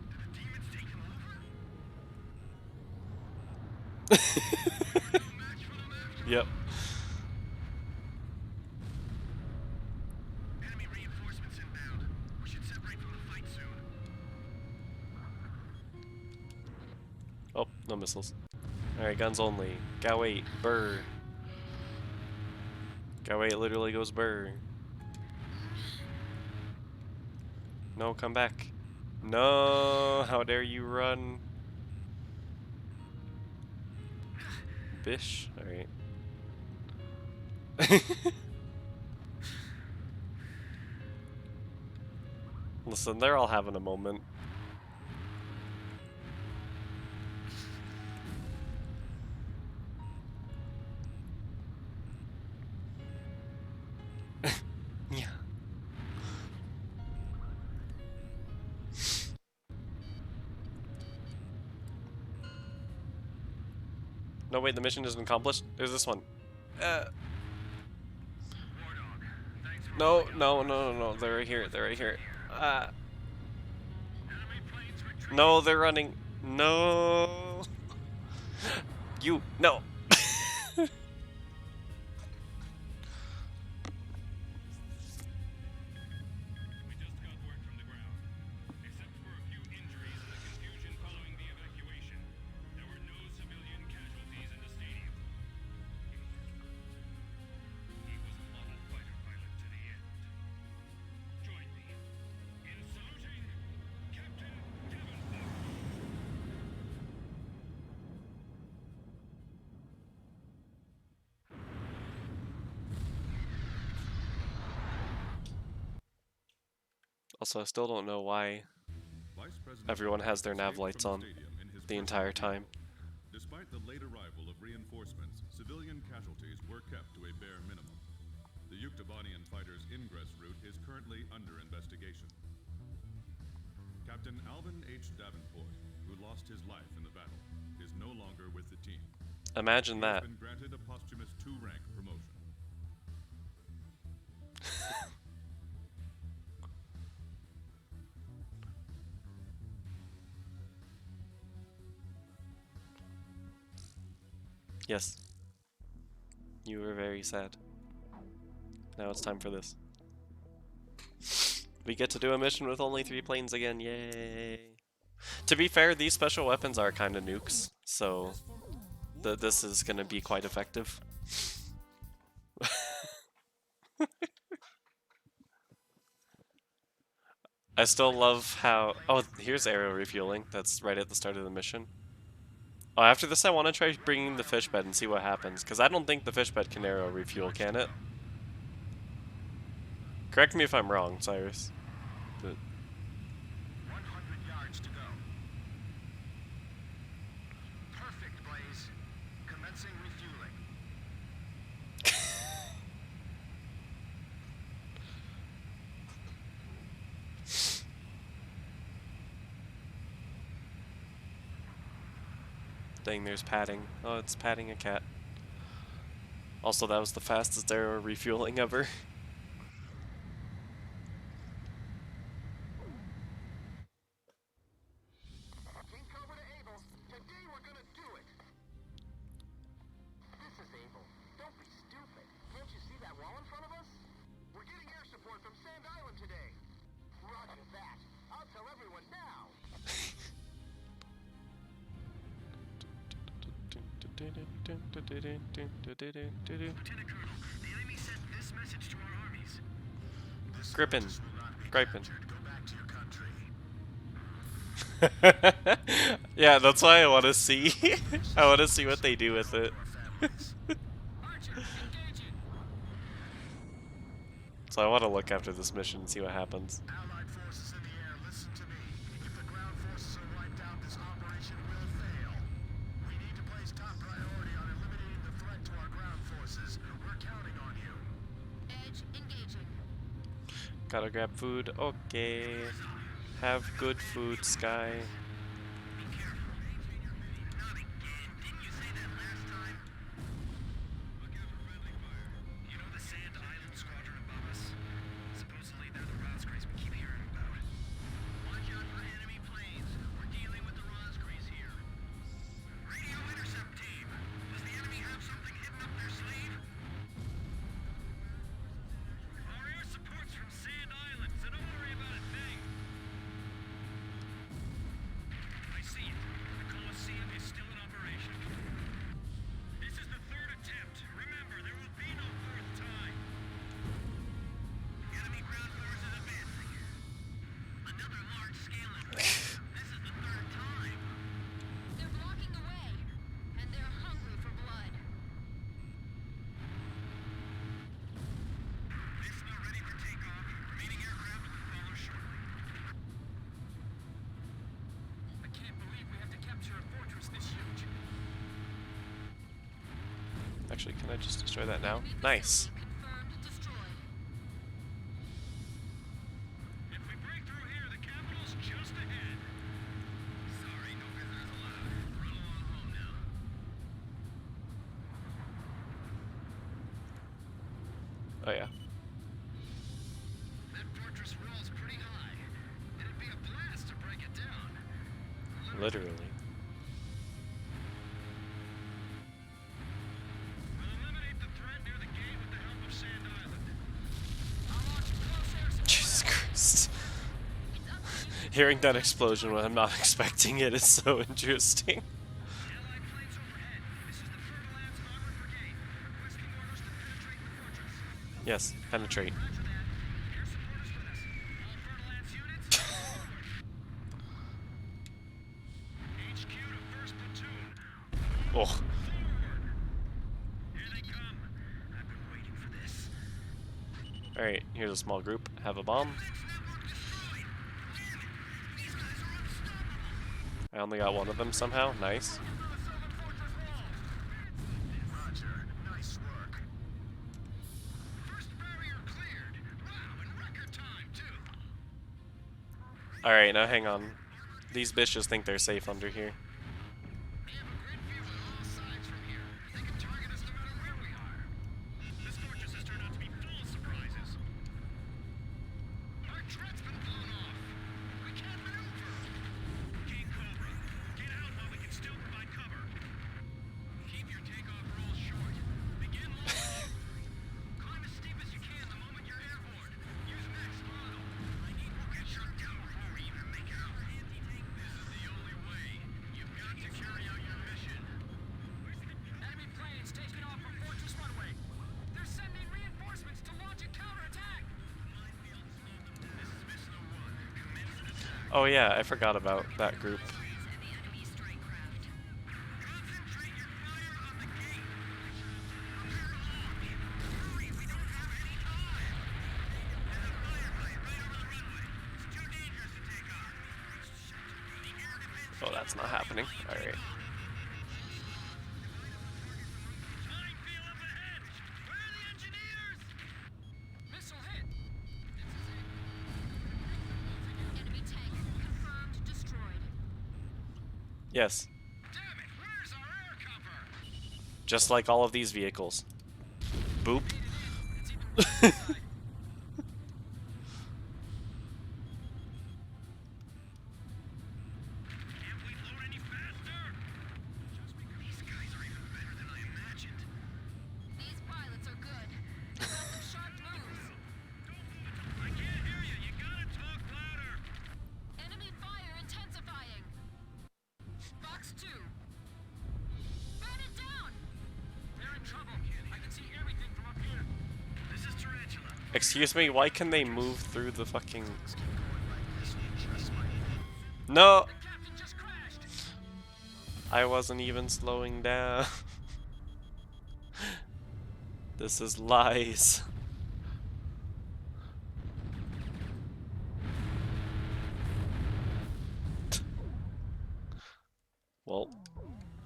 Did the demons take them over? No match for them after. Yep. Enemy reinforcements inbound. We should separate from the fight soon. Oh, no missiles. Alright, guns only. Gow 8, burr. Gow 8 literally goes burr. No, come back. No, how dare you run. Bish? Alright. Listen, they're all having a moment. Yeah. No, wait, the mission isn't accomplished? There's this one. War Dog, thanks for No, holding up. no, they're right here, they're right here. Enemy planes retreat. No, they're running. No. You, no. We just got word from the ground. Except for a few injuries and the confusion following the evacuation, there were no civilian casualties in the stadium. He was a model fighter pilot to the end. Join me in saluting Captain Davenport. Also, I still don't know why Vice President everyone has their nav escaped lights from on the stadium in his the first entire flight. time. Despite the late arrival of reinforcements, civilian casualties were kept to a bare minimum. The Yuktobanian fighter's ingress route is currently under investigation. Captain Alvin H. Davenport, who lost his life in the battle, is no longer with the team. Imagine He has that. been granted a posthumous 2-rank promotion. Yes. You were very sad. Now it's time for this. We get to do a mission with only 3 planes again, yay! To be fair, these special weapons are kind of nukes, so this is gonna be quite effective. I still love how... Oh, here's aero refueling. That's right at the start of the mission. Oh, after this I want to try bringing the fishbed and see what happens, because I don't think the fishbed can aero refuel, can it? Correct me if I'm wrong, Cyrus. But 100 yards to go. Perfect, Blaze. Commencing refueling. dang, there's padding. Oh, it's patting a cat. Also, that was the fastest aero refueling ever. Team Cobra to Able. Today we're gonna do it. This is Able. Don't be stupid. Can't you see that wall in front of us? We're getting air support from Sand Island today. Roger that. I'll tell everyone now. Lieutenant Colonel, the enemy sent this message to our armies. Grippin. This will not be Gripin. captured. Go back to your country. Yeah, that's why I want to see. I want to see what they do with it. Archer, engaging. So I want to look after this mission and see what happens. Allied forces in the air, listen to me. If the ground forces are wiped out, this operation will fail. We need to place top priority on eliminating the threat to our ground forces. We're counting on you. Edge engaging. Gotta grab food. Okay. Have good food, Sky. Be careful. Not again. Didn't you say that last time? Look out for friendly fire. You know the Sand Island squadron above us? Supposedly they're the Rosgreys we keep hearing about. Watch out for enemy planes. We're dealing with the Rosgreys here. Radio intercept team. Does the enemy have something hidden up their sleeve? Our air support's from Sand Island, so don't worry about a thing. I see it. The Coliseum is still in operation. This is the 3rd attempt. Remember, there will be no 4th time. Enemy ground force is advancing. Another large-scale invasion. This is the 3rd time. They're blocking the way, and they're hungry for blood. It's not ready for takeoff. Remaining aircraft will follow shortly. I can't believe we have to capture a fortress this huge. Actually, can I just destroy that now? Nice. Confirmed destroyed. If we break through here, the capital's just ahead. Sorry, no visitors allowed. Run along home now. Oh yeah. That fortress wall's pretty high. It'd be a blast to break it down. Literally. We'll eliminate the threat near the gate with the help of Sand Island. I'll launch close air support. Jesus Christ. Hearing that explosion when I'm not expecting it is so interesting. Allied planes overhead. This is the Fer-de-Lance Armored Brigade. Requesting orders to penetrate the fortress. Yes, penetrate. Roger that. Air support is with us. All Fer-de-Lance units, forward. HQ to 1st Platoon. Oh. Forward. Here they come. I've been waiting for this. Alright, here's a small group. Have a bomb. I only got one of them somehow. Nice. Roger. Nice work. First barrier cleared. Wow, in record time, too. Alright, now hang on. These bitches think they're safe under here. They have a grid view on all sides from here. They can target us no matter where we are. This fortress has turned out to be full of surprises. Our tread's been blown off. We can't maneuver. King Cobra, get out while we can still provide cover. Keep your takeoff rolls short. Begin launch. Climb as steep as you can the moment you're airborne. Use max throttle. I need to get shot down before we even make it out. This is the only way. You've got to carry out your mission. Enemy planes taking off from Fortress Runway. They're sending reinforcements to launch a counterattack. This is Missile 1. Commence an attack. Oh yeah, I forgot about that group. And the enemy strike craft. Concentrate your fire on the gate. Prepare to launch. Hurry, we don't have any time. There's a firefight right over the runway. It's too dangerous to take on. The air defense. Oh, that's not happening. Alright. Minefield up ahead. Where are the engineers? Missile hit. Enemy tank confirmed destroyed. Yes. Damn it, where's our air cover? Just like all of these vehicles. Boop. It's even worse inside. Can't we load any faster? These guys are even better than I imagined. These pilots are good. They've got some sharp moves. I can't hear you. You gotta talk louder. Enemy fire intensifying. Box 2. Burn it down! They're in trouble. I can see everything from up here. This is Tarantula. Excuse me, why can they move through the fucking... Let's keep going like this. Just like No! the captain just crashed. I wasn't even slowing down. This is lies. Well,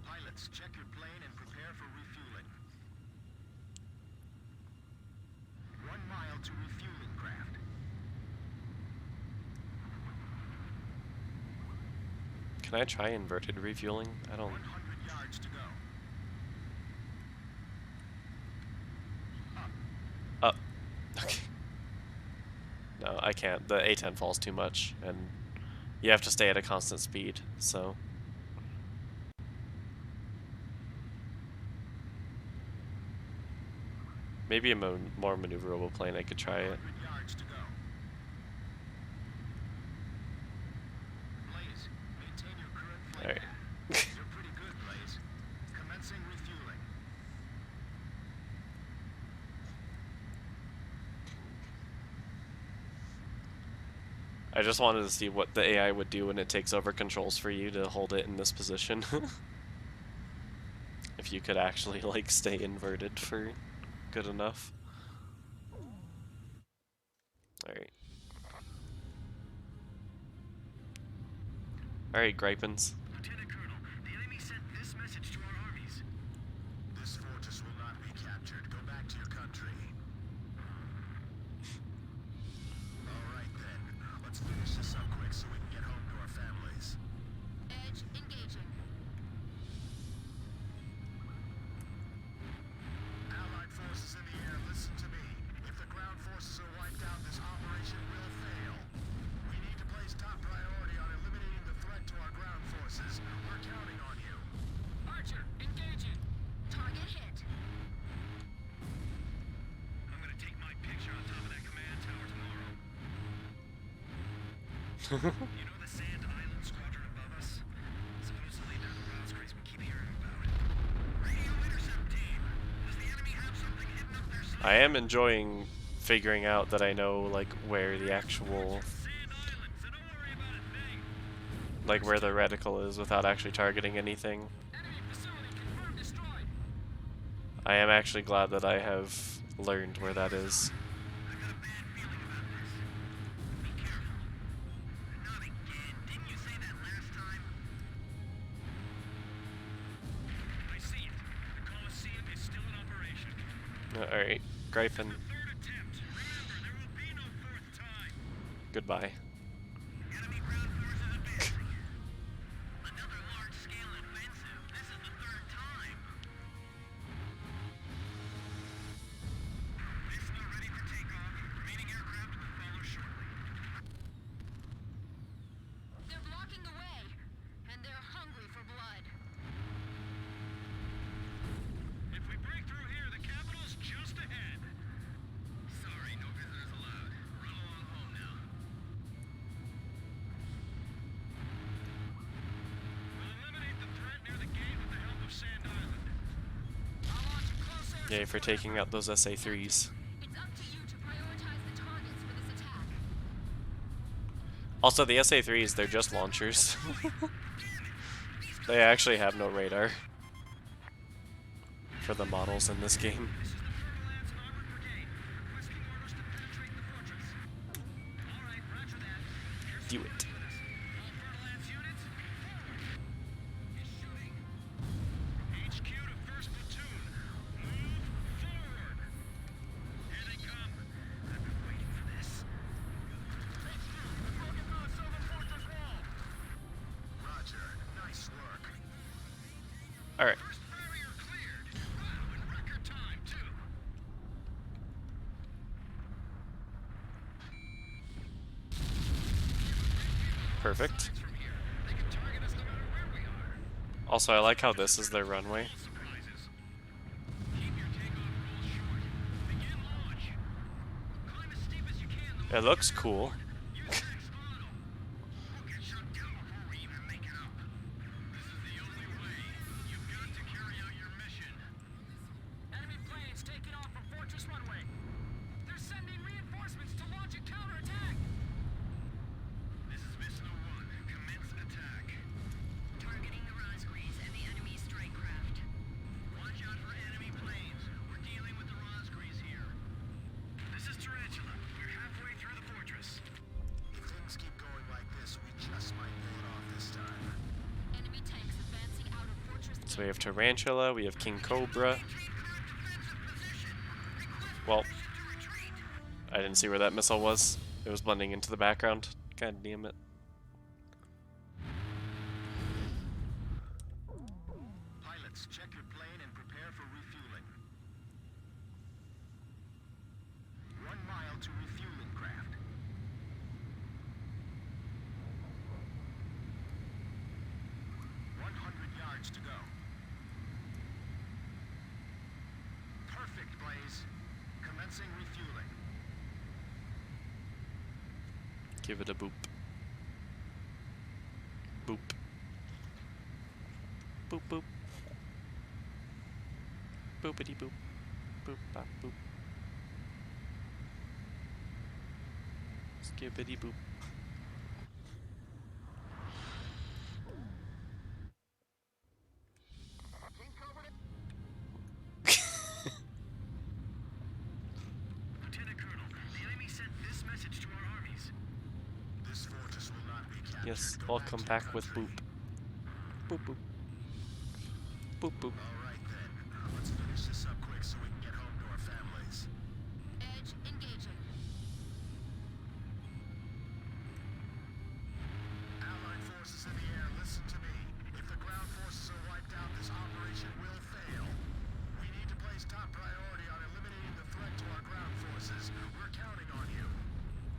Pilots, check your plane and prepare for refueling. 1 mile to refueling craft. can I try inverted refueling? I don't... 100 yards to go. Up. Okay. No, I can't. The A-10 falls too much, and you have to stay at a constant speed, so... Maybe a more maneuverable plane, I could try it. 100 yards to go. Blaze, maintain your current flight Alright. path. You're pretty good, Blaze. Commencing refueling. I just wanted to see what the AI would do when it takes over controls for you to hold it in this position. If you could actually, like, stay inverted for good enough. Alright. Alright, Gripens. Lieutenant Colonel, the enemy sent this message to our armies. This fortress will not be captured. Go back to your country. All right then. Let's finish this up quick so we can get home to our families. Edge engaging. Allied forces in the air, listen to me. If the ground forces are wiped out, this operation will fail. We need to place top priority on eliminating the threat to our ground forces. We're counting on you. Archer, engaging. Target hit. I'm gonna take my picture on top of that command tower tomorrow. You know the Sand Island squadron above us? Supposedly they're the Rosgraves we keep hearing about. Radio intercept team. Does the enemy have something hidden up their sleeve? I am enjoying figuring out that I know, like, where the actual... Sand Island, so don't worry about a thing. like, where the reticle is without actually targeting anything. Enemy facility confirmed destroyed. I am actually glad that I have learned where that is. I got a bad feeling about this. Be careful. Not again. Didn't you say that last time? I see it. The Colosseum is still in operation. Alright, Gripen, Third attempt. Remember, there will be no fourth time. goodbye. Enemy ground Yay for taking out those SA3s. It's up to you to prioritize the targets for this attack. Also, the SA3s, they're just launchers. They actually have no radar for the models in this game. Do it. Alright. Perfect. Also, I like how this is their runway. It looks cool. Enemy planes taking off from Fortress Runway. They're sending reinforcements to launch a counterattack. This is Mission 01. Commence attack. Targeting the Rosgrees and the enemy strike craft. Watch out for enemy planes. We're dealing with the Rosgrees here. This is Tarantula. We're halfway through the fortress. If things keep going like this, we just might pull it off this time. Enemy tanks advancing out of Fortress. So we have Tarantula, we have King Cobra. Well, I didn't see where that missile was. It was blending into the background. God damn it. Pilots, check your plane and prepare for refueling. 1 mile to refueling craft. 100 yards to go. Perfect, Blaze. Commencing refueling. Give it a boop. Boop. Boop boop. Boopity boop. Boop bop boop. Skibbity boop. Lieutenant Colonel, the enemy sent this message to our armies. This fortress will not be captured. Yes, Go I'll back come to back your with country. boop. Boop boop. Boop boop. All right then. Let's finish this up quick so we can get home to our families. Edge engaging. Allied forces in the air, listen to me. If the ground forces are wiped out, this operation will fail. We need to place top priority on eliminating the threat to our ground forces. We're counting on you.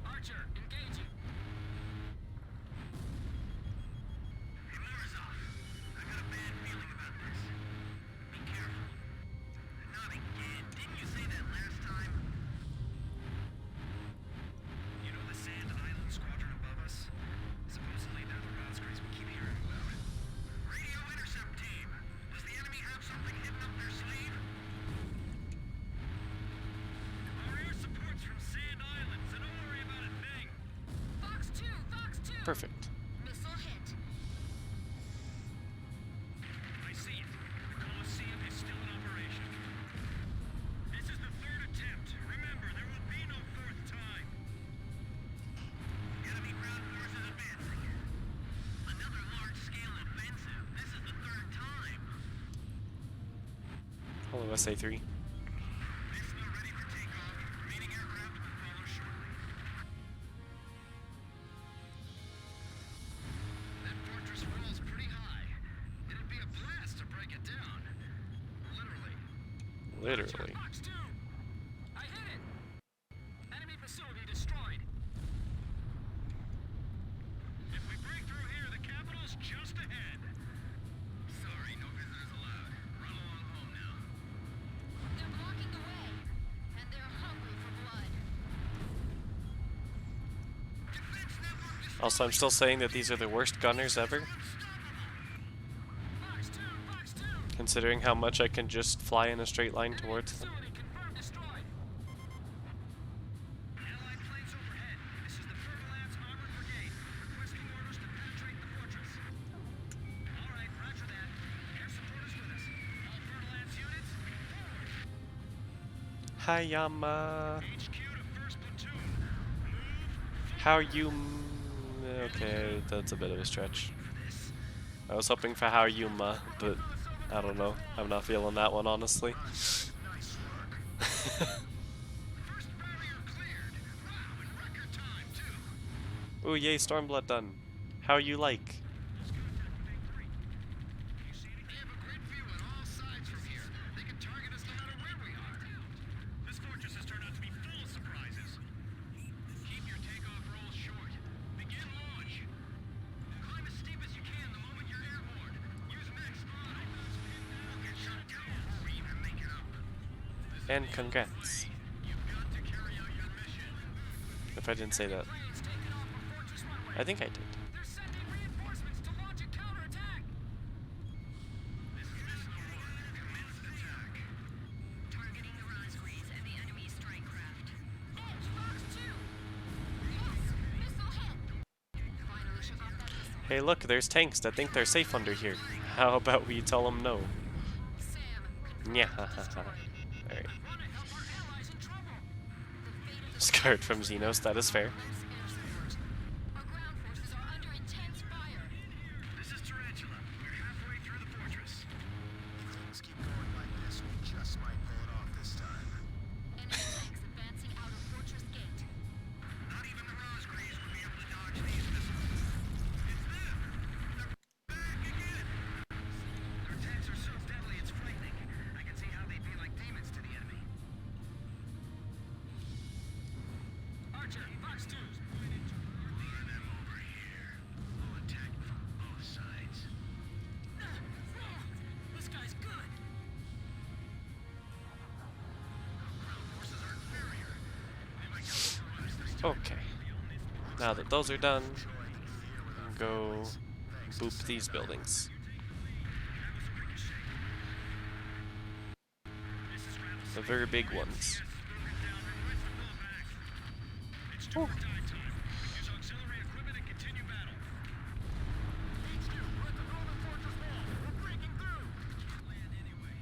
Archer, engaging. Hey, Morozov, I got a bad feeling about this. Be careful. Not again. Didn't you say that last time? You know the Sand Island squadron above us? Supposedly they're the Rosgrees we keep hearing about. Radio intercept team. Does the enemy have something hidden up their sleeve? Our air support's from Sand Island, so don't worry about a thing. Fox 2, Fox 2. Perfect. Missile hit. I see it. The Colosseum is still in operation. This is the 3rd attempt. Remember, there will be no 4th time. Enemy ground forces advancing. Another large-scale offensive. This is the 3rd time. Hello, SA3. Vista ready for takeoff. Remaining aircraft will follow shortly. That fortress wall's pretty high. It'd be a blast to break it down. Literally. Literally. Fox 2! I hit it! Enemy facility destroyed. If we break through here, the capital's just ahead. Sorry, no visitors allowed. Run along home now. They're blocking the way. And they're hungry for blood. Defense network is Also, I'm still saying that these are the worst gunners ever, Fox 2! Fox 2! considering how much I can just fly in a straight line towards them. Facility confirmed destroyed. Allied planes overhead. This is the Fergalance Armored Brigade. Requesting orders to penetrate the fortress. All right, roger that. Air support is with us. All Fergalance units, forward. Hayama. HQ to first platoon. Move How you... Okay, that's a bit of a stretch. for this. I was hoping for how Yuma, but I don't know. I'm not feeling that one, honestly. Nice work. First barrier cleared. Wow, in record time, too. Ooh, yay, Stormblood done. How you like? Let's go for Big 3. You see anything? They have a great view on all sides from here. They can target us no matter where we are. This fortress has turned out to be full of surprises. Keep your takeoff rolls short. Begin launch. Climb as steep as you can the moment you're airborne. Use max throttle. We'll get shot down before we even make it up. And congrats. You've got to carry out your mission. If I didn't say that. Planes taking off from Fortress Runway. I think I did. They're sending reinforcements to launch a counterattack. This is mission 1. Commence attack. Targeting the Rosgreaves and the enemy strike craft. Edge, Fox 2. Yes! Missile hit! Finally shook off that missile. Hey, look, there's tanks that think they're safe under here. How about we tell them no? Sam, Yeah, hahaha. Alright. Want to help our allies in trouble. the fate of the Scarred from Xenos, that is fair. air supports. Our ground forces are under intense fire. This is Tarantula. We're halfway through the fortress. If things keep going like this, we just might pull it off this time. Enemy tanks advancing out of Fortress Gate. Not even the Rosgreaves would be able to dodge these missiles. It's them! They're back again! Their attacks are so deadly it's frightening. I can see how they'd be like demons to the enemy. Archer, Fox 2s. Leading them over here. We'll attack from both sides. This guy's good. Ground forces are inferior. They might get neutralized this time. Okay. Now that those are done, go boop these buildings. The very big ones. It's turret die time. Use auxiliary equipment and continue battle. HQ, we're at the northern fortress wall. We're breaking through. Land anyway.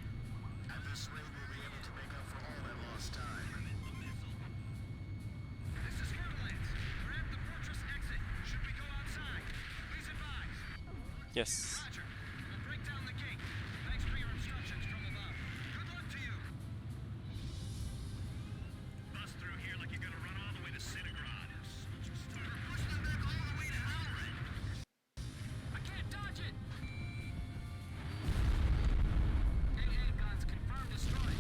At this rate, we'll be able to make up for all that lost time. This is Fergalance. We're at the fortress exit. Should we go outside? Please advise. Yes. Roger. We'll break down the gate. Thanks for your instructions from above. Good luck to you. Bust through here like you're gonna run all the way to Cinegrad. Push them back all the way to Halloran. I can't dodge it. A-10 guns confirmed destroyed.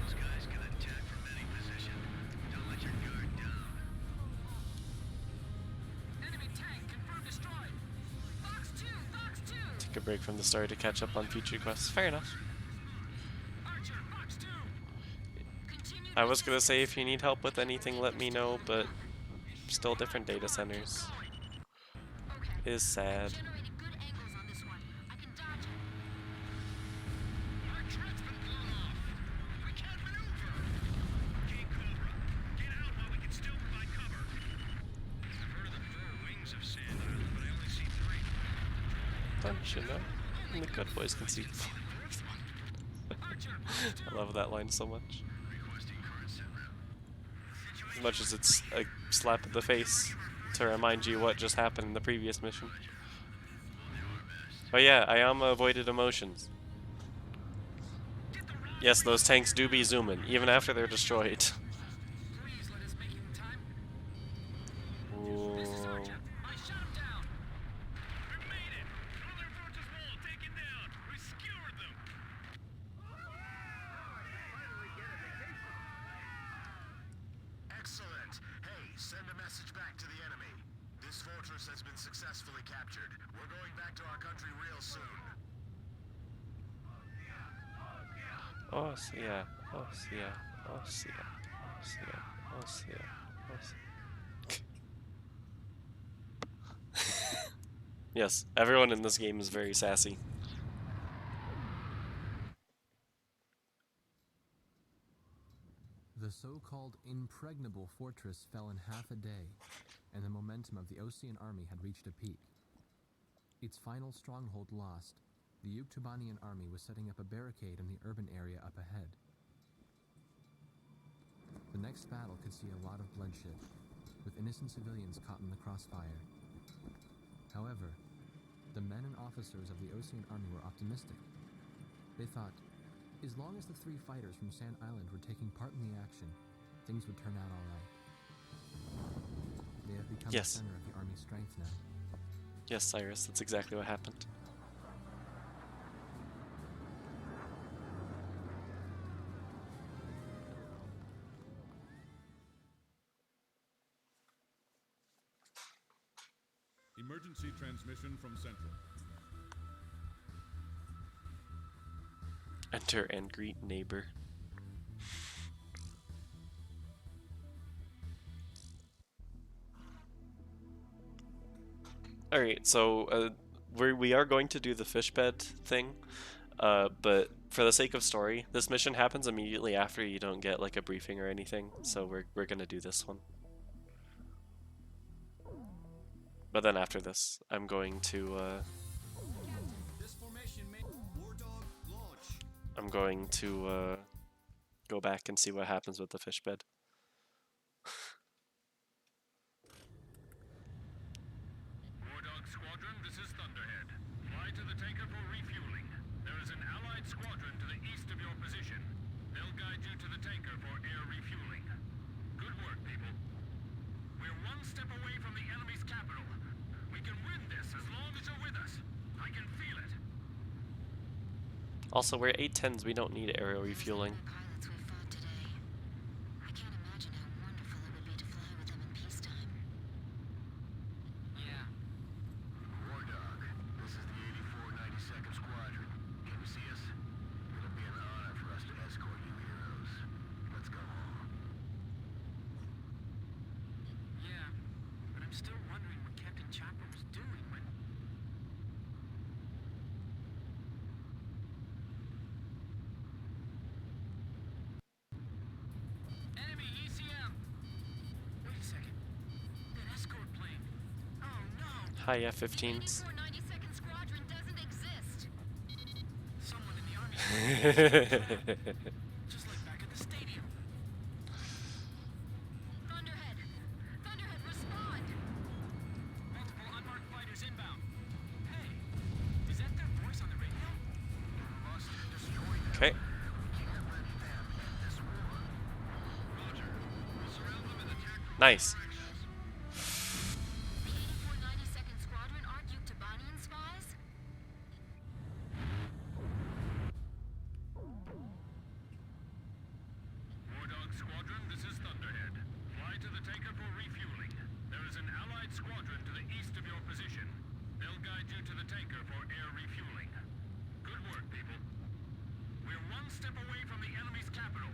Those guys can attack from any position. Don't let your guard down. Enemy tank confirmed destroyed. Fox 2, Fox 2. Take a break from the story to catch up on future quests. Fair enough. Archer, Fox 2. Continue I was gonna say if you need help with anything, let me know, but still different data centers. Okay. Is sad. Generating good angles on this one. I can dodge it. Our tread's been blown off. We can't maneuver. King Cobra, get out while we can still provide cover. I've heard of the 4 wings of Sand Island, but I only see 3. Don't you know? And the good boys can see. Archer, I love that line so much. Requesting current sit rep. As much as it's a slap in the face to remind you what just happened in the previous mission. But yeah, Ayama avoided emotions. Yes, those tanks do be zooming, even after they're destroyed. please let us make you time. Whoa. This is Archer. I shot him down. We made it. Northern fortress wall taken down. We skewered them. Excellent. Hey, send a message back to the enemy. This fortress has been successfully captured. We're going back to our country real soon. Oh, yeah. Oh, yeah. Oh, yeah. Oh, yeah. Oh, yeah. Oh, yeah. Yes, everyone in this game is very sassy. The so-called impregnable fortress fell in half a day, and the momentum of the Osean army had reached a peak. Its final stronghold lost, the Yuktubanian army was setting up a barricade in the urban area up ahead. The next battle could see a lot of bloodshed, with innocent civilians caught in the crossfire. However, the men and officers of the Osean army were optimistic. They thought, as long as the 3 fighters from Sand Island were taking part in the action, things would turn out all right. They have become Yes. the center of the army's strength now. Yes, Cyrus, that's exactly what happened. Emergency transmission from Central. Enter and greet neighbor. Alright, so we are going to do the fishbed thing, but for the sake of story, this mission happens immediately after. You don't get like a briefing or anything, so we're gonna do this one. But then after this, I'm going to go back and see what happens with the fishbed. Wardog Squadron, this is Thunderhead. Fly to the tanker for refueling. There is an allied squadron to the east of your position. They'll guide you to the tanker for air refueling. Good work, people. We're one step away from the enemy's capital. We can win this as long as you're with us. I can feel it. Also, we're A-10s, we don't need aerial refueling. Pilots we fought today. I can't imagine how wonderful it would be to fly with them in peacetime. Yeah. Wardog, this is the 8492nd Squadron. Can you see us? It'll be an honor for us to escort you heroes. Let's go home. Yeah. But I'm still wondering what Captain Chopper was doing when... Enemy ECM! Wait a second. That escort plane. Oh no! Hi, F-15s. 9492nd Squadron doesn't exist. Someone in the army. Just like back at the stadium. Thunderhead! Thunderhead, respond! Multiple unmarked fighters inbound. Hey, is that their voice on the radio? Must destroy them. Okay. Can't let them end this war. Roger. We'll surround them and attack from Nice. all directions. The 8492nd Squadron aren't Yuktubanian spies? Wardog Squadron, this is Thunderhead. Fly to the tanker for refueling. There is an allied squadron to the east of your position. They'll guide you to the tanker for air refueling. Good work, people. We're one step away from the enemy's capital.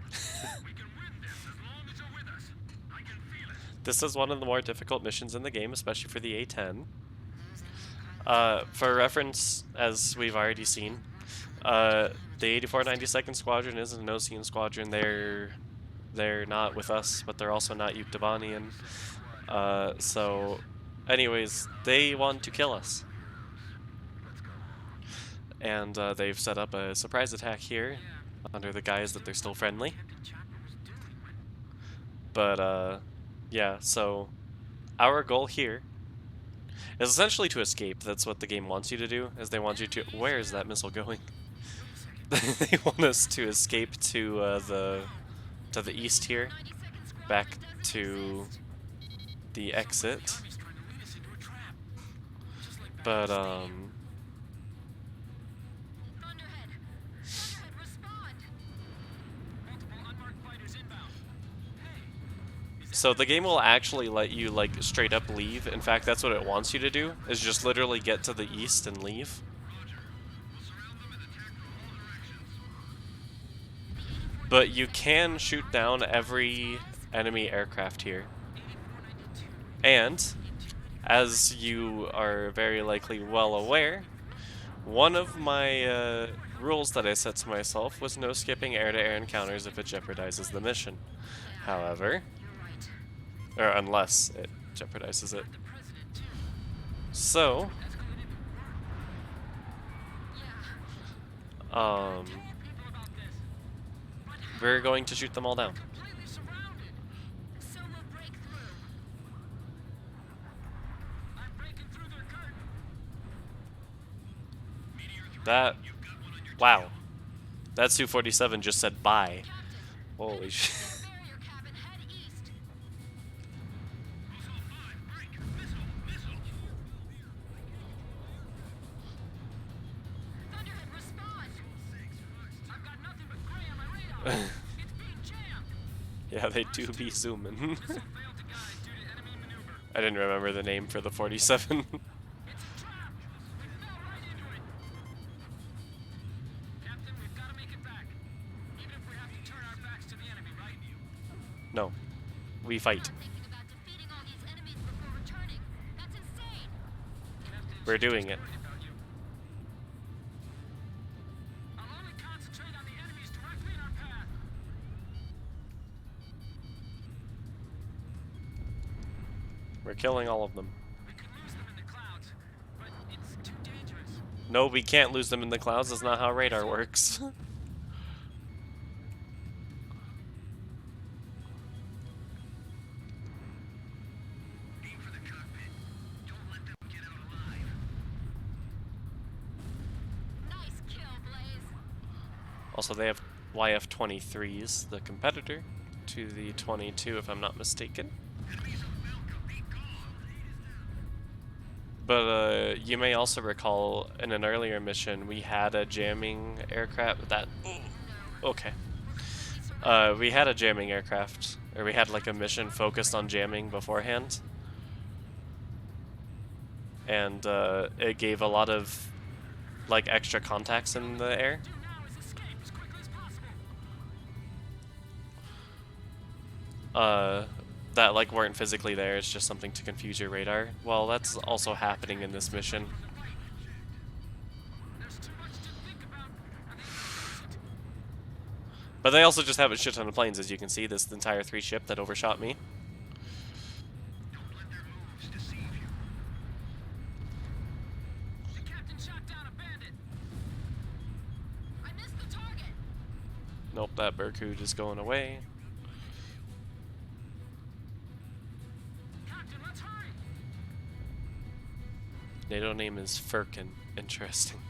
We can win this as long as you're with us. I can feel it. This is one of the more difficult missions in the game, especially for the A-10. Those enemy pilots For reference, as we've already seen, the 8492nd Squadron is an Osean squadron. They're not with us, but they're also not Yuktubanian. So, anyways, they want to kill us. And they've set up a surprise attack here, under the guise that they're still friendly. Captain Chopper was doing when... But, yeah, so our goal here is essentially to escape. That's what the game wants you to do, is they want you to... Where is that missile going? They want us to escape to the east here, 92nd Squadron back doesn't to exist. the exit. Army's trying to lead us into a trap. Just like back But, at the stadium. Thunderhead! Thunderhead, respond! Multiple unmarked fighters inbound. Hey, is that so the game will actually let you, like, straight up leave. In fact, that's what it wants you to do, is just literally get to the east and leave. But you can shoot down every enemy aircraft here. And as you are very likely well aware, one of my rules that I set to myself was no skipping air-to-air encounters if it jeopardizes the mission. However, or unless it jeopardizes it. So, we're going to shoot them all down. Completely surrounded. So we'll break through. I'm breaking through their curtain. That, wow. That Su-47 just said bye. Holy shit. Barrier cabin, head east. Missile 5, break. Missile. Thunderhead, respond. I've got nothing but gray on my radar. It's being jammed. Yeah, they do be zooming. Missile failed to guide due to enemy maneuver. I didn't remember the name for the 47. It's a trap. We fell right into it. Captain, we've got to make it back. Even if we have to turn our backs to the enemy, right? No. We fight. Thinking about defeating all these enemies before returning. That's insane. We're doing it. Worried about you. I'll only concentrate on the enemies directly in our path. We're killing all of them. We could lose them in the clouds, but it's too dangerous. No, we can't lose them in the clouds. That's not how radar works. Aim for the cockpit. Don't let them get out alive. Nice kill, Blaze. Also, they have YF-23s, the competitor to the 22, if I'm not mistaken. Enemies of Malcolm, be gone. But you may also recall in an earlier mission we had a jamming aircraft that. Okay. We had a jamming aircraft, or we had like a mission focused on jamming beforehand, and it gave a lot of like extra contacts in the air. Do now is escape as quickly as possible. That like weren't physically there. It's just something to confuse your radar. Well, that's also happening in this mission. There's too much to think about. I think we can fix it. But they also just have a shit ton of planes, as you can see. This entire 3-ship that overshot me. Don't let their moves deceive you. The captain shot down a bandit. I missed the target. Nope, that Berkut is going away. Captain, let's hurry. NATO name is Firkin. Interesting.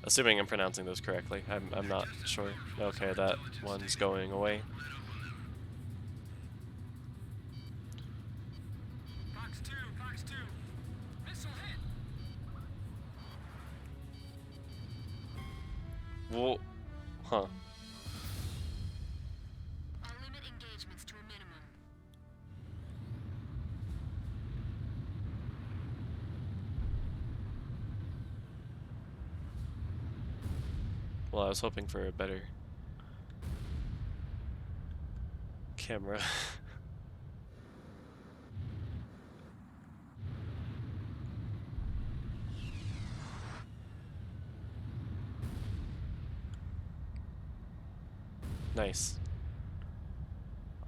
Assuming I'm pronouncing those correctly. I'm not sure. Okay, that one's going away. Fox 2, Fox 2. Missile hit. Whoa. Huh. I'll limit engagements to a minimum. Well, I was hoping for a better camera. Nice.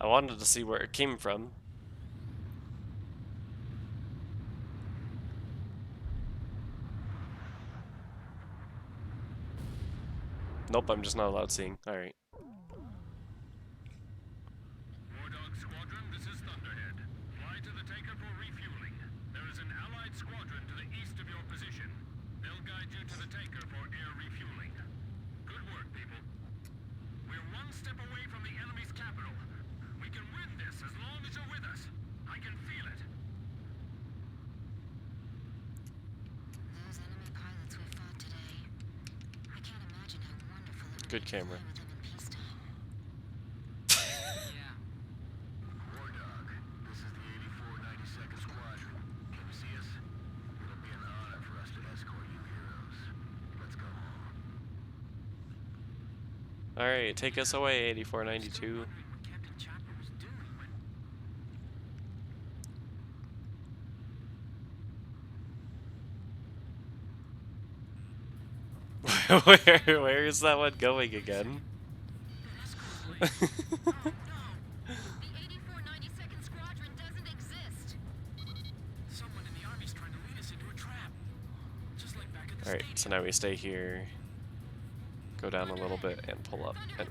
I wanted to see where it came from. Nope, I'm just not allowed seeing. Alright. War Dog Squadron, this is Thunderhead. Fly to the taker for refueling. There is an allied squadron to the east of your position. They'll guide you to the taker for air refueling. Good work, people. We're one step away from the enemy's capital. We can win this as long as you're with us. I can feel it. Those enemy pilots we fought today. I can't imagine how wonderful it would Good be to camera. fly with them in peacetime. Yeah. War Dog, this is the 8492nd Squadron. Can you see us? It'll be an honor for us to escort you heroes. Let's go home. Alright, take us away, 8492. What Captain Chopper was doing when... Where is that one going again? The 8492nd Squadron doesn't exist. Someone in the army's trying to lead us into a trap. Just like back at the Alright, stadium. so now we stay here, go down a little bit, and pull up, and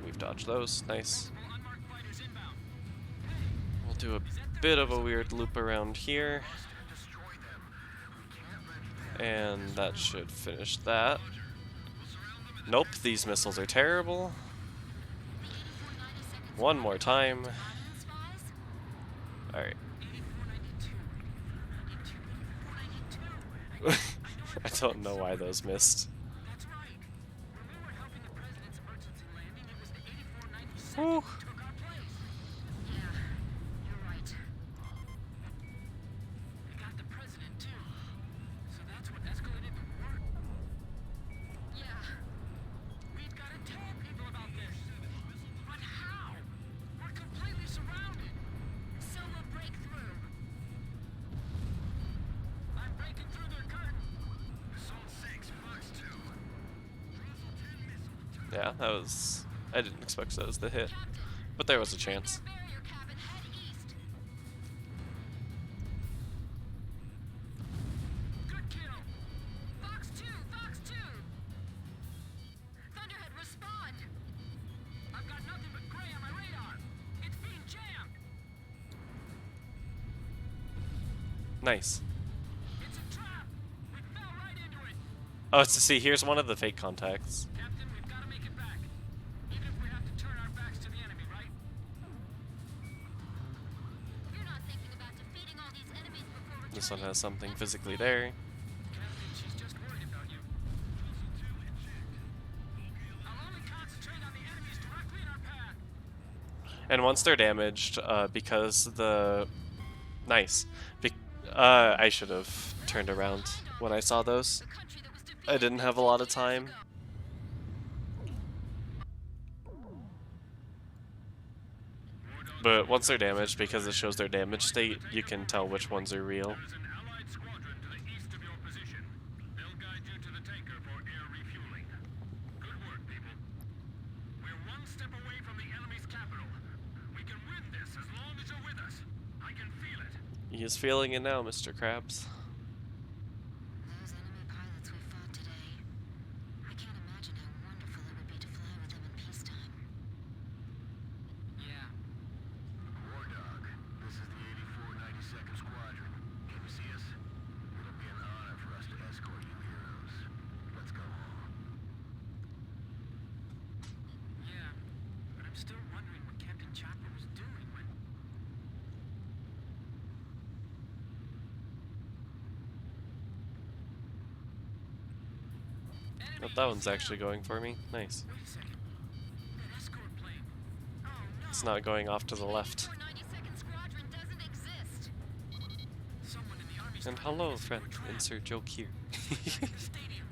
we've dodged those. Nice. Multiple unmarked fighters inbound. We'll do a bit of a weird loop around here, and that should finish that. Nope, these missiles are terrible. One more time. Alright. 8492. I don't know why those missed. That's right. When we were helping the president's emergency landing, it was the 8492nd Whew. who took our place. Yeah, you're right. We got the president too. So that's what escalated the war? Yeah. We've got to tell people about this. But how? We're completely surrounded. So we'll break through. I'm breaking through their curtain. Assault 6, Fox 2. Drizzle 10 missile. Yeah, that was... I didn't expect those to hit, but there was a chance. Barrier cabin, head east. Good kill. Fox 2, Fox 2. Thunderhead, respond. I've got nothing but gray on my radar. It's being jammed. Nice. It's a trap. We fell right into it. Oh, so see, here's one of the fake contacts. Captain, we've got to make it back. Even if we have to turn our backs to the enemy, right? You're not thinking about defeating all these enemies before returning. This one has something physically there. Captain, she's just worried about you. I'll only concentrate on the enemies directly in our path. And once they're damaged, because the... Nice. I should have turned around when I saw those. The country that was defeated I didn't have a lot of time. But once they're damaged, because it shows their damage state, you can tell which ones are real. There's an allied squadron to the east of your position. They'll guide you to the tanker for air refueling. Good work, people. We're one step away from the enemy's capital. We can win this as long as you're with us. I can feel it. He is feeling it now, Mr. Krabs. Those enemy pilots we fought today. I can't imagine how wonderful it would be to fly with them in peacetime. Yeah. War Dog, this is the 8492nd Squadron. Can you see us? It'll be an honor for us to escort you heroes. Let's go home. Yeah. But I'm still wondering what Captain Chopper was doing when... Oh, that one's actually going for me. Nice. Wait a second. That escort plane. Oh no. It's not going off to the left. 492nd Squadron doesn't exist. Someone in the army's And trying to hello, lead us into friend. a trap. Insert joke here. The stadium.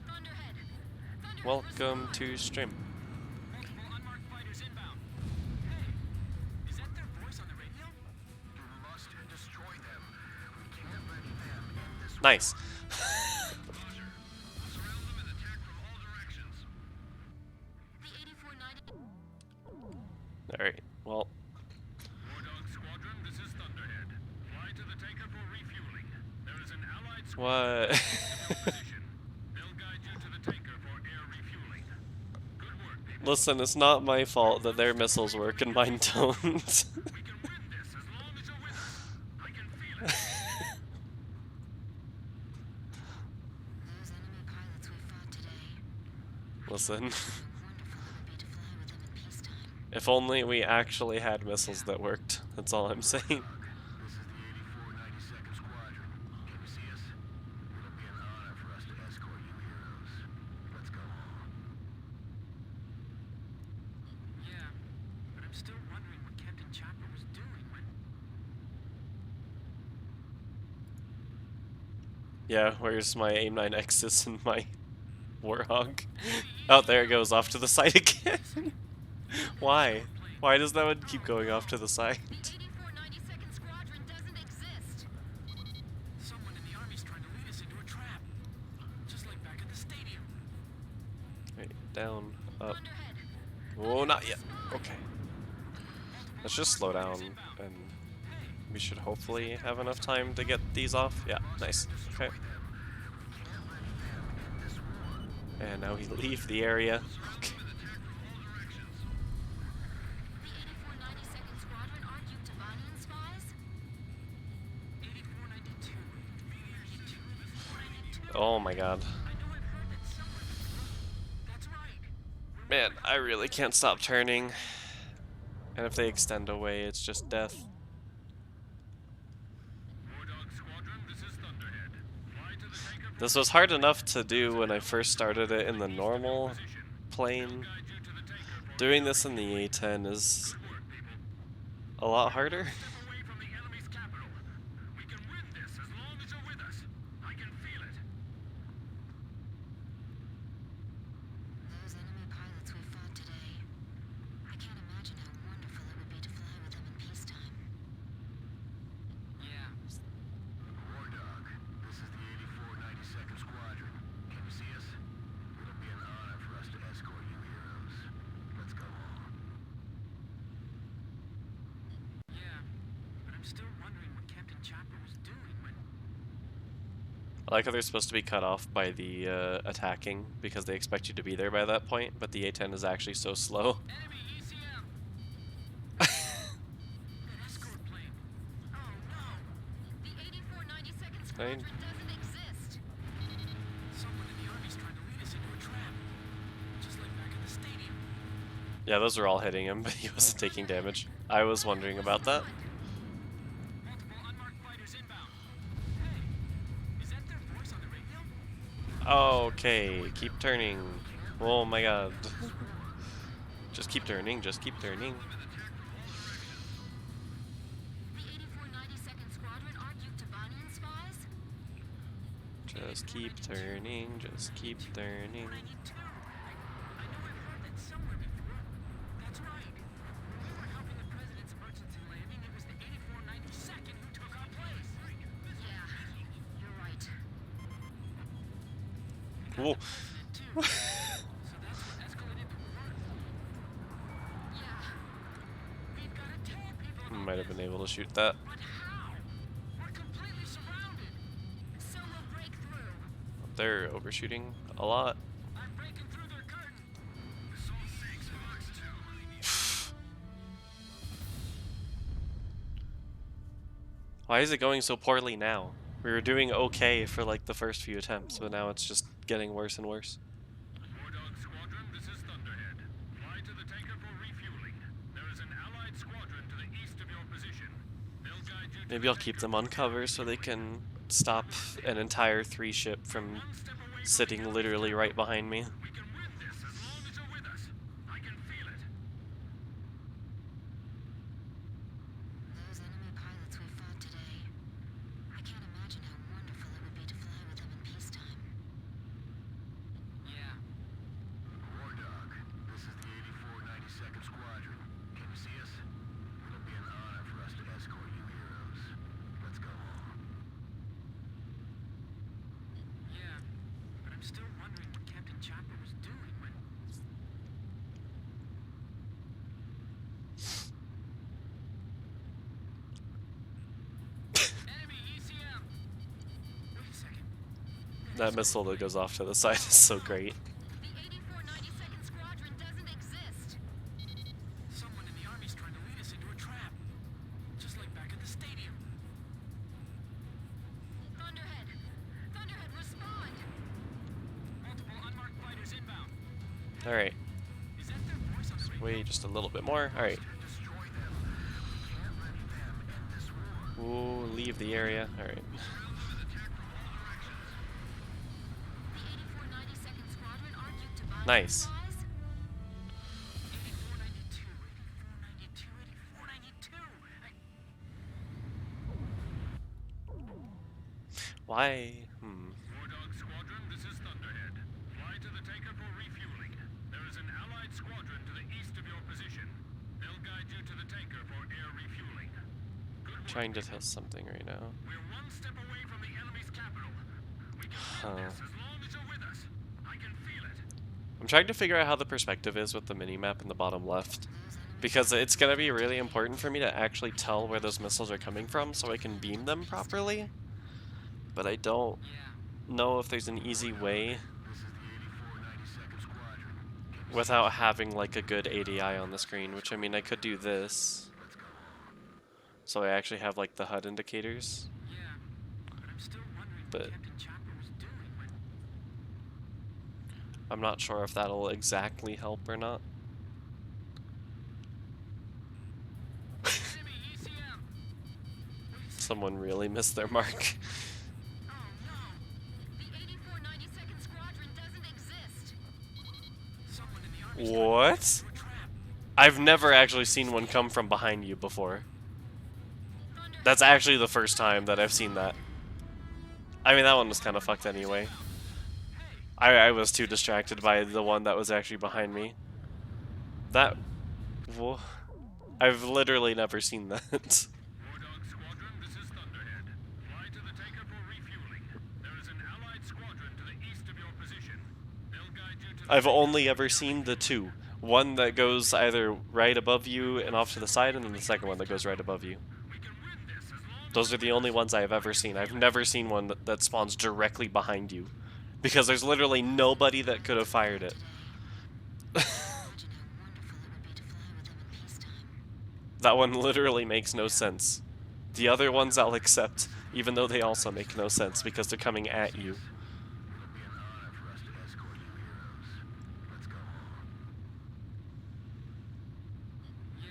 Thunderhead. Thunderhead, Welcome respond. to stream. Multiple unmarked fighters inbound. Hey, is that their voice on the radio? You must destroy them. We can't let them end this. Nice. Roger. Surround them and attack from all directions. The 8490. Alright, well, War Dog Squadron, this is Thunderhead. Fly to the tanker for refueling. There is an allied squadron what? position. They'll guide you to the tanker for air refueling. Good work, people. Listen, it's not my fault that their missiles work and mine don't. We can win this as long as you're with us. I can feel it. Those enemy pilots we fought today. Listen, How wonderful it would be to fly with them in peacetime. if only we actually had missiles that worked. That's all I'm saying. This is the 8492nd Squadron. Can you see us? It'll be an honor for us to escort you heroes. Let's go home. Yeah, but I'm still wondering what Captain Chopper was doing when... Yeah, where's my AIM-9Xs and my Warhog? Oh, there it goes off to the side again. Why? Why does that one keep going off to the side? The 8492nd Squadron doesn't exist. Someone in the army's trying to lead us into a trap. Right, down, up. Oh, not yet. Okay. Let's just slow down, and we should hopefully have enough time to get these off. Yeah, nice. Okay. And now we leave the area. Okay. The 8492nd Squadron aren't Yuktobanian spies? 8492. 8492. Oh my god. I know I've heard that somewhere before. That's right. Man, I really can't stop turning. And if they extend away, it's just death. Wardog Squadron, this is Thunderhead. Fly to the tanker for This was hard enough to do when I first started it in the normal plane. guide you to the tanker for Doing this in the A-10 is a lot harder. Step away from the enemy's capital. We can win this as long as you're with us. I can feel it. Those enemy pilots we fought today. I can't imagine how wonderful it would be to fly with them in peacetime. Yeah. Wardog, this is the 8492nd Squadron. Can you see us? It'll be an honor for us to escort you heroes. Let's go home. Yeah. But I'm still wondering what Captain Chopper was doing when... I like how they're supposed to be cut off by the attacking because they expect you to be there by that point, but the A-10 is actually so slow. Enemy ECM! That escort plane. Oh no! The 8492nd Fine. Squadron doesn't exist. Someone in the army's trying to lead us into a trap. Just like back at the stadium. Yeah, those are all hitting him, but he wasn't taking damage. I was wondering about that. Multiple unmarked fighters inbound. Hey, is that their voice on the radio? Okay, keep turning. Oh my god. Just keep turning, just keep turning. The 8492nd Squadron aren't Yuktobanian spies? Just keep turning, just keep turning. 92. I know I've heard that somewhere before. That's right. We were helping the president's emergency landing. It was the 8492nd who took our place. Yeah, you're right. Whoa. President, too. So that's what escalated the war? Yeah. We've got to tell people about Might have this. been able to shoot that. But how? We're completely surrounded. Solo breakthrough. They're overshooting a lot. I'm breaking through their curtain. Assault 6, Fox 2. Why is it going so poorly now? We were doing okay for like the first few attempts, but now it's just getting worse and worse. Wardog Squadron, this is Thunderhead. Fly to the tanker for refueling. There is an allied squadron to the east of your position. They'll guide you to Maybe I'll keep them on cover so they can stop an entire 3-ship from One step away from sitting literally right behind me. We can win this as long as you're with us. I can feel it. Those enemy pilots we fought today. I can't imagine how wonderful it would be to fly with them in peacetime. Yeah. Wardog, this is the 8492nd Squadron. Can you see us? It'll be an honor for us to escort you heroes. Let's go home. Yeah. But I'm still wondering what Captain Chopper was doing when... Enemy ECM! Wait a second. That missile that goes off to the side is so great. The 8492nd Squadron doesn't exist. Someone in the army's trying to lead us into a trap. Just like back at the stadium. Thunderhead! Thunderhead, respond! Multiple unmarked fighters inbound. Alright, Is that their voice on the radio? wait just a little bit more. Alright. Destroy them. We can't let them end this war. Ooh, leave the area. Alright. The 8492nd Squadron aren't Yuktobanian Nice. spies? 8492, 8492, 8492. Why? Wardog Squadron, this is Thunderhead. Fly to the tanker for refueling. There is an allied squadron to the east of your position. They'll guide you to the tanker for air refueling. Good work. Trying to test something right now. We're one step away from the enemy's capital. We can Huh. win this as long as you're with us. I can feel it. I'm trying to figure out how the perspective is with the mini-map in the bottom left. Because it's going to be really important for me to actually tell where those missiles are coming from so I can beam them properly. But I don't know if there's an easy way without having like a good ADI on the screen, which I mean I could do this. So I actually have like the HUD indicators. But I'm not sure if that'll exactly help or not. Someone really missed their mark. What? I've never actually seen one come from behind you before. That's actually the first time that I've seen that. I mean, that one was kind of fucked anyway. I was too distracted by the one that was actually behind me. That... Whoa. I've literally never seen that. War Dog Squadron, this is Thunderhead. Fly to the taker for refueling. There is an allied squadron to the east of your position. They'll guide you to the I've only ever seen the two. One that goes either right above you and off to the side, and then the second one that goes right above you. We can win this as long Those are the only ones I have ever seen. I've never seen one that spawns directly behind you. Because there's literally nobody that could have fired it. That one literally makes no sense. The other ones I'll accept, even though they also make no sense because they're coming at you. Yeah,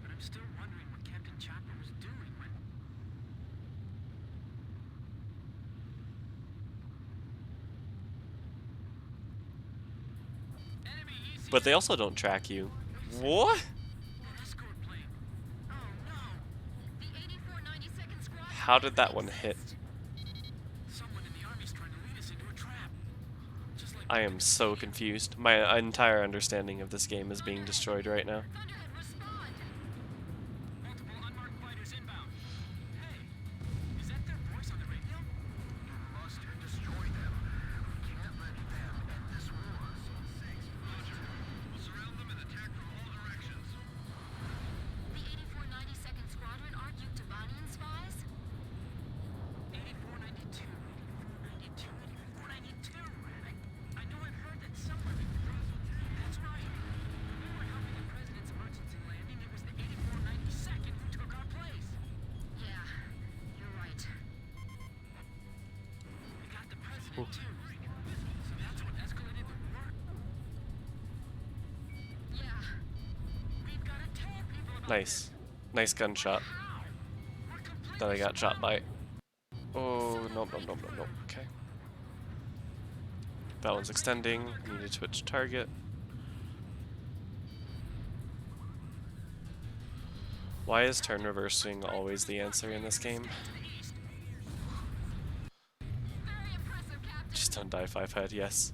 but I'm still wondering what Captain Chopper was doing when... Enemy EC But they also don't track you. What? escort plane. Oh no! The 8492nd Squadron... How did that one hit? Someone in the army's trying to lead us into a trap. Just like I am so confused. My entire understanding of this game is being destroyed right now. Thunderhead, respond! Multiple unmarked fighters inbound. Hey, is that their voice on the radio? You must destroy them. We can't let them end this war. Zone 6, Roger. We'll surround them and attack from all directions. The 8492nd Squadron aren't Yuktobanian spies? 8492, 8492, 8492. I know I've heard that somewhere. That's right. We were helping the president's emergency landing. It was the 8492nd who took our place. Yeah, you're right. We got the president too. So that's what escalated the war? Yeah. We've got to tell people about Nice. Nice gunshot this. How? We're completely that I got shot by. Oh, nope. Okay. That one's extending. I need to switch target. Why is turn reversing always the answer in this game? Very impressive, Captain. Just don't die 5 head, yes.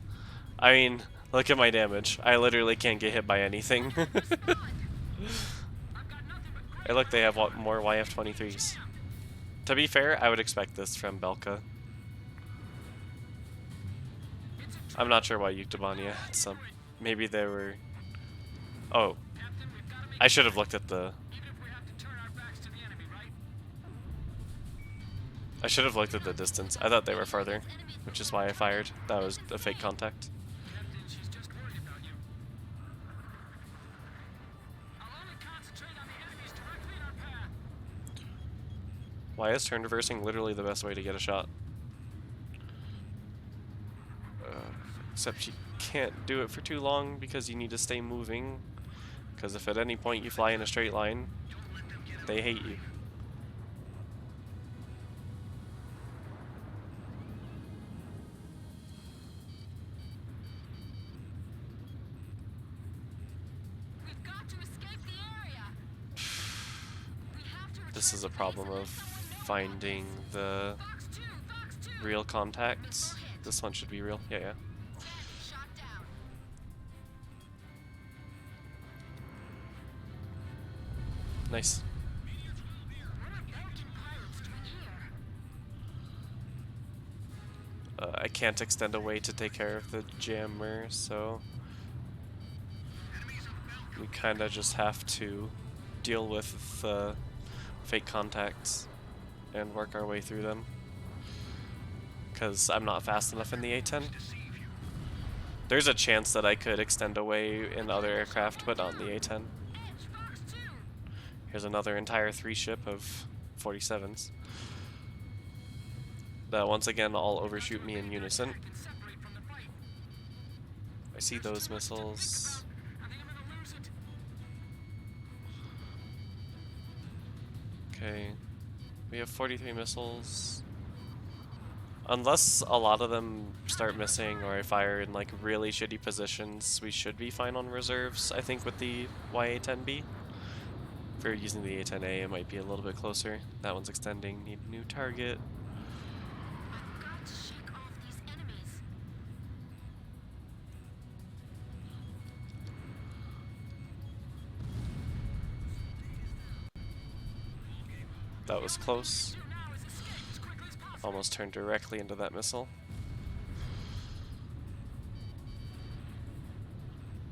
I mean, look at my damage. I literally can't get hit by anything. Hey look, they have more YF-23s. To be fair, I would expect this from Belka. I'm not sure why Yuktobania had some. Maybe they were... Oh. I should have looked at the... Even if we have to turn our backs to the enemy, right? I should have looked at the distance. I thought they were farther, which is why I fired. That was a fake contact. Captain, she's just worried about you. I'll only concentrate on the enemies directly in our path. Why is turn reversing literally the best way to get a shot? Except you can't do it for too long because you need to stay moving. Because if at any point you fly in a straight line, they hate you. We've got to escape the area. We have to This is a problem of finding the Fox 2, real contacts. This one should be real. Yeah. Enemy shot down. Nice. What are American pilots doing here? I can't extend away to take care of the jammer, so we kind of just have to deal with the fake contacts and work our way through them. Because I'm not fast enough in the A-10. There's a chance that I could extend away in other aircraft, but not in the A-10. Here's another entire 3 ship of 47s. That once again all overshoot me in unison. I see those missiles. Okay. We have 43 missiles. Unless a lot of them start missing or I fire in like really shitty positions, we should be fine on reserves, I think, with the YA-10B. If we're using the A-10A, it might be a little bit closer. That one's extending. Need a new target. I've got to shake off these enemies. That was close. Almost turned directly into that missile.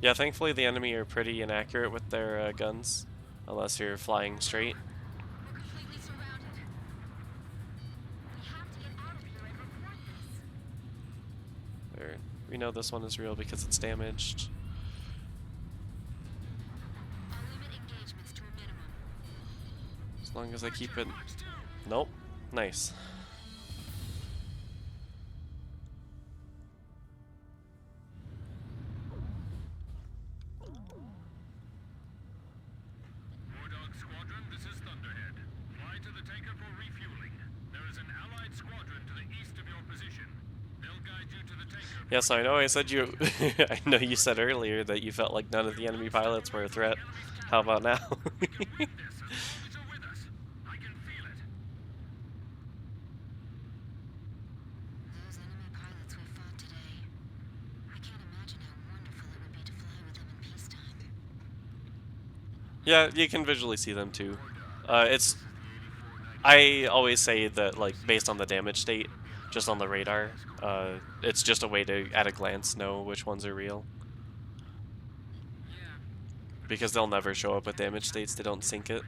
Yeah, thankfully the enemy are pretty inaccurate with their guns, unless you're flying straight. We're completely surrounded. We have to get out of here and report this. We know this one is real because it's damaged. I'll limit engagements to a minimum. As long as I keep it... Nope. Nice. Wardog Squadron, this is Thunderhead. Fly to the tanker for refueling. There is an allied squadron to the east of your position. They'll guide you to the tanker. Yes, I know I said you... I know you said earlier that you felt like none of the enemy pilots were a threat. How about now? This, as long as you're with us. I can feel it. Those enemy pilots we fought today. I can't imagine how wonderful it would be to fly with them in peacetime. Yeah, you can visually see them too. I always say that, like, based on the damage state, just on the radar, it's just a way to, at a glance, know which ones are real. Because they'll never show up with damage states, they don't sync it.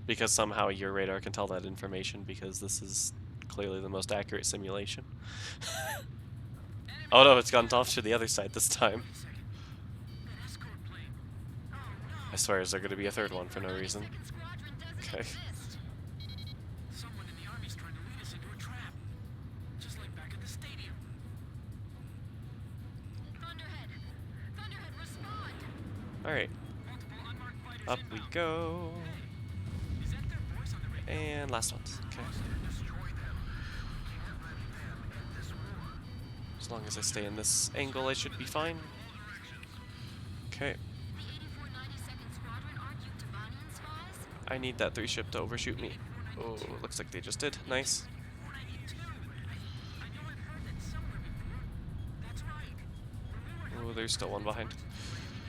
Because somehow your radar can tell that information, because this is clearly the most accurate simulation. Oh no, it's gone off to the other side this time. I swear, is there going to be a third one for no reason? Okay. Someone in the army's trying to lead us into a trap. Just like back at the stadium. Thunderhead! Thunderhead, respond! Alright, Multiple unmarked fighters up we inbound. go. Is that their voice on the radio? And last ones. Okay. As long as I stay in this angle, I should be fine. Okay. The 8492nd Squadron aren't Yuktobanian spies? I need that 3 ship to overshoot me. Oh, looks like they just did. Nice. 492. I know I've heard that somewhere before. That's right. When we were Oh, there's still one behind. it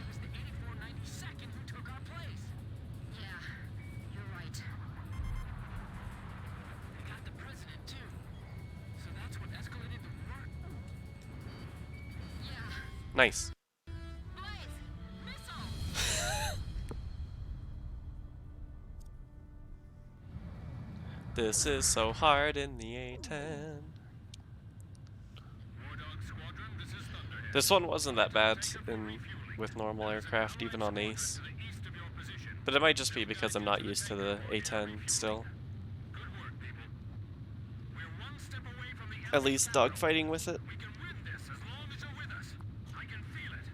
was the 8492nd who took our place. Yeah, you're right. They got the president too. So that's what escalated the war? Yeah. Nice. Blaze! Missile! This is so hard in the A-10. Wardog Squadron, this is Thunderhead. This one wasn't that bad with normal aircraft, even on Ace. To the east of your position. But it might just be because I'm not used to the A-10 still. Good work, people. We're one step away from the enemy. At least dogfighting with it. We can win this as long as you're with us. I can feel it.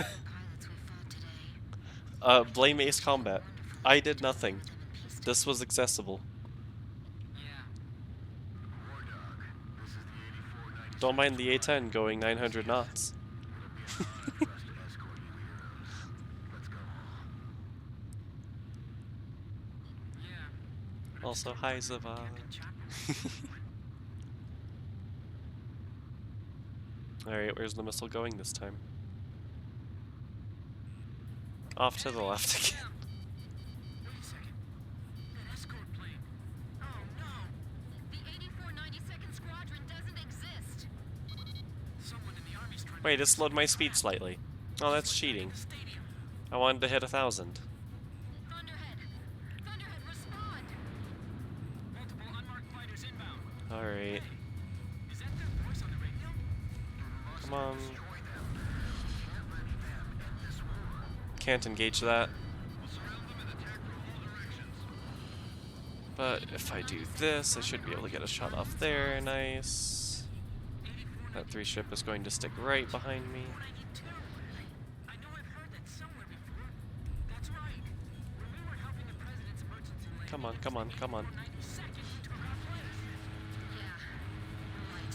Pilots we fought today. Blame Ace Combat. I did nothing. This was accessible. Yeah. Don't mind the A-10 going 900 knots. Yeah. Also, hi Zava. Alright, where's the missile going this time? Off to the left again. Wait a second. That escort plane. Oh, Wait, it slowed my speed slightly. Oh, that's cheating. I wanted to hit 1,000. Thunderhead! Thunderhead, respond! Multiple unmarked fighters inbound. Alright. Is that their voice on the radio? Come on. Can't engage that. But if I do this, I should be able to get a shot off there. Nice. That 3 ship is going to stick right behind me. 492. I know I've heard that somewhere before. That's right. When we were helping the president's emergency landing, Come on, come on, come on. 92nd, we took off last. Yeah, right.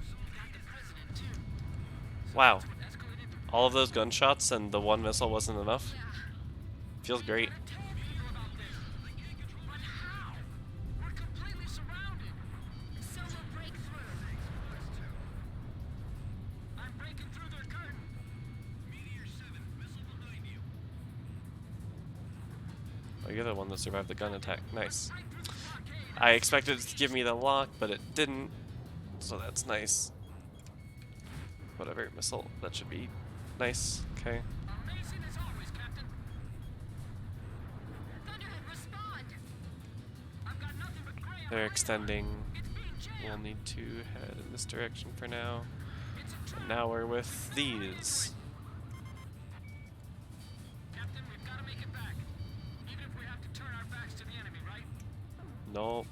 So we got the president too. Wow. What escalated the All of those gunshots and the 1 missile wasn't enough? Yeah. Feels great. told people about this. But how? We're completely surrounded. So we'll break through. I'm breaking through their curtain. Meteor 7, missile behind you. Oh, you're the one that survived the gun attack. Nice. Right through the blockade. I expected it to give me the lock, but it didn't. So that's nice. Whatever, missile. That should be nice. Okay. Amazing as always, Captain. Thunderhead, respond! I've got nothing but gray on They're my extending. It's being We'll jammed. need to head in this direction for now. It's a trap. And now we're with these. Captain, we've got to make it back. Even if we have to turn our backs to the enemy, right? Nope.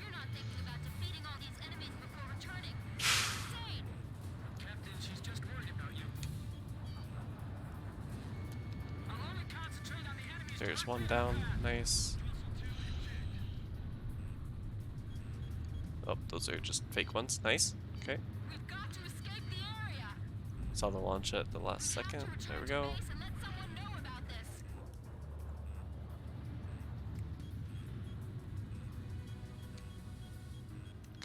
You're not thinking about defeating all these enemies before returning. Insane! Captain, she's just worried about you. I'll only concentrate on the enemies. There's one down. Nice. Oh, those are just fake ones. Nice. Okay. We've got to escape the area! Saw the launch at the last second. There we go. Base and let someone know about this.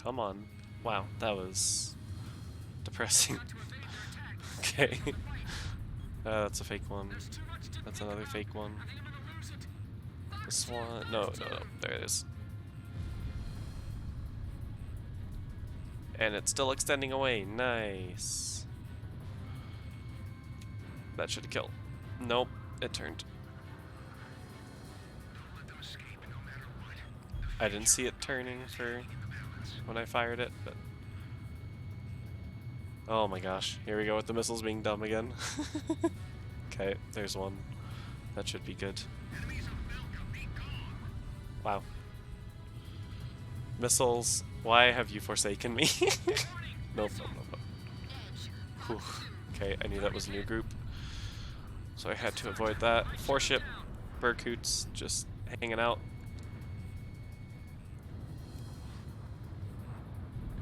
Come on. Wow, that was depressing. Got to evade their attacks. Okay. Fight. That's a fake one. There's too much to That's think another about. fake one. I think I'm gonna lose it. This one. No, no, no. There it is. And it's still extending away. Nice. That should have killed. Nope, it turned. I didn't see it turning for when I fired it, but... Oh my gosh, here we go with the missiles being dumb again. Okay, there's one. That should be good. Wow. Missiles, why have you forsaken me? Nope, nope, nope, nope. Whew. Okay, I knew that was a new group. So I had to avoid that. 4-ship Berkut's just hanging out.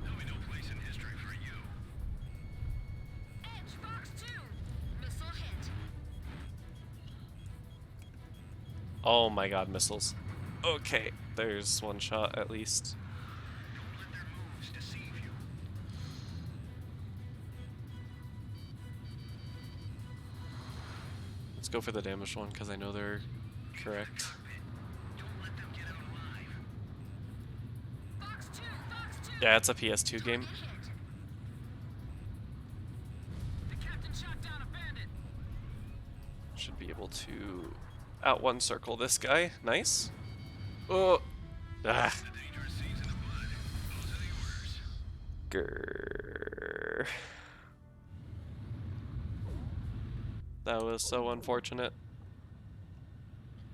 There'll be no place in history for you. Edge, Fox 2! Missile hit. Oh my god, missiles. Okay, there's one shot at least. Don't let their moves deceive you. Let's go for the damaged one because I know they're correct. Don't let them get out alive. Fox 2! Fox 2! Yeah, it's a PS2 game. Hit. The captain shot down a bandit. Should be able to out one circle this guy. Nice. Oh. Ah. The dangerous scenes in the blood. Those are the orders. Grrr. That was so unfortunate.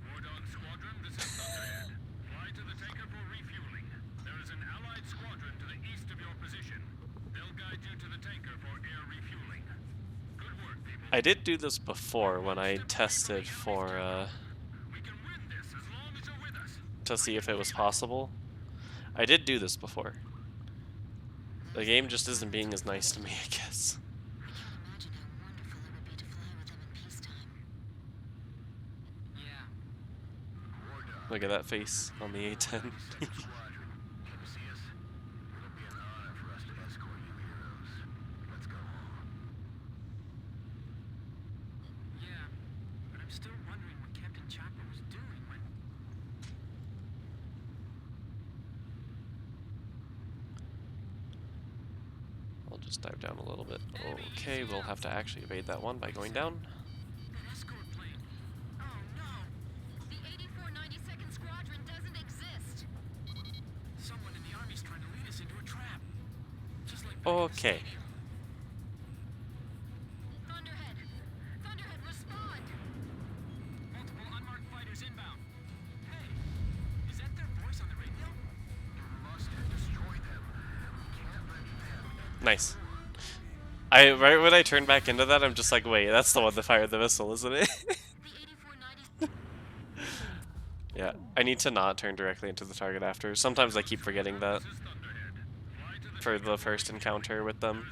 Wardon Squadron, this is Thunderhead. Fly to the tanker for refueling. There is an allied squadron to the east of your position. They'll guide you to the tanker for air refueling. Good work, people. I did do this before when I tested for We can win this as long as you're with us. to see if it was possible. I did do this before. The game just isn't being as nice to me, I guess. I can't imagine how wonderful it would be to fly with them in peacetime. Yeah. Look at that face on the A-10. Squadron. Can you see us? It'll be an honor for us to escort you heroes. Let's go home. Yeah. But I'm still wondering what Captain Chopper was doing when... I'll just dive down a little bit. Okay, we'll have to actually evade that one by going down. That escort plane. Oh no! The 8492nd Squadron doesn't exist! Someone in the Army's trying to lead us into a trap. Just like back in the Okay. stadium. Thunderhead! Thunderhead, respond! Multiple unmarked fighters inbound. Hey, is that their voice on the radio? We must destroy them. We can't let them. Nice. Right when I turn back into that, I'm just like, wait, that's the one that fired the missile, isn't it? The 8490... Yeah, I need to not turn directly into the target after. Sometimes I keep forgetting that for the first encounter with them.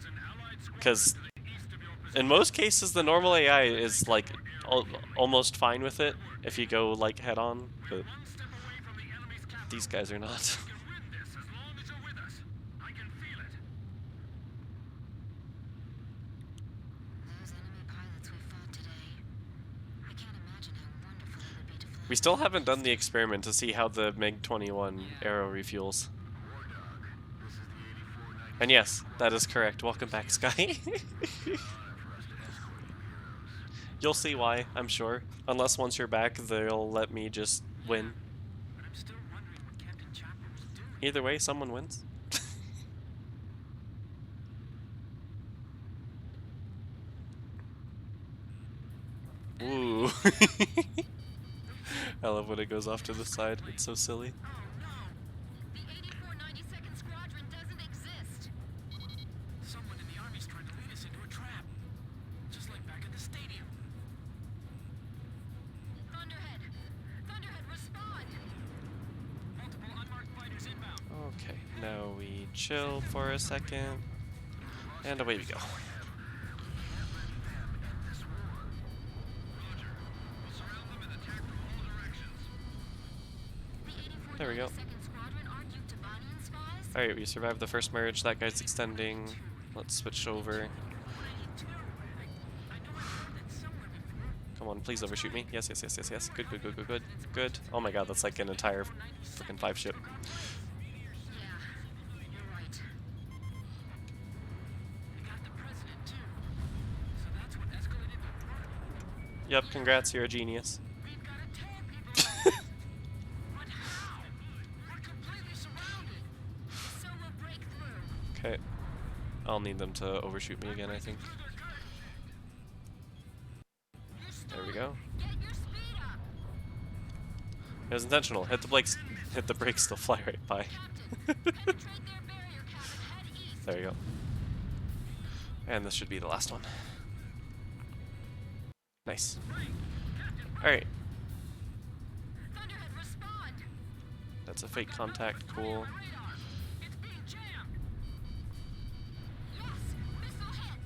Because in most cases, the normal AI is like almost fine with it if you go like head on, but these guys are not. Those enemy pilots we fought today. I can't imagine how wonderful it would be to fly. We still haven't done the experiment to see how the MiG-21 arrow refuels. And yes, that is correct. Welcome back, Sky. You'll see why, I'm sure. Unless once you're back, they'll let me just win. But I'm still wondering what Captain Chopper was doing. Either way, someone wins. Ooh. I love when it goes off to the side. It's so silly. Oh no! The 8492nd Squadron doesn't exist! Someone in the Army's trying to lead us into a trap. Just like back at the stadium. Thunderhead! Thunderhead, respond! Multiple unmarked fighters inbound. Okay, now we chill for a second. And away we go. There we go. Alright, we survived the first merge. That guy's extending. Let's switch over. Come on, please overshoot me. Yes, yes, yes, yes, yes. Good, good, good, good, good. Good. Oh my god, that's like an entire freaking 5 ship. Yeah, you're right. We got the president too. So that's what escalated the war. Yep, congrats, you're a genius. We've got to tell people. But how? We're completely surrounded. Solo breakthrough. Okay. I'll need them to overshoot me again, I think. There we go. Get your speed up! It was intentional. Hit the brakes, they'll fly right by. Captain, penetrate their barrier cap and head east. There you go. And this should be the last one. Nice. Alright. Thunderhead, respond! That's a fake contact. Cool. It's being jammed. Yes! Missile hit!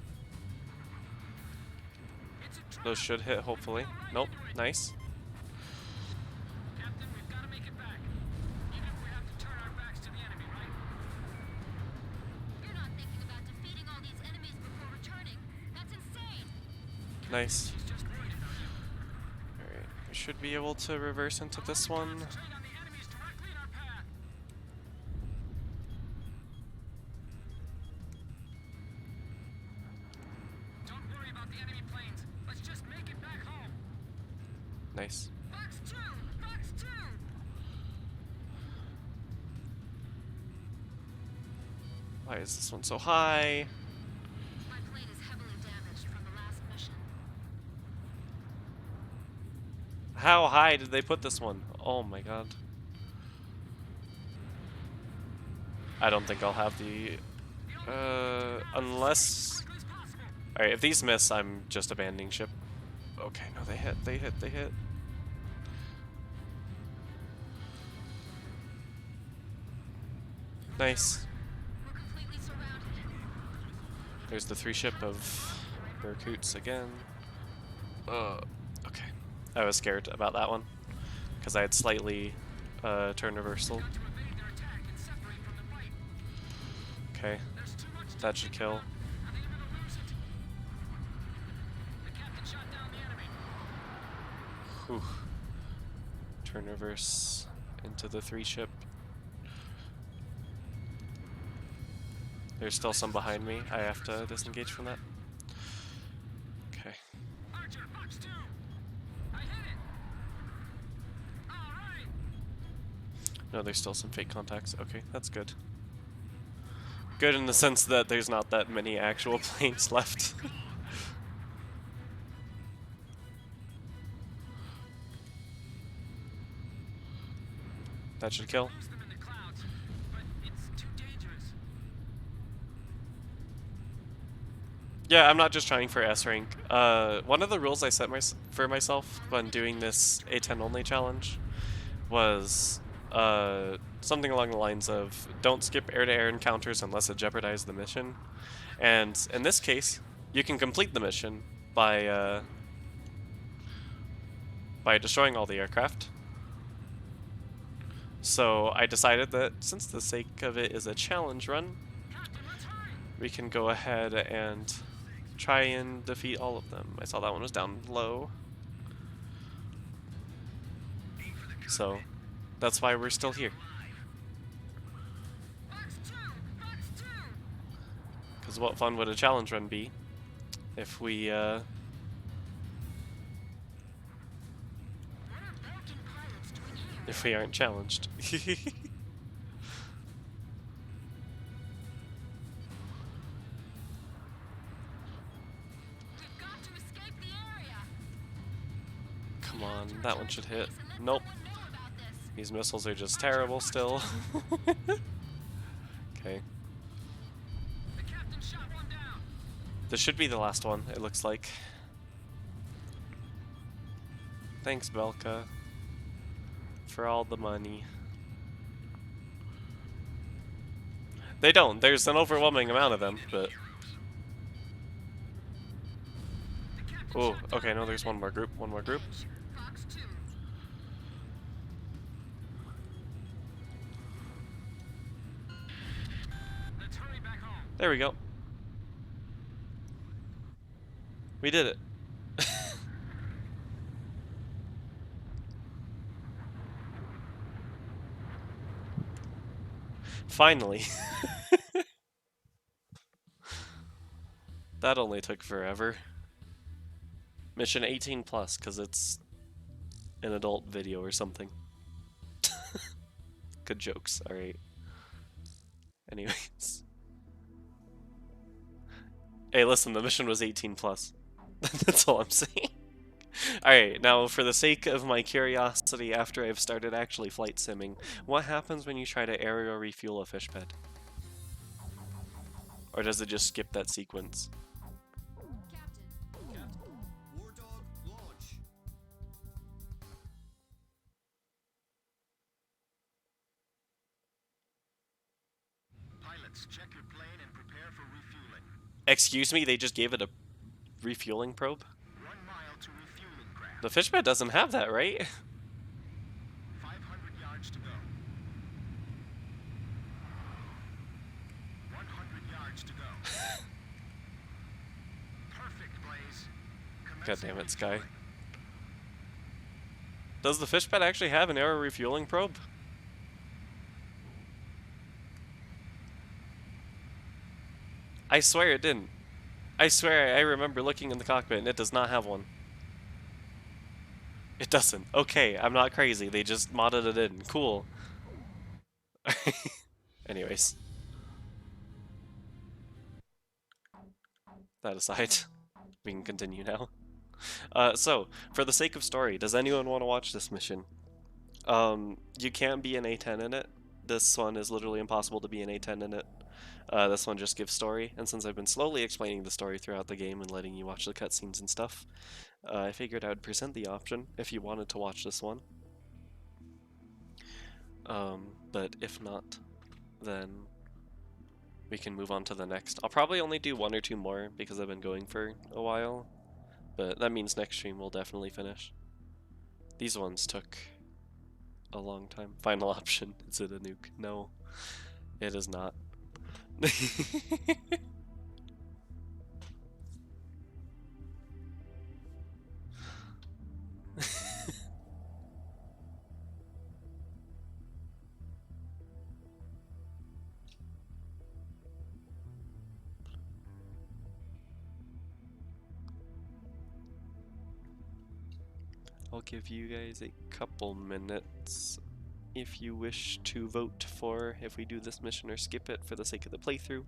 It's a trap. Those should hit, hopefully. Nope. Nice. Captain, we've got to make it back. Even if we have to turn our backs to the enemy, right? You're not thinking about defeating all these enemies before returning. That's insane! Nice. She's just worried about you. Alright. We should be able to reverse into this one. Concentrate on the enemies directly in our path. Don't worry about the enemy planes. Let's just make it back home. Nice. Fox 2! Fox 2! Why is this one so high? My plane is heavily damaged from the last mission. How high did they put this one? Oh my god. I don't think I'll have the... unless... Alright, if these miss, I'm just abandoning ship. Okay, no, they hit, they hit, they hit. Nice. We're completely surrounded. There's the 3 ship of Barracoots again. Okay. I was scared about that one. Because I had slightly turn reversal. Got to evade their attack and separate from the fight. Okay. There's too much to That should kill. I think I'm gonna lose it. The captain shot down the enemy. Whew. Turn reverse into the 3 ship. There's still some behind me. I have to disengage from that. Okay. Archer, Fox 2! I hit it! Alright! No, there's still some fake contacts. Okay, that's good. Good in the sense that there's not that many actual planes left. That should kill. Lose them in the clouds, but it's too dangerous. Yeah, I'm not just trying for S rank. One of the rules I set for myself when doing this A-10 only challenge was something along the lines of don't skip air-to-air encounters unless it jeopardizes the mission. And in this case, you can complete the mission by destroying all the aircraft. So I decided that since the sake of it is a challenge run, Captain, let's hurry! we can go ahead and try and defeat all of them. I saw that one was down low. So that's why we're still here. Fox 2! Fox 2! Because what fun would a challenge run be if we, What are Belgian pilots doing here? if we aren't challenged? We've got to escape the area. Come on, that one should hit. Please, and let Nope. someone know about this. These missiles are just terrible still. Okay. The captain shot one down! This should be the last one, it looks like. Thanks, Belka, for all the money. They don't. There's an overwhelming amount of them, but... Oh, okay, no, there's one more group, one more group. Fox 2. Let's hurry back home. There we go. We did it. Finally. That only took forever. Mission 18 plus, because it's an adult video or something. Good jokes, alright. Anyways. Hey, listen, the mission was 18 plus. That's all I'm saying. Alright, now for the sake of my curiosity after I've started actually flight simming, what happens when you try to aerial refuel a fishbed? Or does it just skip that sequence? Captain. War Dog, launch. Pilots, check your plane and prepare for refueling. Excuse me, they just gave it a refueling probe? 1 mile to refueling craft. The fishbed doesn't have that, right? 500 yards to go. 100 yards to go. Perfect, Blaze. God Commencing damn it, Sky. refueling. Does the fishbed actually have an air refueling probe? I swear it didn't. I swear I remember looking in the cockpit and it does not have one. It doesn't. Okay, I'm not crazy. They just modded it in. Cool. Anyways. That aside, we can continue now. So, for the sake of story, does anyone want to watch this mission? You can't be an A-10 in it. This one is literally impossible to be an A-10 in it. This one just gives story, and since I've been slowly explaining the story throughout the game and letting you watch the cutscenes and stuff, I figured I would present the option if you wanted to watch this one. But if not, then we can move on to the next. I'll probably only do 1 or 2 more because I've been going for a while, but that means next stream we'll definitely finish. These ones took a long time. Final option. Is it a nuke? No, it is not. I'll give you guys a couple minutes if you wish to vote for if we do this mission or skip it for the sake of the playthrough,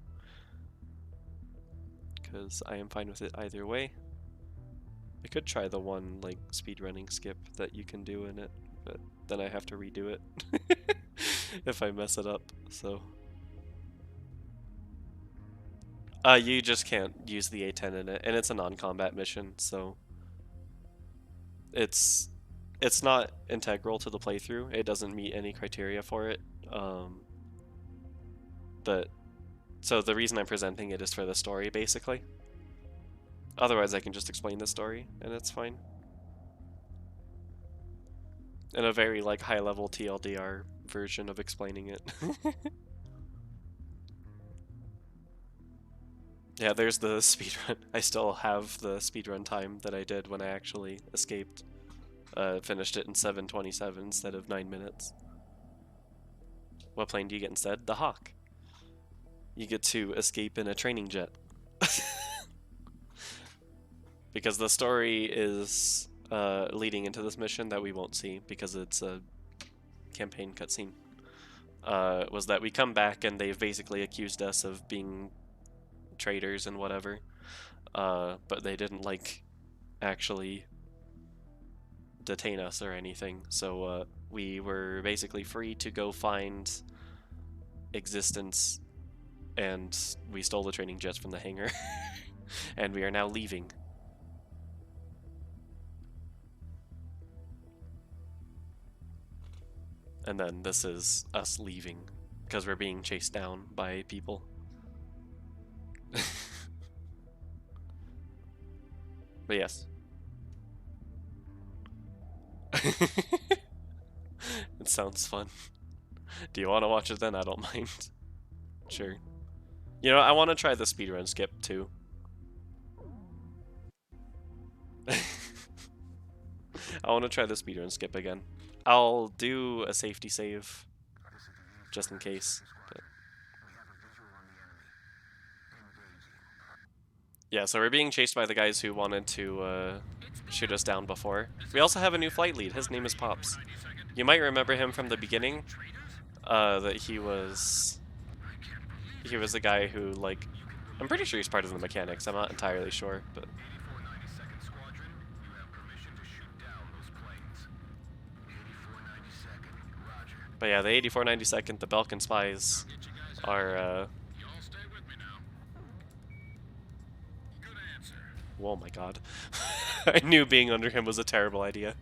because I am fine with it either way. I could try the one like speedrunning skip that you can do in it, but then I have to redo it if I mess it up. So you just can't use the A-10 in it, and it's a non-combat mission, so it's not integral to the playthrough. It doesn't meet any criteria for it. But so the reason I'm presenting it is for the story, basically. Otherwise, I can just explain the story, and it's fine. In a very like high-level TLDR version of explaining it. Yeah, there's the speedrun. I still have the speedrun time that I did when I actually escaped. Finished it in 7:27 instead of 9 minutes. What plane do you get instead? The Hawk. You get to escape in a training jet. Because the story is leading into this mission that we won't see because it's a campaign cutscene. Was that we come back and they've basically accused us of being traitors and whatever. But they didn't like actually detain us or anything, so we were basically free to go find existence, and we stole the training jets from the hangar. And we are now leaving. And then this is us leaving because we're being chased down by people. But yes. It sounds fun. Do you want to watch it then? I don't mind. Sure. You know, I want to try the speedrun skip too. I want to try the speedrun skip again. I'll do a safety save just in case. But... yeah, so we're being chased by the guys who wanted to shoot us down before. We also have a new flight lead. His name is Pops. You might remember him from the beginning. That he was the guy who, like, I'm pretty sure he's part of the mechanics. I'm not entirely sure, but. But yeah, the 8492nd, the Belkin spies are. Oh my god. I knew being under him was a terrible idea.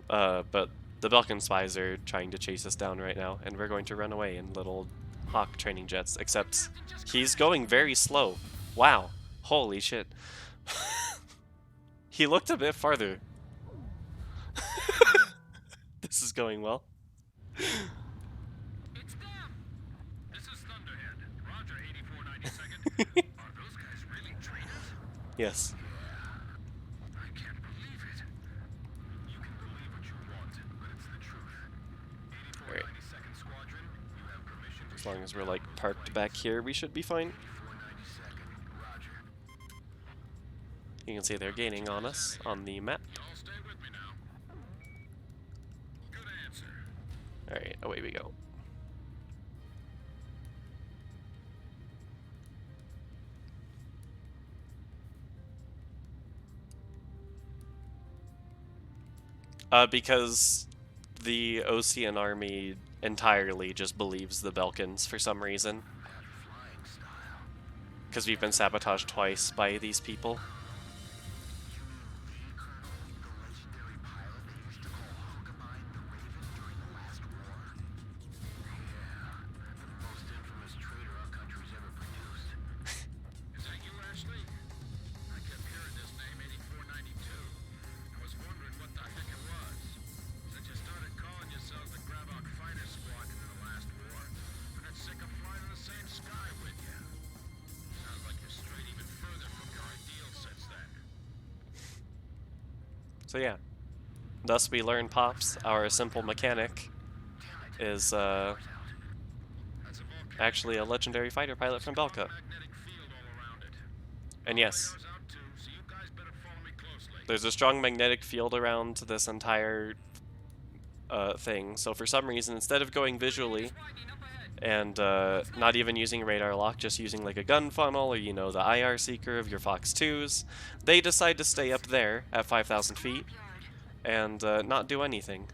But the Belkin spies are trying to chase us down right now, and we're going to run away in little Hawk training jets, except he's going very slow. Wow. Holy shit. He looked a bit farther. This is going well. It's them! This is Thunderhead. Roger, 8492nd. Are those guys really traitors? Yes. I can't believe it. You can believe what you want, but it's the truth. 8492nd Squadron, you have permission to As long as we're like parked back here, we should be fine. 8492nd. Roger. You can see they're gaining on us on the map. Y'all stay with me now. Good answer. Alright, away we go. Because the Ocean Army entirely just believes the Belkins for some reason. Because we've been sabotaged twice by these people. Is that you, Ashley? I kept hearing this name, 8492. I was wondering what the heck it was. Since you started calling yourselves the Grabok Fighter Squadron in the last war, I got sick of flying in the same sky with you. Sounds like you're strayed even further from your ideal since then. So yeah. Thus we learn Pops, our simple mechanic, is That's a volcano. actually a legendary fighter pilot from Belka. Magnetic field all around it. And yes, Radar's out too, so you guys better follow me closely. There's a strong magnetic field around this entire thing, so for some reason, instead of going visually and not even using radar lock, just using like a gun funnel or, you know, the IR seeker of your Fox 2s, they decide to stay up there at 5,000 feet and not do anything.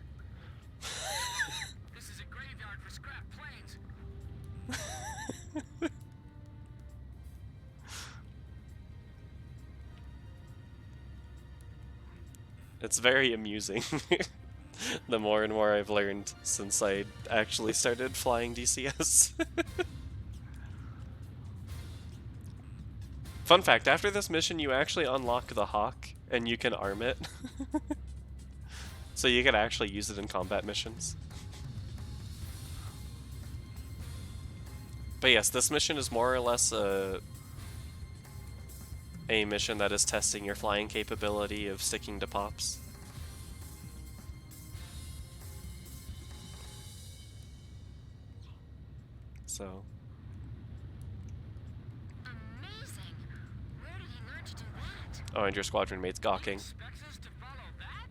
This is a graveyard for scrap planes. It's very amusing. The more and more I've learned since I actually started flying DCS. Fun fact, after this mission you actually unlock the Hawk and you can arm it. So you can actually use it in combat missions. But yes, this mission is more or less a mission that is testing your flying capability of sticking to pops. So. Amazing. Where did he learn to do that? Oh, and your squadron mate's gawking. Expects us to follow that?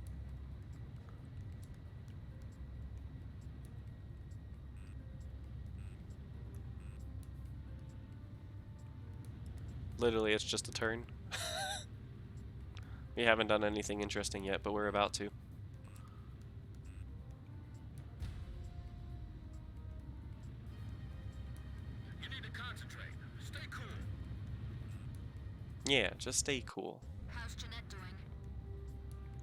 Literally, it's just a turn. We haven't done anything interesting yet, but we're about to. You need to concentrate. Stay cool. Yeah, just stay cool. How's Jeanette doing?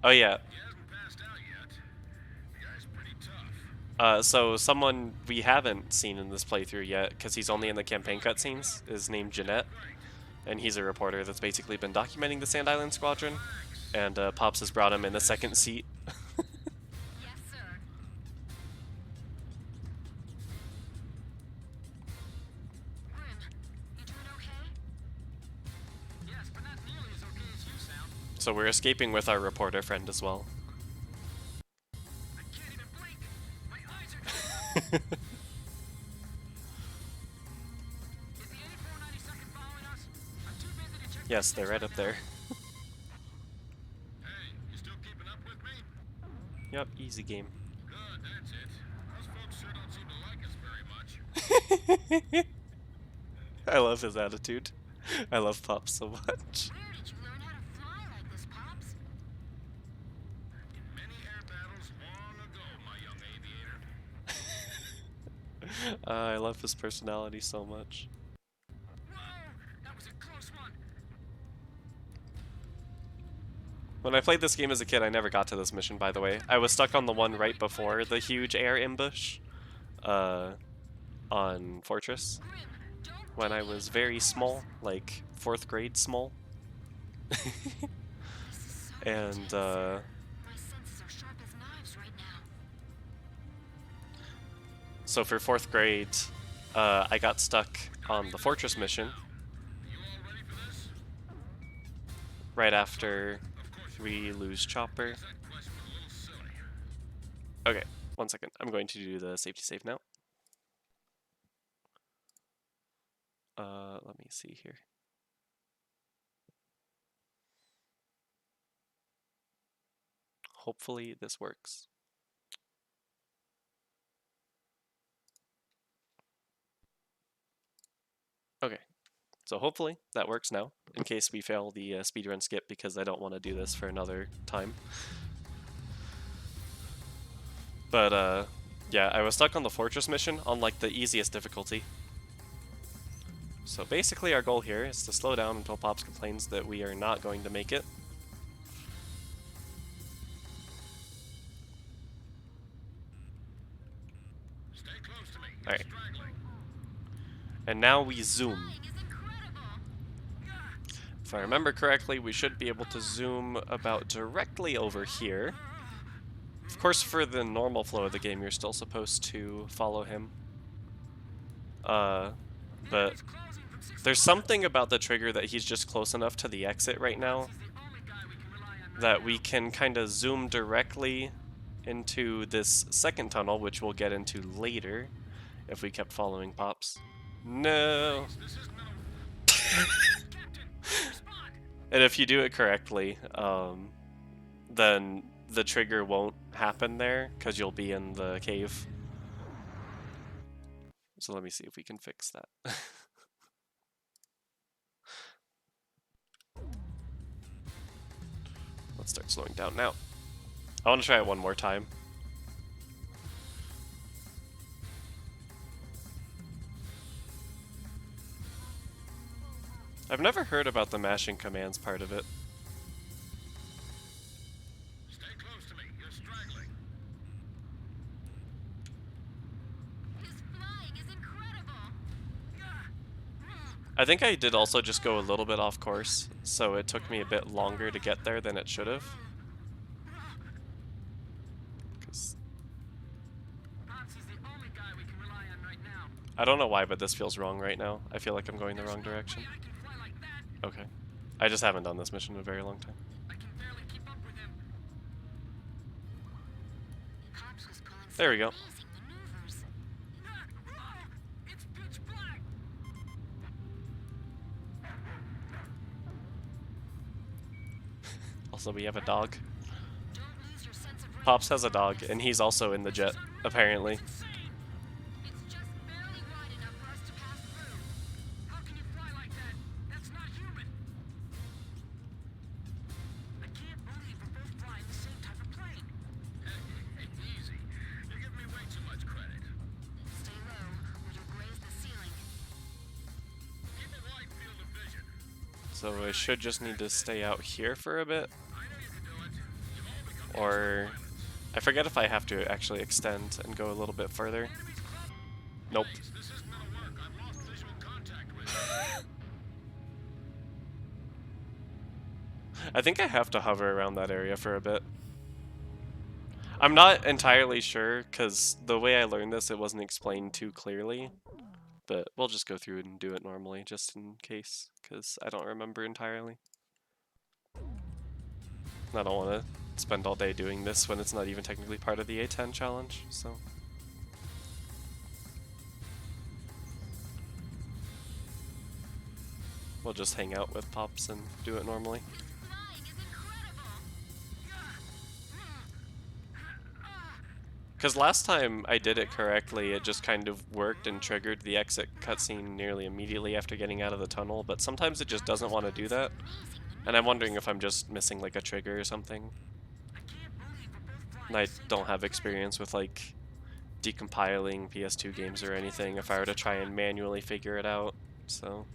Oh yeah, He hasn't passed out yet. The guy's pretty tough. so someone we haven't seen in this playthrough yet, because he's only in the campaign cutscenes, is named Jeanette. And he's a reporter that's basically been documenting the Sand Island Squadron. And Pops has brought him in the second seat. Yes, sir. Grim, you doing okay? Yes, but not nearly as okay as you sound. So we're escaping with our reporter friend as well. I can't even blink. My eyes are. Is the 8492nd following us? I'm too busy to check. Yes, they're right up there. Hey, you still keeping up with me? Yep, easy game. Good, that's it. Those folks sure don't seem to like us very much. I love his attitude. I love Pops so much. Where did you learn how to fly like this, Pops? In many air battles long ago, my young aviator. I love his personality so much. Whoa, that was a close one. When I played this game as a kid, I never got to this mission, by the way. I was stuck on the one right before the huge air ambush on Fortress Grim, don't when I was very small, like 4th grade small. This is so And intense. My senses are sharp as knives right now. so for 4th grade, I got stuck on the Fortress mission You all ready for this? right after Of course you we lose Chopper. That question was a little silly. Okay, 1 second. I'm going to do the safety save now. Let me see here. Hopefully this works. Okay, so hopefully that works now, in case we fail the speedrun skip, because I don't want to do this for another time. But yeah, I was stuck on the Fortress mission on like the easiest difficulty. So basically our goal here is to slow down until Pops complains that we are not going to make it. Stay close to me. All right. Straggling. And now we zoom. Flying is incredible. If I remember correctly, we should be able to zoom about directly over here. Of course, for the normal flow of the game, you're still supposed to follow him. But there's something about the trigger that he's just close enough to the exit right now that we can kind of zoom directly into this second tunnel, which we'll get into later if we kept following Pops. No! This isn't And if you do it correctly, then the trigger won't happen there because you'll be in the cave. So let me see if we can fix that. Let's start slowing down now. I want to try it one more time. I've never heard about the mashing commands part of it. Stay close to me. You're straggling. His flying is incredible. I think I did also just go a little bit off course, so it took me a bit longer to get there than it should have. 'Cause Popsy's the only guy we can rely on right now. I don't know why, but this feels wrong right now. I feel like I'm going the wrong direction. I can fly like that. Okay. I just haven't done this mission in a very long time. I can barely keep up with him. Pops was pulling There we go. some amazing maneuvers. It's pitch black. Also, we have a dog. Don't lose your sense of range. Pops has a dog, and he's also in the jet, apparently. It's insane. It's just barely wide enough for us to pass through. How can you fly like that? That's not human. I can't believe we're both flying the same type of plane. Hey, easy. You're giving me way too much credit. Stay low, or you'll graze the ceiling. Keep a wide field of vision. So I should just need to stay out here for a bit. I know you can do it. You've all become Or I forget if I have to actually extend and go a little bit further. Nope. This isn't gonna work. I've lost visual contact with you. I think I have to hover around that area for a bit. I'm not entirely sure, because the way I learned this, it wasn't explained too clearly. But we'll just go through and do it normally, just in case, because I don't remember entirely. I don't want to spend all day doing this when it's not even technically part of the A-10 challenge, so... We'll just hang out with Pops and do it normally. His flying is incredible. Because last time I did it correctly, it just kind of worked and triggered the exit cutscene nearly immediately after getting out of the tunnel, but sometimes it just doesn't want to do that. And I'm wondering if I'm just missing like a trigger or something. And I don't have experience with like decompiling PS2 games or anything if I were to try and manually figure it out, so...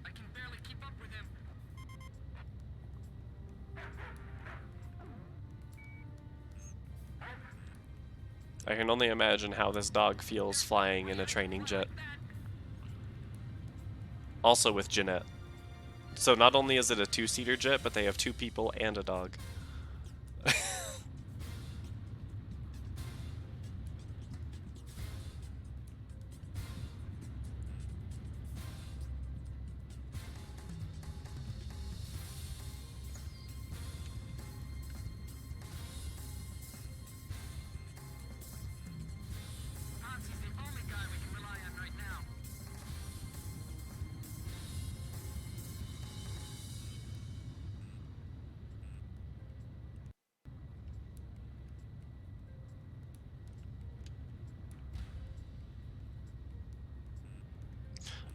I can barely keep up with him. I can only imagine how this dog feels flying in a training jet. Also with Jeanette. So not only is it a two-seater jet, but they have two people and a dog. Popsy's the only guy we can rely on right now.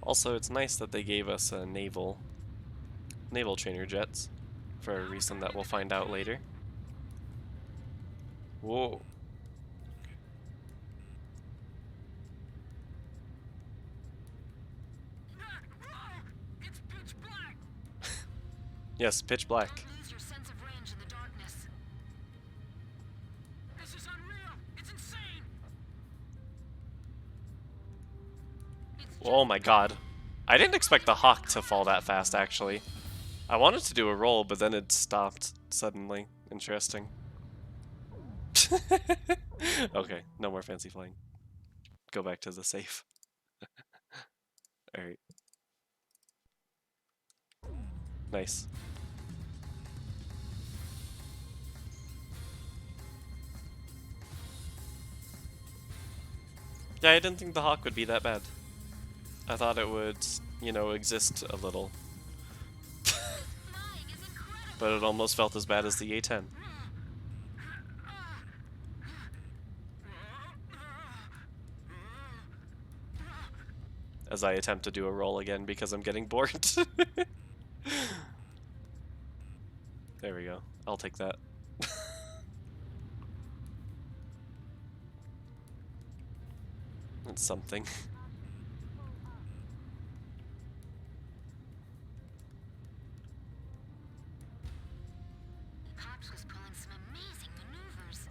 Also, it's nice that they gave us a naval trainer jets for a reason that we'll find out later. Whoa. It's pitch black. Yes, pitch black. Don't lose your sense of range in the darkness. This is unreal. It's insane. Oh my god. I didn't expect the hawk to fall that fast, actually. I wanted to do a roll, but then it stopped suddenly. Interesting. Okay, no more fancy flying. Go back to the safe. Alright. Nice. Yeah, I didn't think the Hawk would be that bad. I thought it would, you know, exist a little. Flying is incredible. But it almost felt as bad as the A-10. As I attempt to do a roll again because I'm getting bored. There we go. I'll take that. That's something. Pops was pulling some amazing maneuvers.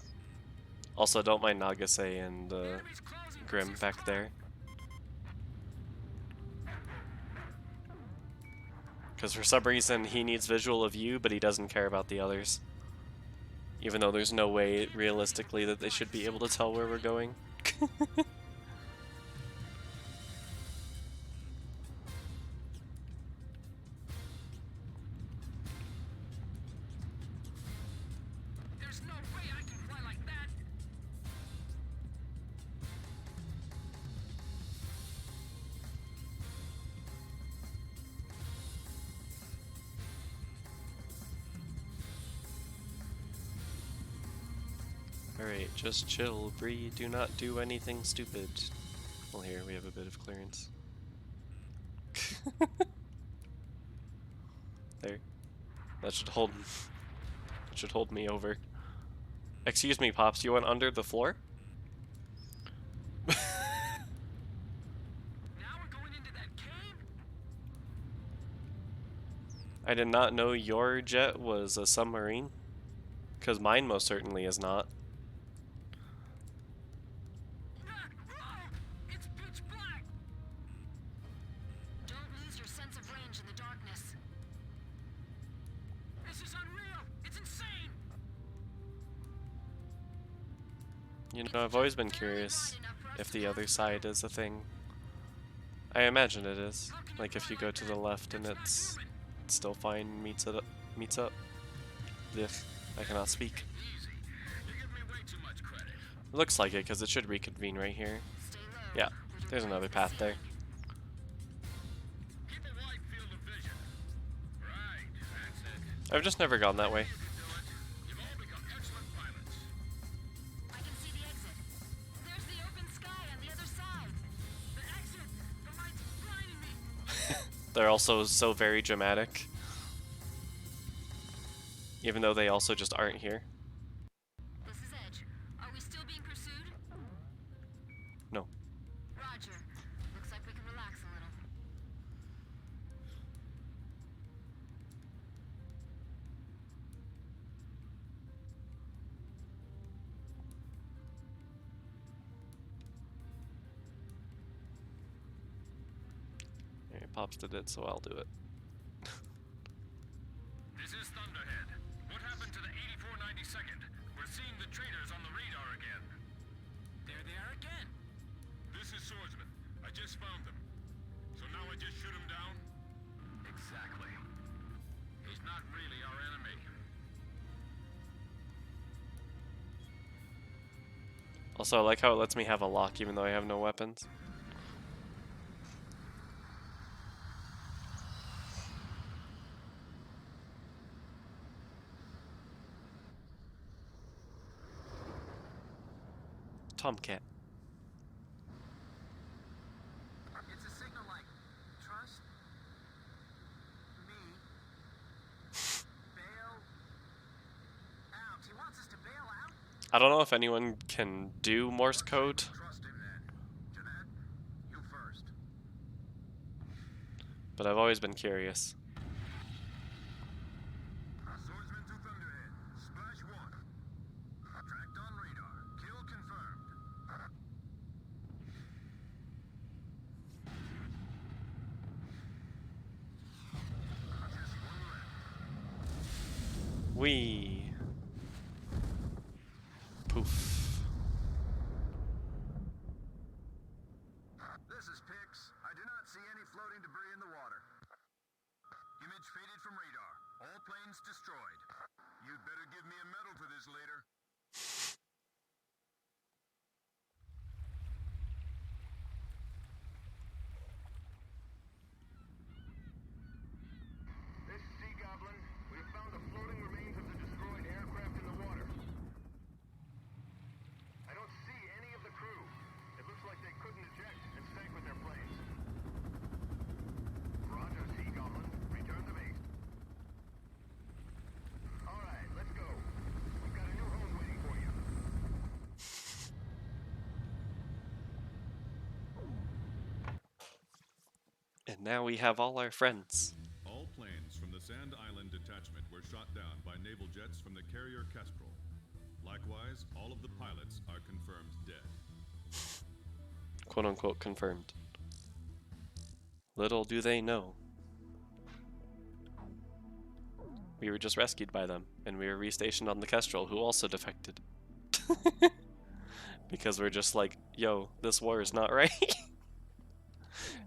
Also, don't mind Nagase and Enemy's closing. Grim back there. Because for some reason he needs visual of you, but he doesn't care about the others. Even though there's no way, realistically, that they should be able to tell where we're going. There's no way I can fly like that. Alright, just chill, breathe, do not do anything stupid. Well, here, we have a bit of clearance. There. That should hold... That should hold me over. Excuse me, Pops, you went under the floor? Now we're going into that cave? I did not know your jet was a submarine. Because mine most certainly is not. It's pitch black. Don't lose your sense of range in the darkness. This is unreal. It's insane. You know, I've always been curious if the other side is a thing. I imagine it is. Like if you go to the left and it's still fine, meets up. Ugh, I cannot speak. Easy. You give me way too much credit. Looks like it, because it should reconvene right here. Stay low. Yeah, there's another path there. Keep a wide field of vision. Right, that's it. I've just never gone that way. You can do it. You've all become excellent pilots. I can see the exit. There's the open sky on the other side. The exit. The light's blinding me. They're also so very dramatic. Even though they also just aren't here. This is Edge. Are we still being pursued? No. Roger. Looks like we can relax a little. Alright, Pops did it, so I'll do it. This is Thunderhead. What happened to the 8492nd? We're seeing the traitors on the radar again. There they are again. This is Swordsman. I just found them. So now I just shoot him down? Exactly. He's not really our enemy. Also, I like how it lets me have a lock even though I have no weapons. Tomcat. It's a signal like trust me. Bail out. He wants us to bail out? I don't know if anyone can do Morse code, Trust him then. Jeanette, you first. but I've always been curious. Swordsman to Thunderhead. Splash 1. Tracked on radar. Kill confirmed. Just one left. Wee. Poof. This is Pix. I do not see any floating debris in the water. Image faded from radar. All planes destroyed. You'd better give me a medal for this later. And now we have all our friends. All planes from the Sand Island detachment were shot down by naval jets from the carrier Kestrel. Likewise, all of the pilots are confirmed dead. Quote unquote confirmed. Little do they know. We were just rescued by them, and we were restationed on the Kestrel, who also defected. Because we're just like, yo, this war is not right.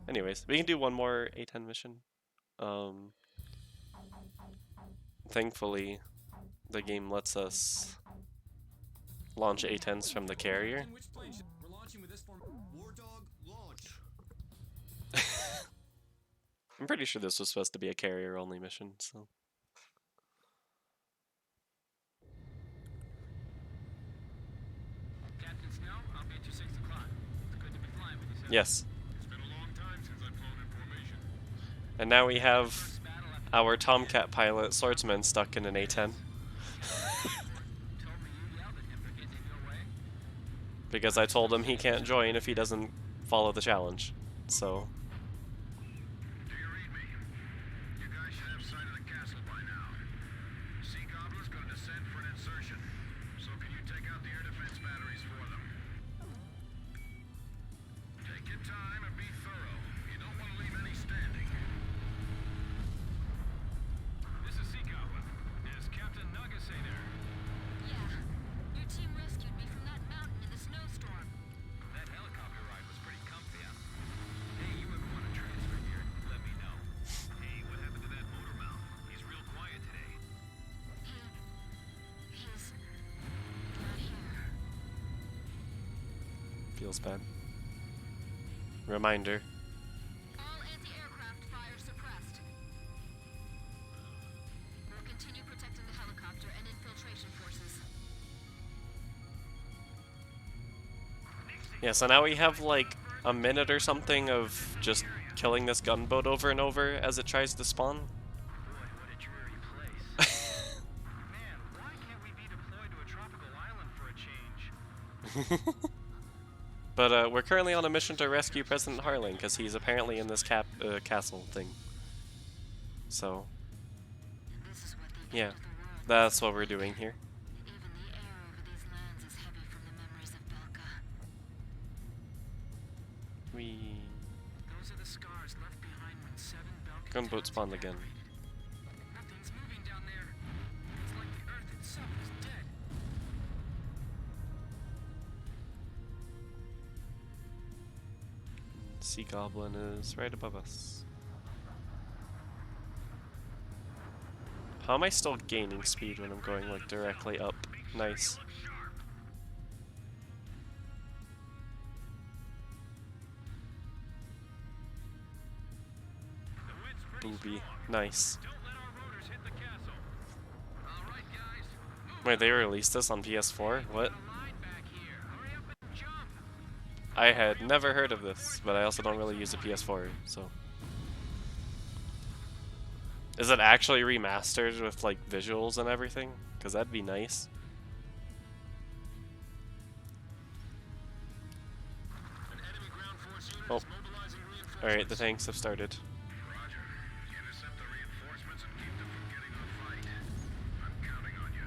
Anyways, we can do one more A-10 mission. Thankfully, the game lets us launch A-10s from the carrier. War Dog, launch. I'm pretty sure this was supposed to be a carrier-only mission, so... Captain Snow, I'll be at your 6 o'clock. It's good to be flying with you, sir. Yes. It's been a long time since I've flown in formation. And now we have our Tomcat pilot swordsman stuck in an A-10. Told me you yelled at him for getting in your way. Because I told him he can't join if he doesn't follow the challenge. So... Do you read me? You guys should have sight of the castle by now. Sea Goblin's gonna descend for an insertion. So can you take out the air defense batteries for them? Take your time and be thorough. You don't want to leave any standing. This is Sea Goblin. Is Captain Nagase there? Yeah. Your team rescued me from that mountain in the snowstorm. That helicopter ride was pretty comfy, huh? Hey, you ever want to transfer here? Let me know. Hey, what happened to that motor mount? He's real quiet today. He's not here. feels bad. Reminder. All anti-aircraft fire suppressed. We'll continue protecting the helicopter and infiltration forces. Yeah, so now we have like a minute or something of just killing this gunboat over and over as it tries to spawn. Boy, what a dreary place. Man, why can't we be deployed to a tropical island for a change? But we're currently on a mission to rescue President Harling because he's apparently in this castle thing. So, This is what the yeah, end of the world. that's what we're doing here. Even the air over these lands is heavy from the memories of Belka. We Those are the scars left behind when 7 Belkan gunboat towns spawned again. evaporated. Nothing's moving down there. It's like the earth itself is dead. Sea Goblin is right above us. How am I still gaining speed when I'm going like directly up? Nice. Booby. Nice. Don't let our rotors hit the castle. All right, guys. Move Wait, they released this on PS4? What? the line back here. Hurry up and jump. I had never heard of this, but I also don't really use a PS4, so... Is it actually remastered with, like, visuals and everything? Because that'd be nice. An enemy ground force unit Oh. is mobilizing reinforcements. Alright, the tanks have started. Roger. Intercept the reinforcements and keep them from getting in a fight. I'm counting on you.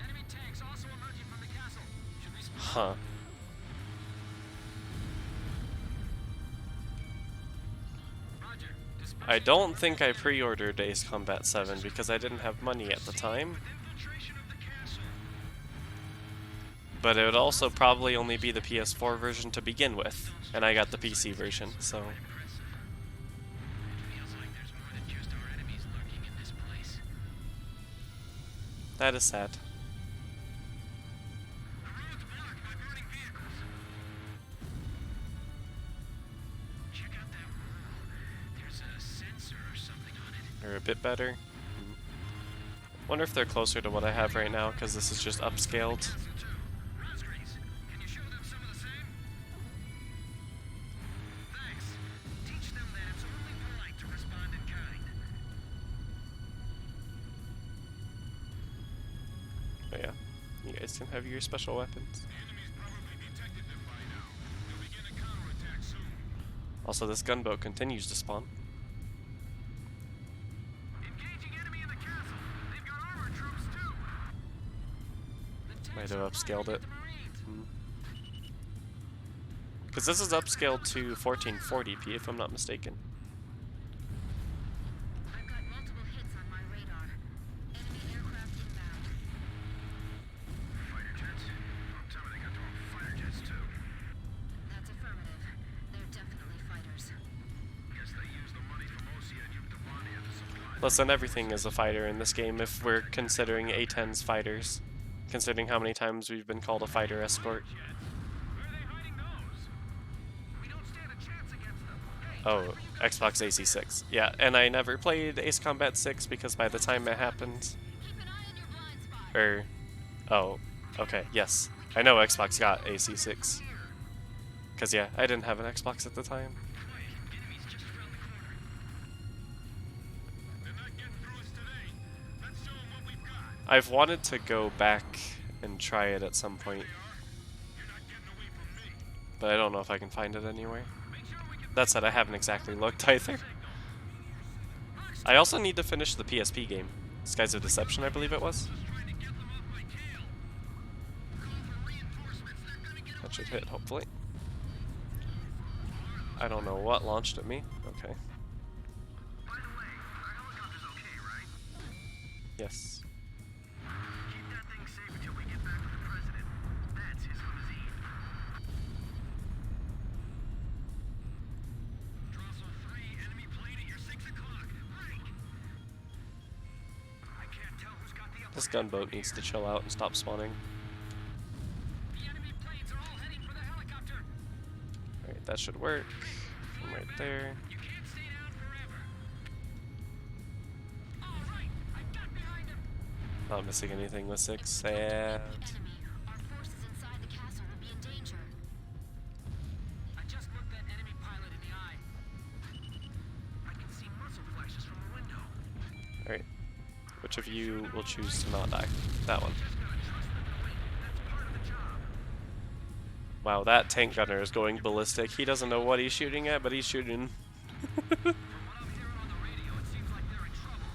Enemy tanks also emerging from the castle. Should we split Huh. Roger. Disperse I don't think I pre-ordered Ace Combat 7 because I didn't have money at the time. Infiltration of the castle. But it would also probably only be the PS4 version to begin with. And I got the PC version, so... It feels like there's more than just our enemies lurking in this place. That is sad. The road's blocked by burning vehicles. Check out that wall. There's a sensor or something on it. Or a bit better. Wonder if they're closer to what I have right now, because this is just upscaled. Castle too. Rosgreaves, can you show them some of the same? Thanks. Teach them that it's only polite to respond in kind. But yeah, you guys can have your special weapons. The enemy's probably detected them by now. They'll begin a counterattack soon. Also, this gunboat continues to spawn. Engaging enemy in the castle. They've got armored troops too. The Might tanks have are upscaled fighting it. with the Marines. Because this is upscaled to 1440p, if I'm not mistaken. I've got multiple hits on my radar. Enemy aircraft inbound. Fighter jets? Tell me they got their own fighter jets too. That's affirmative. They're definitely fighters. Guess they use the money from Osia and Yuktobania to supply. Listen, everything is a fighter in this game if we're considering A-10's fighters. Considering how many times we've been called a fighter escort. Jets? Where are they hiding those? We don't stand a chance against them. Hey, Oh, Xbox AC6. Yeah, and I never played Ace Combat 6 because by the time it happened... Keep an eye on your blind spot. Oh, okay, yes. I know Xbox got AC6. Because, yeah, I didn't have an Xbox at the time. enemies just around the corner. They're not getting through us today. Let's show them what we've got. I've wanted to go back and try it at some point, You're not getting away from me. but I don't know if I can find it anywhere. That said, I haven't exactly looked either. I also need to finish the PSP game. Skies of Deception, I believe it was. Trying to get them off my tail. Call for reinforcements. They're gonna get That should hit, hopefully. I don't know what launched at me. Okay. By the way, our helicopter's okay, right? Yes. Keep that thing safe until we get back with the president. That's his limousine. Drossel 3, enemy plane at your 6 o'clock. Break! I can't tell who's got the upper This gunboat needs to chill out and stop spawning. The enemy planes are all heading for the helicopter. Alright, that should work. From right there. You can't stay down forever. All right, I got behind him. Not missing anything with 6, and... Enemy. Our forces inside the castle will be in danger. I just looked that enemy pilot in the eye. I can see muzzle flashes from the window. Alright. Which of you will choose to not die? That one. Just gotta trust them to win. That's part of the job. Wow, that tank gunner is going ballistic. He doesn't know what he's shooting at, but he's shooting. From what I'm hearing on the radio, it seems like they're in trouble.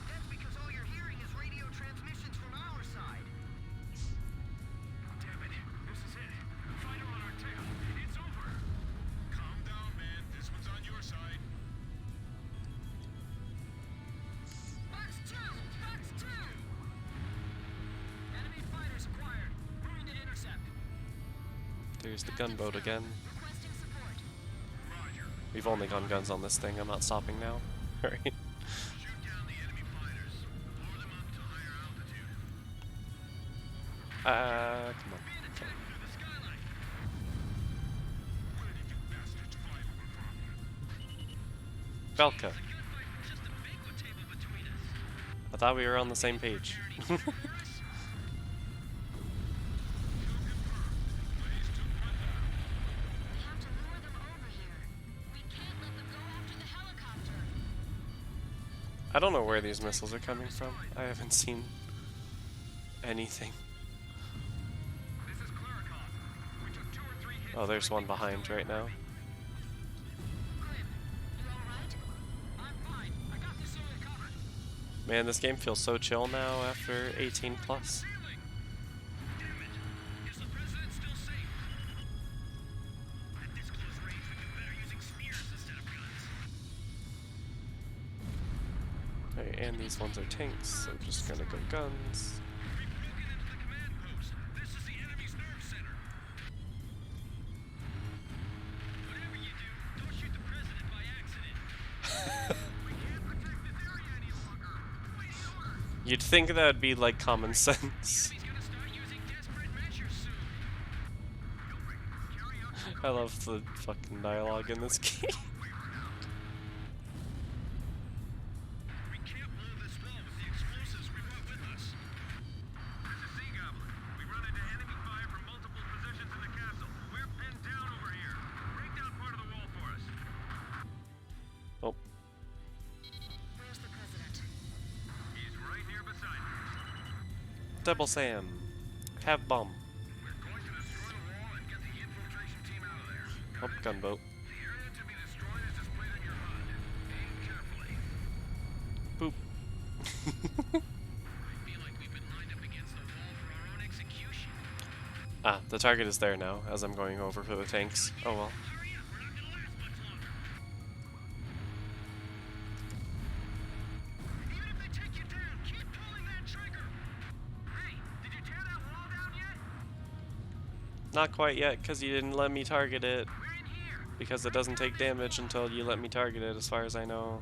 That's because all you're hearing is radio transmissions from our side. Damn it. This is it. Fighter on our tail. It's over. Calm down, man. This one's on your side. Box 2! Box 2! Enemy fighters acquired. Moving to intercept. There's the gunboat again. Requesting support. We've only gone guns on this thing. I'm not stopping now. Alright. Shoot down the enemy fighters. Lower them up to higher altitude. Come on. Being attacked through the skylight. Where did you bastards fly over from? Velka. The gunfight was just a banquet table between us. I thought we were on the same page. We have to lure them over here. We can't let them go after the helicopter. I don't know where these missiles are coming from. I haven't seen anything. This is Claricon. We took 2 or 3 hits. Oh, there's one behind right now. Grim, you alright? I'm fine. I got this area covered. Man, this game feels so chill now after 18 plus. Failing. Damn it. Is the president still safe? At this close range, we do better using spears instead of guns. Okay, and these ones are tanks, so we're just gonna go guns. We've broken into the command post. This is the enemy's nerve center. Whatever you do, don't shoot the president by accident. We can't protect this area any longer. Waiting orders. You'd think that would be like common sense. Enemy's gonna start using desperate measures soon. Gilbert, carry out your I love the fucking dialogue in this game. We can't blow this wall with the explosives we brought with us. This is Sea Goblin. We run into enemy fire from multiple positions in the castle. We're pinned down over here. Break down part of the wall for us. Oh, Where's the president? He's right here beside me. Double Sam. Have bomb. We're going to destroy the wall and get the infiltration team out of there. Oh, gunboat. The area to feel like we've been lined up against the wall for our own execution. Ah, the target is there now as I'm going over for the tanks. Oh well. Hurry up, we're not gonna last much longer. Even if they take you down, keep pulling that trigger. Hey, did you tear that wall down yet? Not quite yet, because you didn't let me target it. We're in here. Because it doesn't take damage until you let me target it, as far as I know.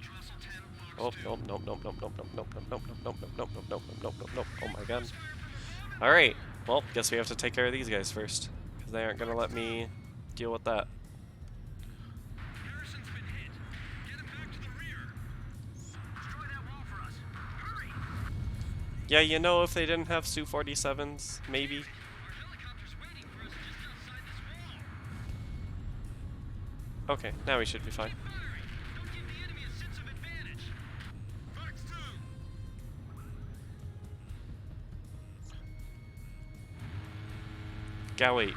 Trestle 10 Oh, logs 2. nope, nope, nope, nope, nope, nope, nope, nope, nope, nope, nope, nope, nope, nope, nope, nope, nope. Oh my god. Alright, well, guess we have to take care of these guys first. Because they aren't gonna let me deal with that. Harrison's been hit. Get him back to the rear. Destroy that wall for us. Hurry! Yeah, you know, if they didn't have Su-47s, maybe. Our helicopter's waiting for us just outside this wall. Okay, now we should be fine. Keep firing. Don't give the enemy a sense of advantage. Fox 2. Gow 8. That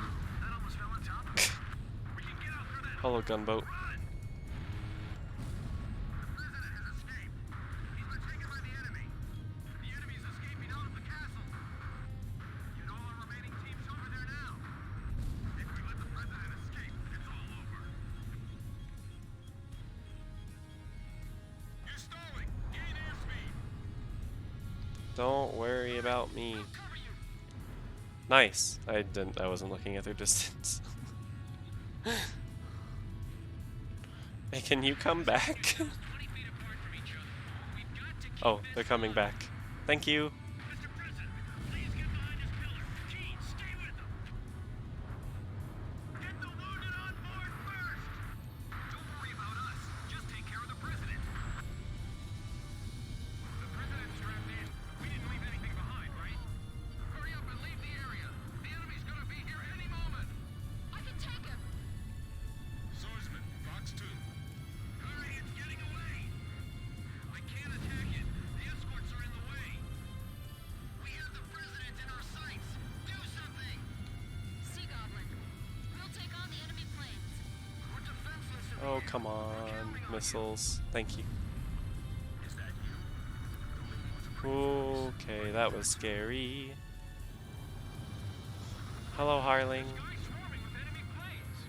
almost fell on top of us. We can get out through that Hello, gunboat. run. The president has escaped. He's been taken by the enemy. The enemy's escaping out of the castle. Get all our remaining teams over there now. If we let the president escape, it's all over. You're stalling. Gain airspeed. Don't worry about me. Cover you. Nice. I wasn't looking at their distance. Hey, can you come back? 20 feet apart from each other. We've got to keep Oh, this they're coming back. Thank you. Mr. President, please get behind this pillar. Gene, stay with them. Get the wounded on board first. Don't worry about us. Just take care of the president. The president's strapped in. We didn't leave anything behind, right? Hurry up and leave the area. The enemy's gonna be here any moment. I can take him. Swordsman, Fox 2. Hurry, it's getting away. I can't attack it. The escorts are in the way. We have the president in our sights. Do something. Sea Goblin. We'll take on the enemy planes. We're defenseless in Oh, here. come on. Missiles. Thank you. Is that you? Okay, that was scary. Hello, Harling. Sky swarming with enemy planes.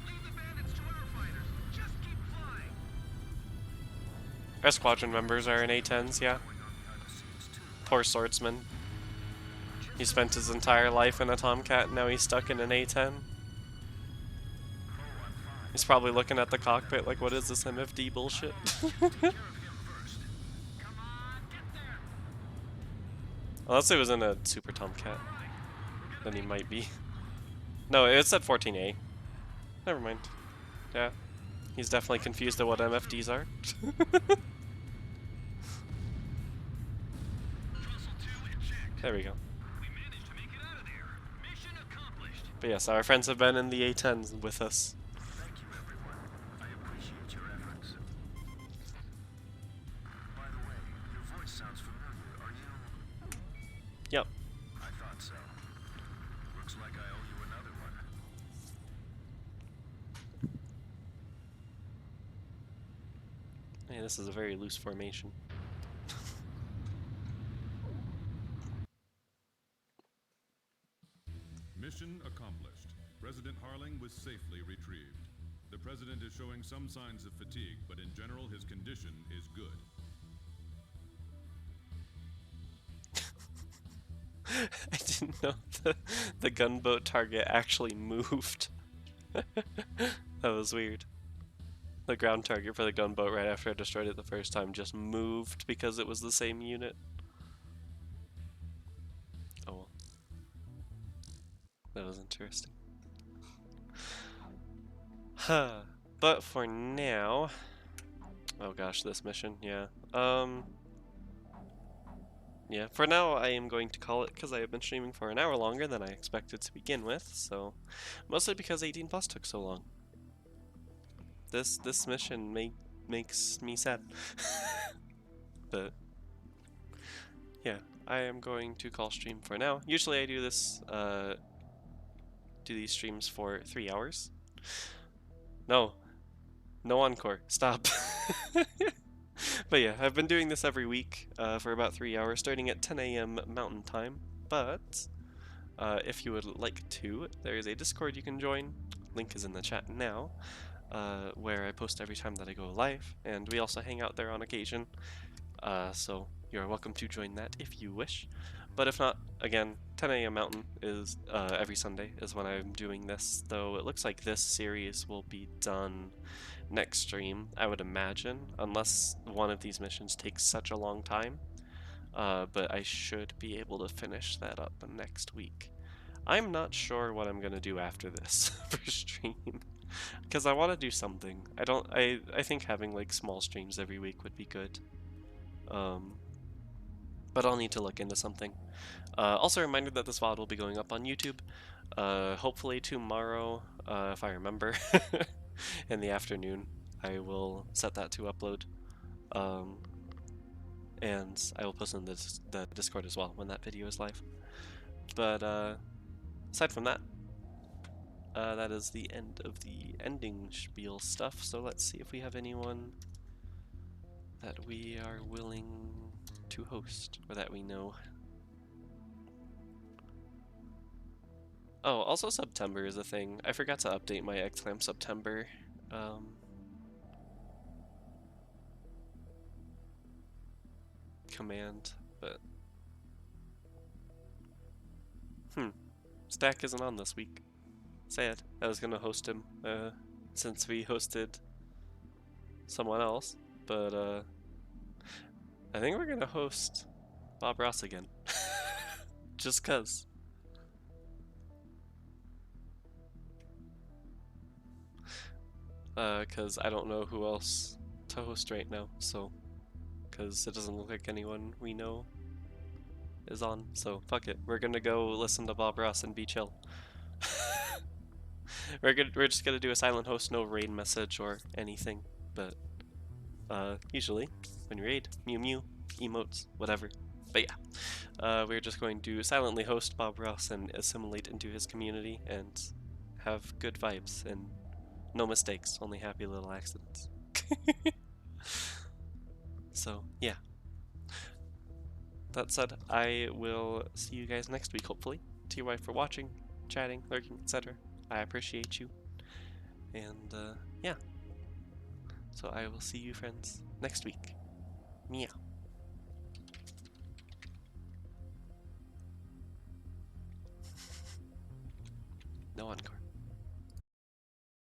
Leave the bandits to our fighters. Just keep flying. Our squadron members are in A-10s, yeah. Poor swordsman. He spent his entire life in a Tomcat, and now he's stuck in an A-10. He's probably looking at the cockpit like, what is this MFD bullshit? Take care of him first. Come on, get there. Unless it was in a Super Tomcat, then he might be. No, it's at 14A. Never mind. Yeah, he's definitely confused at what MFDs are. Trestle 2 in check. There we go. We managed to make it out of there. Mission accomplished. But yes, our friends have been in the A-10s with us. Thank you, everyone. I appreciate your efforts. By the way, your voice sounds familiar. Are you... Yep. I thought so. Looks like I owe you another one. Hey, this is a very loose formation. Mission accomplished. President Harling was safely retrieved. The president is showing some signs of fatigue, but in general his condition is good. I didn't know the gunboat target actually moved. That was weird. The ground target for the gunboat right after I destroyed it the first time just moved because it was the same unit. Oh well. That was interesting. Huh. But for now... Oh gosh, this mission, yeah. Yeah, for now I am going to call it because I have been streaming for an hour longer than I expected to begin with, so... Mostly because 18 Plus took so long. This mission makes me sad. But... yeah, I am going to call stream for now. Usually I do this, do these streams for 3 hours. No. No encore. Stop. But yeah, I've been doing this every week for about 3 hours, starting at 10 a.m. Mountain Time. But if you would like to, there is a Discord you can join. Link is in the chat now, where I post every time that I go live, and we also hang out there on occasion. So you're welcome to join that if you wish. But if not, again, 10 a.m. Mountain is every Sunday is when I'm doing this, though it looks like this series will be done next stream, I would imagine, unless one of these missions takes such a long time. But I should be able to finish that up next week. I'm not sure what I'm gonna do after this for stream, because I want to do something. I think having like small streams every week would be good. But I'll need to look into something. Also a reminder that this VOD will be going up on YouTube, hopefully tomorrow, if I remember, in the afternoon. I will set that to upload, and I will post in the Discord as well when that video is live. But aside from that, that is the end of the ending spiel stuff, so let's see if we have anyone that we are willing to host, or that we know. Oh, also September is a thing. I forgot to update my XClamp September. Command, but Stack isn't on this week. Sad. I was gonna host him, since we hosted someone else, but I think we're gonna host Bob Ross again. Just cause. Cause I don't know who else to host right now, so. Cause it doesn't look like anyone we know is on, so fuck it. We're gonna go listen to Bob Ross and be chill. We're just gonna do a silent host, no raid message or anything, but usually when you raid, Mew Mew, emotes, whatever. But yeah, we're just going to silently host Bob Ross and assimilate into his community and have good vibes and no mistakes, only happy little accidents. So yeah. That said, I will see you guys next week, hopefully. To your wife for watching, chatting, lurking, etc. I appreciate you. And yeah. So I will see you friends next week. Meow.